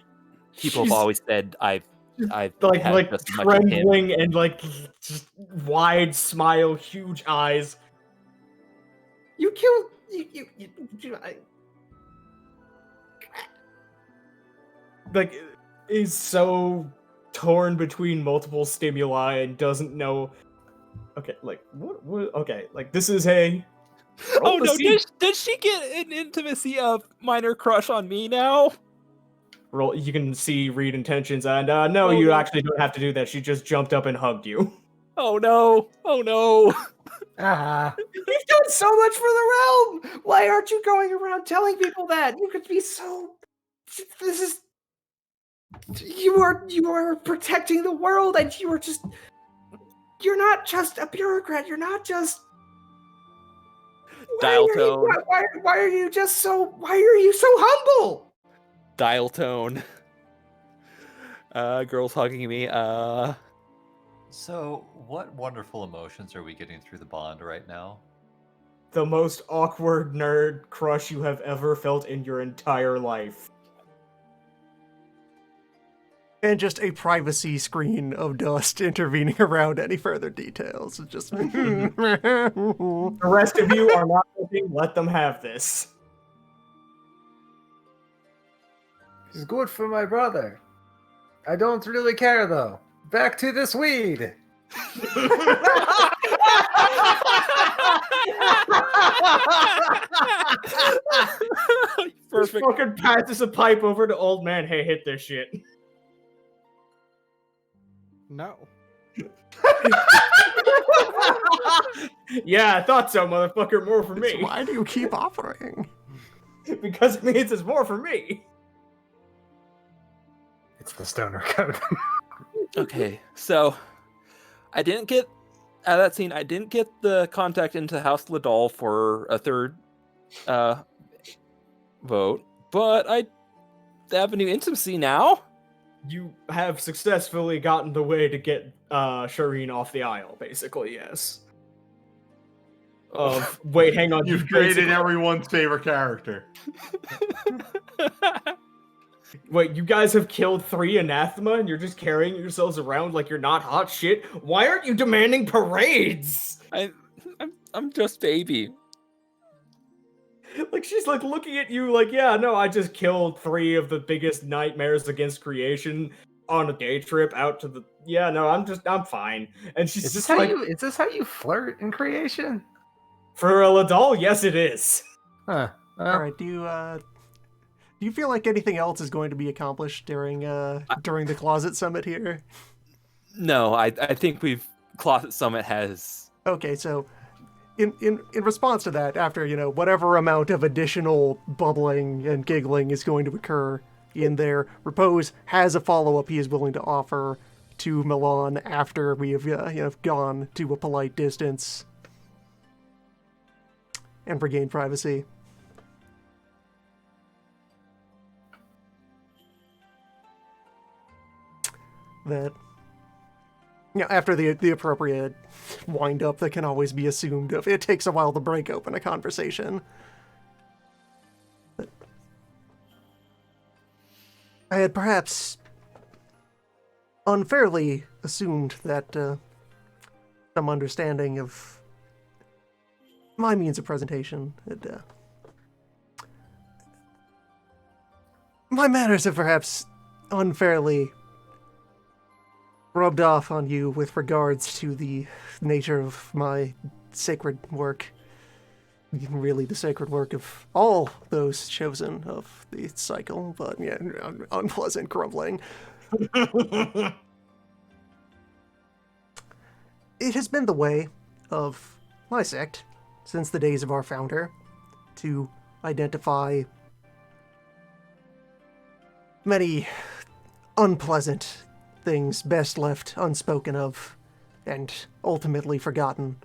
People have always said I've like had just as much as him. trembling and like just wide smile, huge eyes. You killed like is so torn between multiple stimuli and doesn't know. Okay, like what? Okay, like this is a. Oh roll to no, see- did she get an intimacy of minor crush on me now? roll. You can see read intentions, and no, Oh, you no. actually don't have to do that. She just jumped up and hugged you. Oh no, oh no. Ah, You've done so much for the realm. Why aren't you going around telling people that? You could be so. This is. You are protecting the world, and you are just. You're not just a bureaucrat. You're not just. Dial tone. Why are you just so? Why are you so humble? Dial tone. Girls hugging me. So, what wonderful emotions are we getting through the bond right now? The most awkward nerd crush you have ever felt in your entire life. And just a privacy screen of dust intervening around any further details. It's just. The rest of you are not looking. Let them have this. it's good for my brother. I don't really care though. Back to this weed. Perfect. Fucking passes a pipe over to old man. Hey, hit this shit. No. Yeah, I thought so, motherfucker. More for It's me. why do you keep offering? Because it means it's more for me. It's the stoner code. Okay, so I didn't get out of that scene. I didn't get the contact into House Ladal for a third vote, but I have a new intimacy now. You have successfully gotten the way to get Shireen off the aisle, basically, yes. Wait, hang on. You've created everyone's favorite character. Wait, you guys have killed 3 anathema and you're just carrying yourselves around like you're not hot shit? Why aren't you demanding parades? I'm just baby. Like, she's like looking at you like, yeah, no, I just killed 3 of the biggest nightmares against creation on a day trip out to the. Yeah, no, I'm fine. And she's Is this just how like, you? Is this how you flirt in creation? for a Ladal, yes, it is. Huh. Well, All right. Do you feel like anything else is going to be accomplished during the closet summit here? No, I think Closet Summit has. Okay, so in response to that, after whatever amount of additional bubbling and giggling is going to occur in there, Repose has a follow-up he is willing to offer to Milan after we have gone to a polite distance and regained privacy. That after the appropriate wind up that can always be assumed of it takes a while to break open a conversation. But I had perhaps unfairly assumed that some understanding of my means of presentation had my manners have perhaps unfairly rubbed off on you with regards to the nature of my sacred work. Really the sacred work of all those chosen of the cycle, but yeah, unpleasant grumbling. It has been the way of my sect since the days of our founder to identify many unpleasant things best left unspoken of and ultimately forgotten.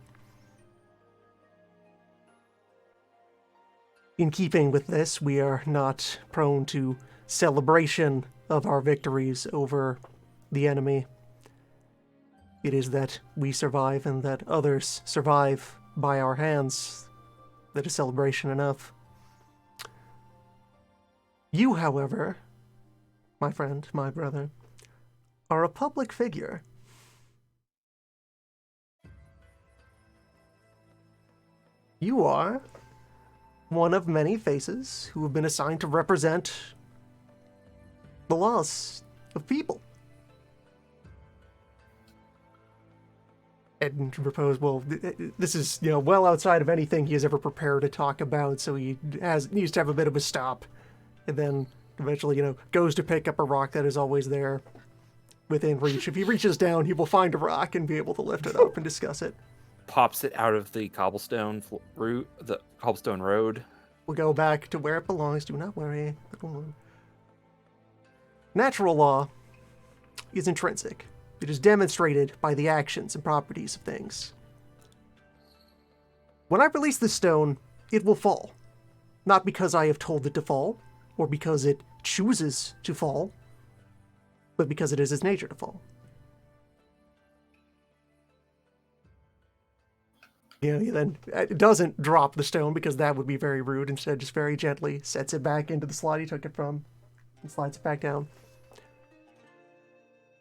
In keeping with this, we are not prone to celebration of our victories over the enemy. It is that we survive and that others survive by our hands that is celebration enough. You, however, my friend, my brother, are a public figure. You are one of many faces who have been assigned to represent the loss of people. and propose, well, this is, well outside of anything he has ever prepared to talk about, so he needs to have a bit of a stop. And then eventually, goes to pick up a rock that is always there within reach. If he reaches down, he will find a rock and be able to lift it up and discuss it. Pops it out of the cobblestone road. We'll go back to where it belongs. Do not worry. Natural law is intrinsic. It is demonstrated by the actions and properties of things. When I release this stone, it will fall. Not because I have told it to fall, or because it chooses to fall, but because it is its nature to fall. He then it doesn't drop the stone because that would be very rude. Instead, just very gently sets it back into the slot he took it from and slides it back down.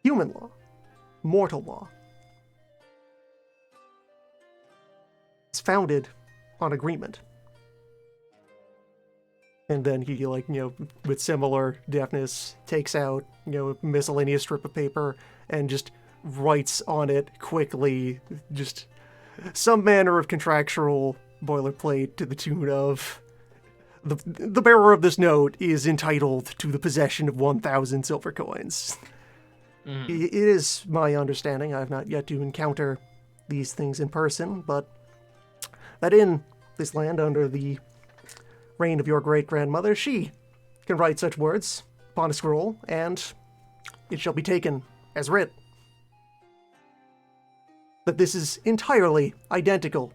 Human law. Mortal law. It's founded on agreement. And then he, with similar deftness, takes out, a miscellaneous strip of paper and just writes on it quickly, just some manner of contractual boilerplate to the tune of the bearer of this note is entitled to the possession of 1,000 silver coins. It is my understanding, I have not yet to encounter these things in person, but that in this land under the reign of your great-grandmother, she can write such words upon a scroll, and it shall be taken as writ. That this is entirely identical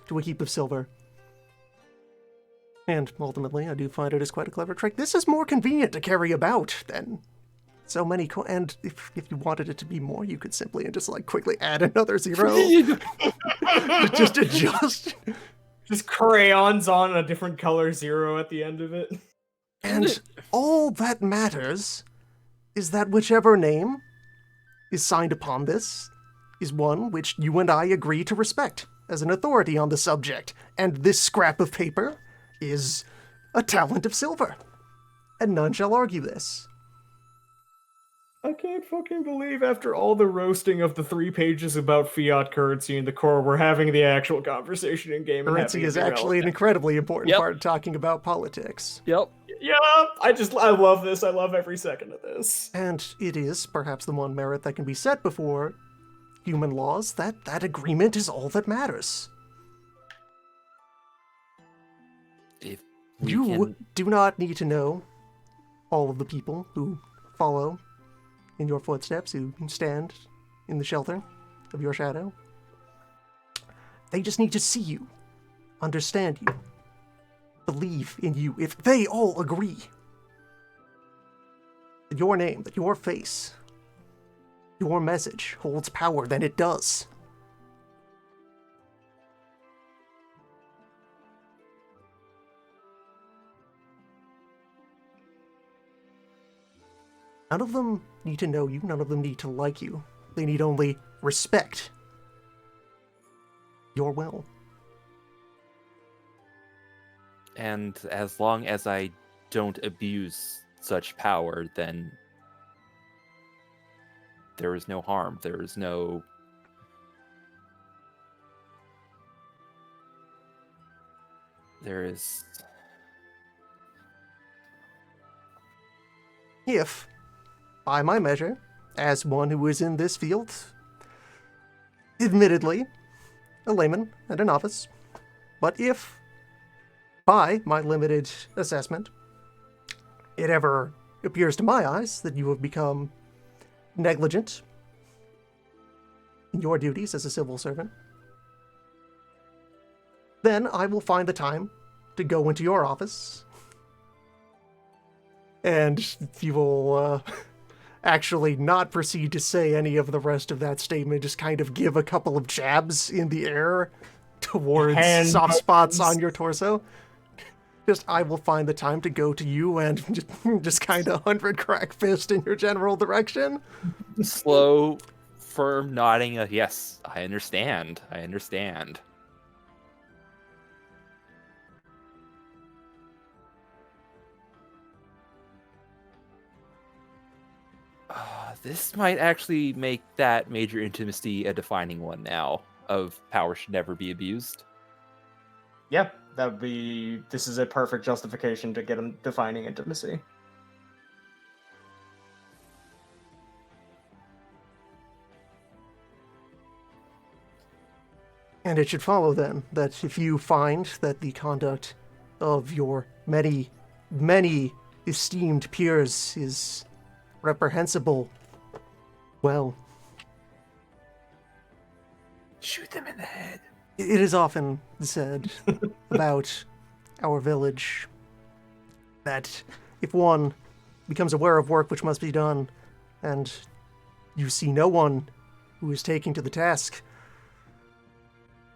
to a heap of silver. And ultimately, I do find it is quite a clever trick. This is more convenient to carry about than so many and if you wanted it to be more, you could simply just quickly add another 0. Just adjust. Just crayons on a different color 0 at the end of it. And all that matters is that whichever name is signed upon this is one which you and I agree to respect as an authority on the subject. And this scrap of paper is a talent of silver. And none shall argue this. I can't fucking believe after all the roasting of the 3 pages about fiat currency in the core, we're having the actual conversation in game. Currency is actually an incredibly important part of talking about politics. Yep. Yeah, I love this. I love every second of this. And it is perhaps the one merit that can be set before human laws, that agreement is all that matters. You do not need to know all of the people who follow in your footsteps, who stand in the shelter of your shadow. They just need to see you, understand you, believe in you. If they all agree that your name, that your face, your message holds power, then it does. None of them need to know you, none of them need to like you. They need only respect your will. And as long as I don't abuse such power, then there is no harm. There is no... There is... If, by my measure, as one who is in this field, admittedly, a layman and a novice, but if, by my limited assessment, it ever appears to my eyes that you have become negligent in your duties as a civil servant, then I will find the time to go into your office, and you will actually not proceed to say any of the rest of that statement, just kind of give a couple of jabs in the air towards soft spots on your torso. Just, I will find the time to go to you and just kind of 100 crack fist in your general direction. Slow, firm nodding. Yes, I understand. I understand. This might actually make that major intimacy a defining one now. of power should never be abused. Yeah, that would be. This is a perfect justification to get him defining intimacy. And it should follow then that if you find that the conduct of your many, many esteemed peers is reprehensible, well, Shoot them in the head. it is often said about our village that if one becomes aware of work which must be done, and you see no one who is taking to the task,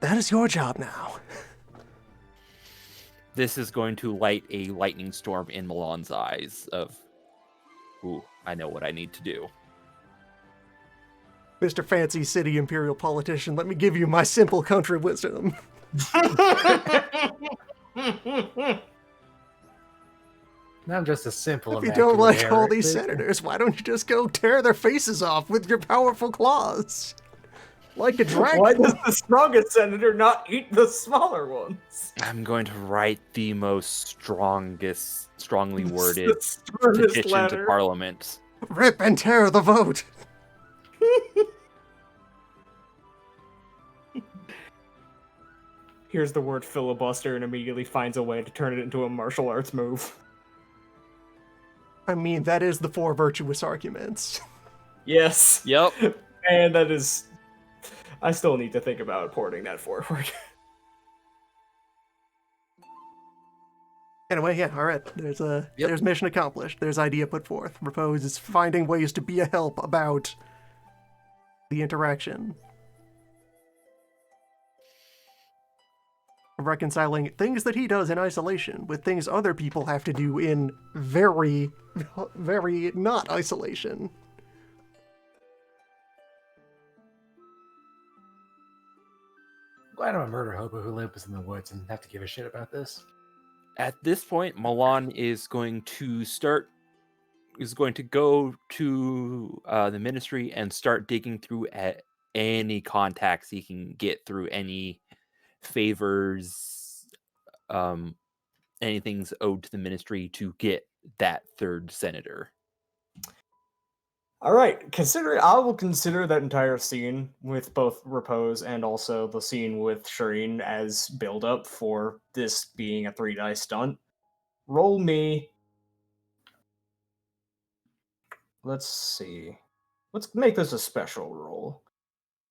that is your job now. This is going to light a lightning storm in Milan's eyes of, ooh, I know what I need to do. Mr. Fancy City Imperial Politician, let me give you my simple country wisdom. I'm just a simple. If you don't like immaculate all Eric, these but- senators, why don't you just go tear their faces off with your powerful claws? Like a dragon. Why does the strongest senator not eat the smaller ones? I'm going to write the most strongly The worded sternest petition letter. to Parliament. Rip and tear the vote. Here's the word filibuster and immediately finds a way to turn it into a martial arts move. I mean, that is the four virtuous arguments. Yes. Yep. And that is... I still need to think about porting that forward. Anyway, yeah, all right. There's mission accomplished. There's idea put forth. Repose is finding ways to be a help about the interaction. Reconciling things that he does in isolation with things other people have to do in very, very not isolation. Glad I'm a murder hobo who lives in the woods and have to give a shit about this. At this point, Milan is going to go to the ministry and start digging through at any contacts he can get through, any favors, anything's owed to the ministry to get that third senator. All right, I will consider that entire scene with both Repose and also the scene with Shireen as build-up for this being a 3-die stunt. Roll me... Let's see. Let's make this a special roll.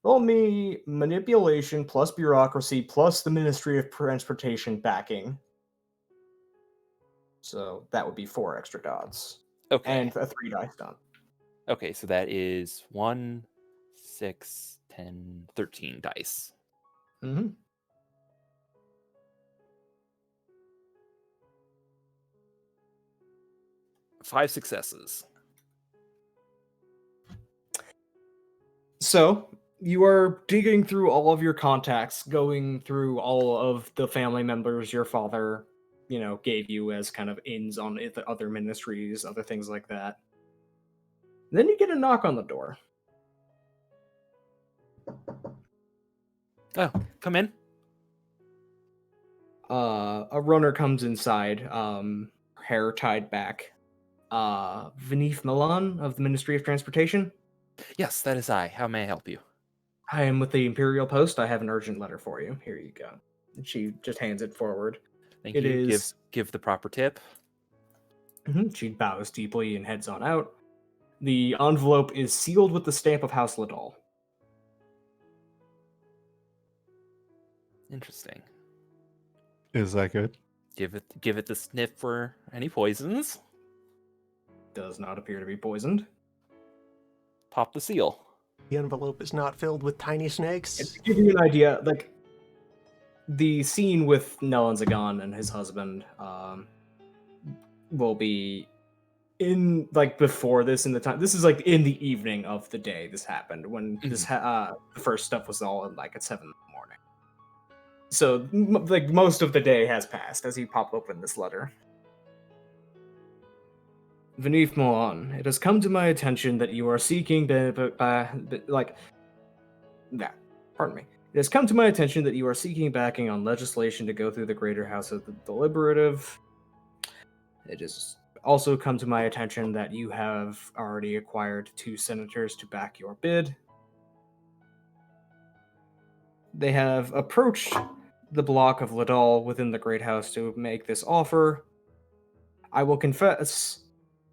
Roll me manipulation plus bureaucracy plus the Ministry of Transportation backing. So that would be 4 extra dots. Okay. And a 3-die stunt. Okay, so that is 1, 6, 10, 13 dice. Mm-hmm. Five successes. So, you are digging through all of your contacts, going through all of the family members your father, gave you as kind of ins on the other ministries, other things like that. Then you get a knock on the door. Oh, come in. A runner comes inside, hair tied back. Vinith Milan of the Ministry of Transportation. Yes, that is I. How may I help you? I am with the Imperial Post. I have an urgent letter for you. Here you go. And she just hands it forward. Thank It you. is- Give the proper tip. She bows deeply and heads on out. The envelope is sealed with the stamp of House Liddell. Interesting. Is that good? Give it the sniff for any poisons. Does not appear to be poisoned. Pop the seal. The envelope is not filled with tiny snakes. And to give you an idea, like the scene with Nellan Zagan and his husband will be in before this in the time. This is in the evening of the day this happened when this the first stuff was all at 7 in the morning. So most of the day has passed as he popped open this letter. Vinith Milan, it has come to my attention that you are seeking pardon me. It It has come to my attention that you are seeking backing on legislation to go through the Greater House of the Deliberative. It has also come to my attention that you have already acquired 2 senators to back your bid. They have approached the block of Ladal within the Great House to make this offer. I will confess,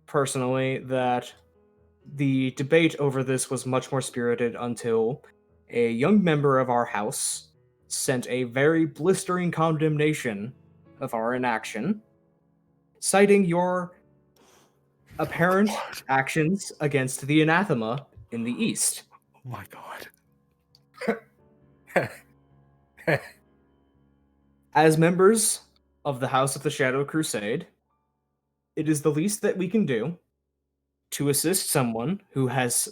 personally, that the debate over this was much more spirited until a young member of our house sent a very blistering condemnation of our inaction, citing your apparent actions against the anathema in the East. Oh my god. As members of the House of the Shadow Crusade, it is the least that we can do to assist someone who has,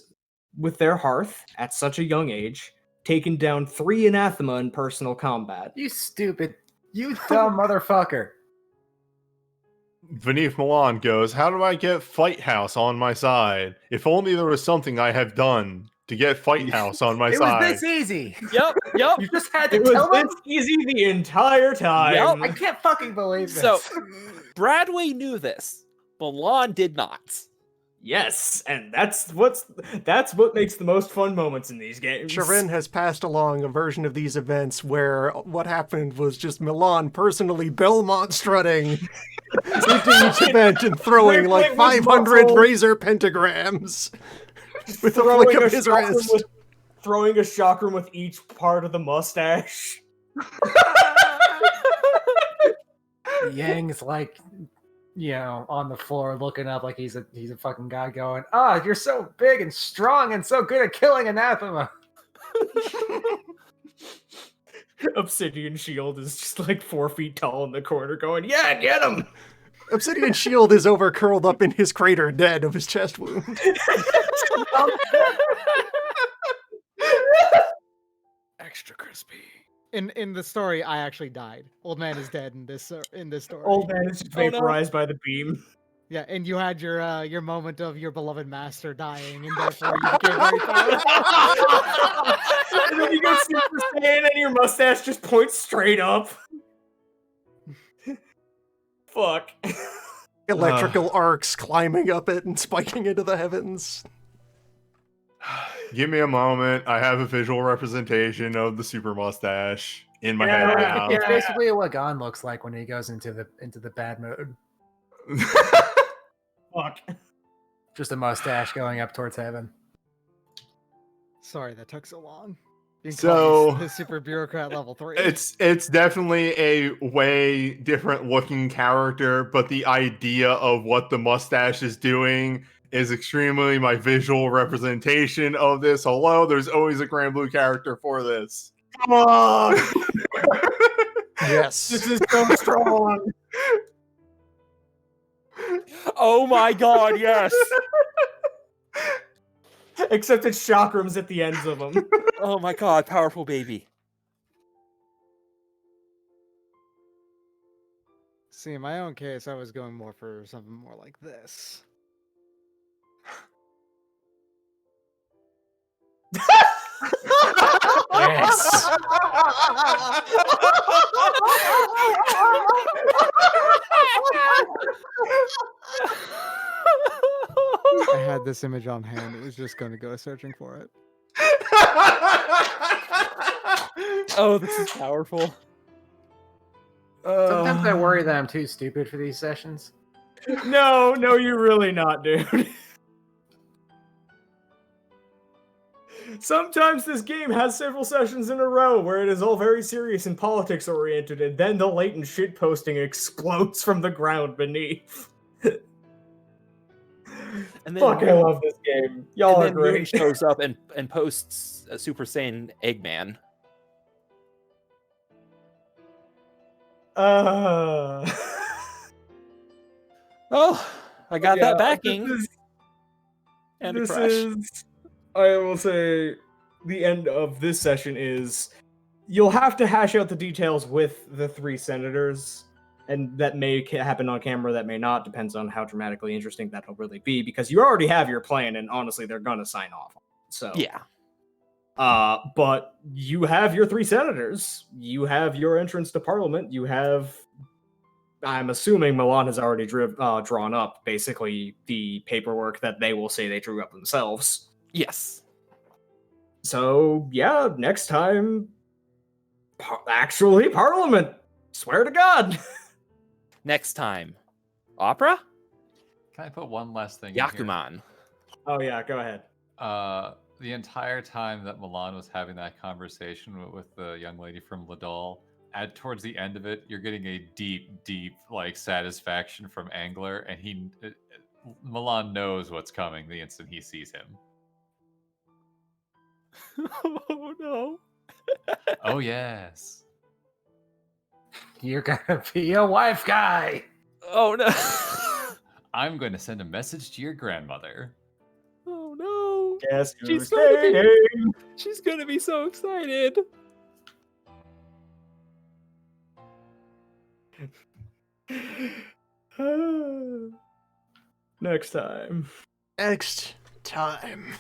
with their hearth, at such a young age, taken down 3 anathema in personal combat. You stupid, you dumb motherfucker. Beneath Milan goes, how do I get Fight House on my side? If only there was something I have done to get Fight House on my It side. was this easy. Yep. You just had to It was tell them. this easy the entire time. I can't fucking believe this. So Bradway knew this. Milan did not. Yes, and that's what makes the most fun moments in these games. Sharin has passed along a version of these events where what happened was just Milan personally Belmont strutting into each event and throwing like With 500 muscle. razor pentagrams with a flick of his wrist. Throwing a chakram with each part of the mustache. Yang's like, on the floor looking up like he's a fucking god going, you're so big and strong and so good at killing anathema. Obsidian Shield is just like 4 feet tall in the corner going, yeah, get him! Obsidian Shield is over curled up in his crater dead of his chest wound. Extra crispy. In the story, I actually died. Old man is dead in this story. Old man is just Oh, no. vaporized by the beam. Yeah, and you had your moment of your beloved master dying, and therefore you became very powerful. And then you go Super Saiyan and your mustache just points straight up. Fuck. Electrical arcs climbing up it and spiking into the heavens. Give me a moment. I have a visual representation of the super mustache in my head now. It's basically what Gon looks like when he goes into the bad mode. Fuck. Just a mustache going up towards heaven. Sorry that took so long. You can So- call me the super bureaucrat level 3. It's definitely a way different looking character, but the idea of what the mustache is doing is extremely my visual representation of this. Hello, there's always a Grand Blue character for this. Come on! Yes. This is so strong! Oh my god, yes. Except it's chakrams at the ends of them. Oh my god, powerful baby. See, in my own case, I was going more for something more like this. Yes. I had this image on hand. It was just going to go searching for it. Oh, this is powerful. Sometimes I worry that I'm too stupid for these sessions. No, you're really not, dude. Sometimes this game has several sessions in a row where it is all very serious and politics oriented, and then the latent shit posting explodes from the ground beneath. And then Fuck, I love this game. Y'all and are then Moon great. shows up and posts a Super Saiyan Eggman. Oh, I got that backing. And a This crash. is, I will say, the end of this session is you'll have to hash out the details with the 3 senators, and that may happen on camera, that may not, depends on how dramatically interesting that'll really be, because you already have your plan, and honestly, they're gonna sign off. So Yeah. But you have your 3 senators. You have your entrance to Parliament. You have. I'm assuming Milan has already drawn up basically the paperwork that they will say they drew up themselves. Yes. So yeah, next time, actually Parliament. Swear to God. Next time, opera? Can I put one last thing in here? Yakuman. Oh yeah, go ahead. The entire time that Milan was having that conversation with the young lady from Ladal, towards the end of it, you're getting a deep, like satisfaction from Angler, and Milan knows what's coming the instant he sees him. Oh no. Oh yes. You're gonna be a wife guy. Oh no. I'm going to send a message to your grandmother. Oh no. Guess She's who's gonna be- dating? She's gonna be so excited. Next time. Next time.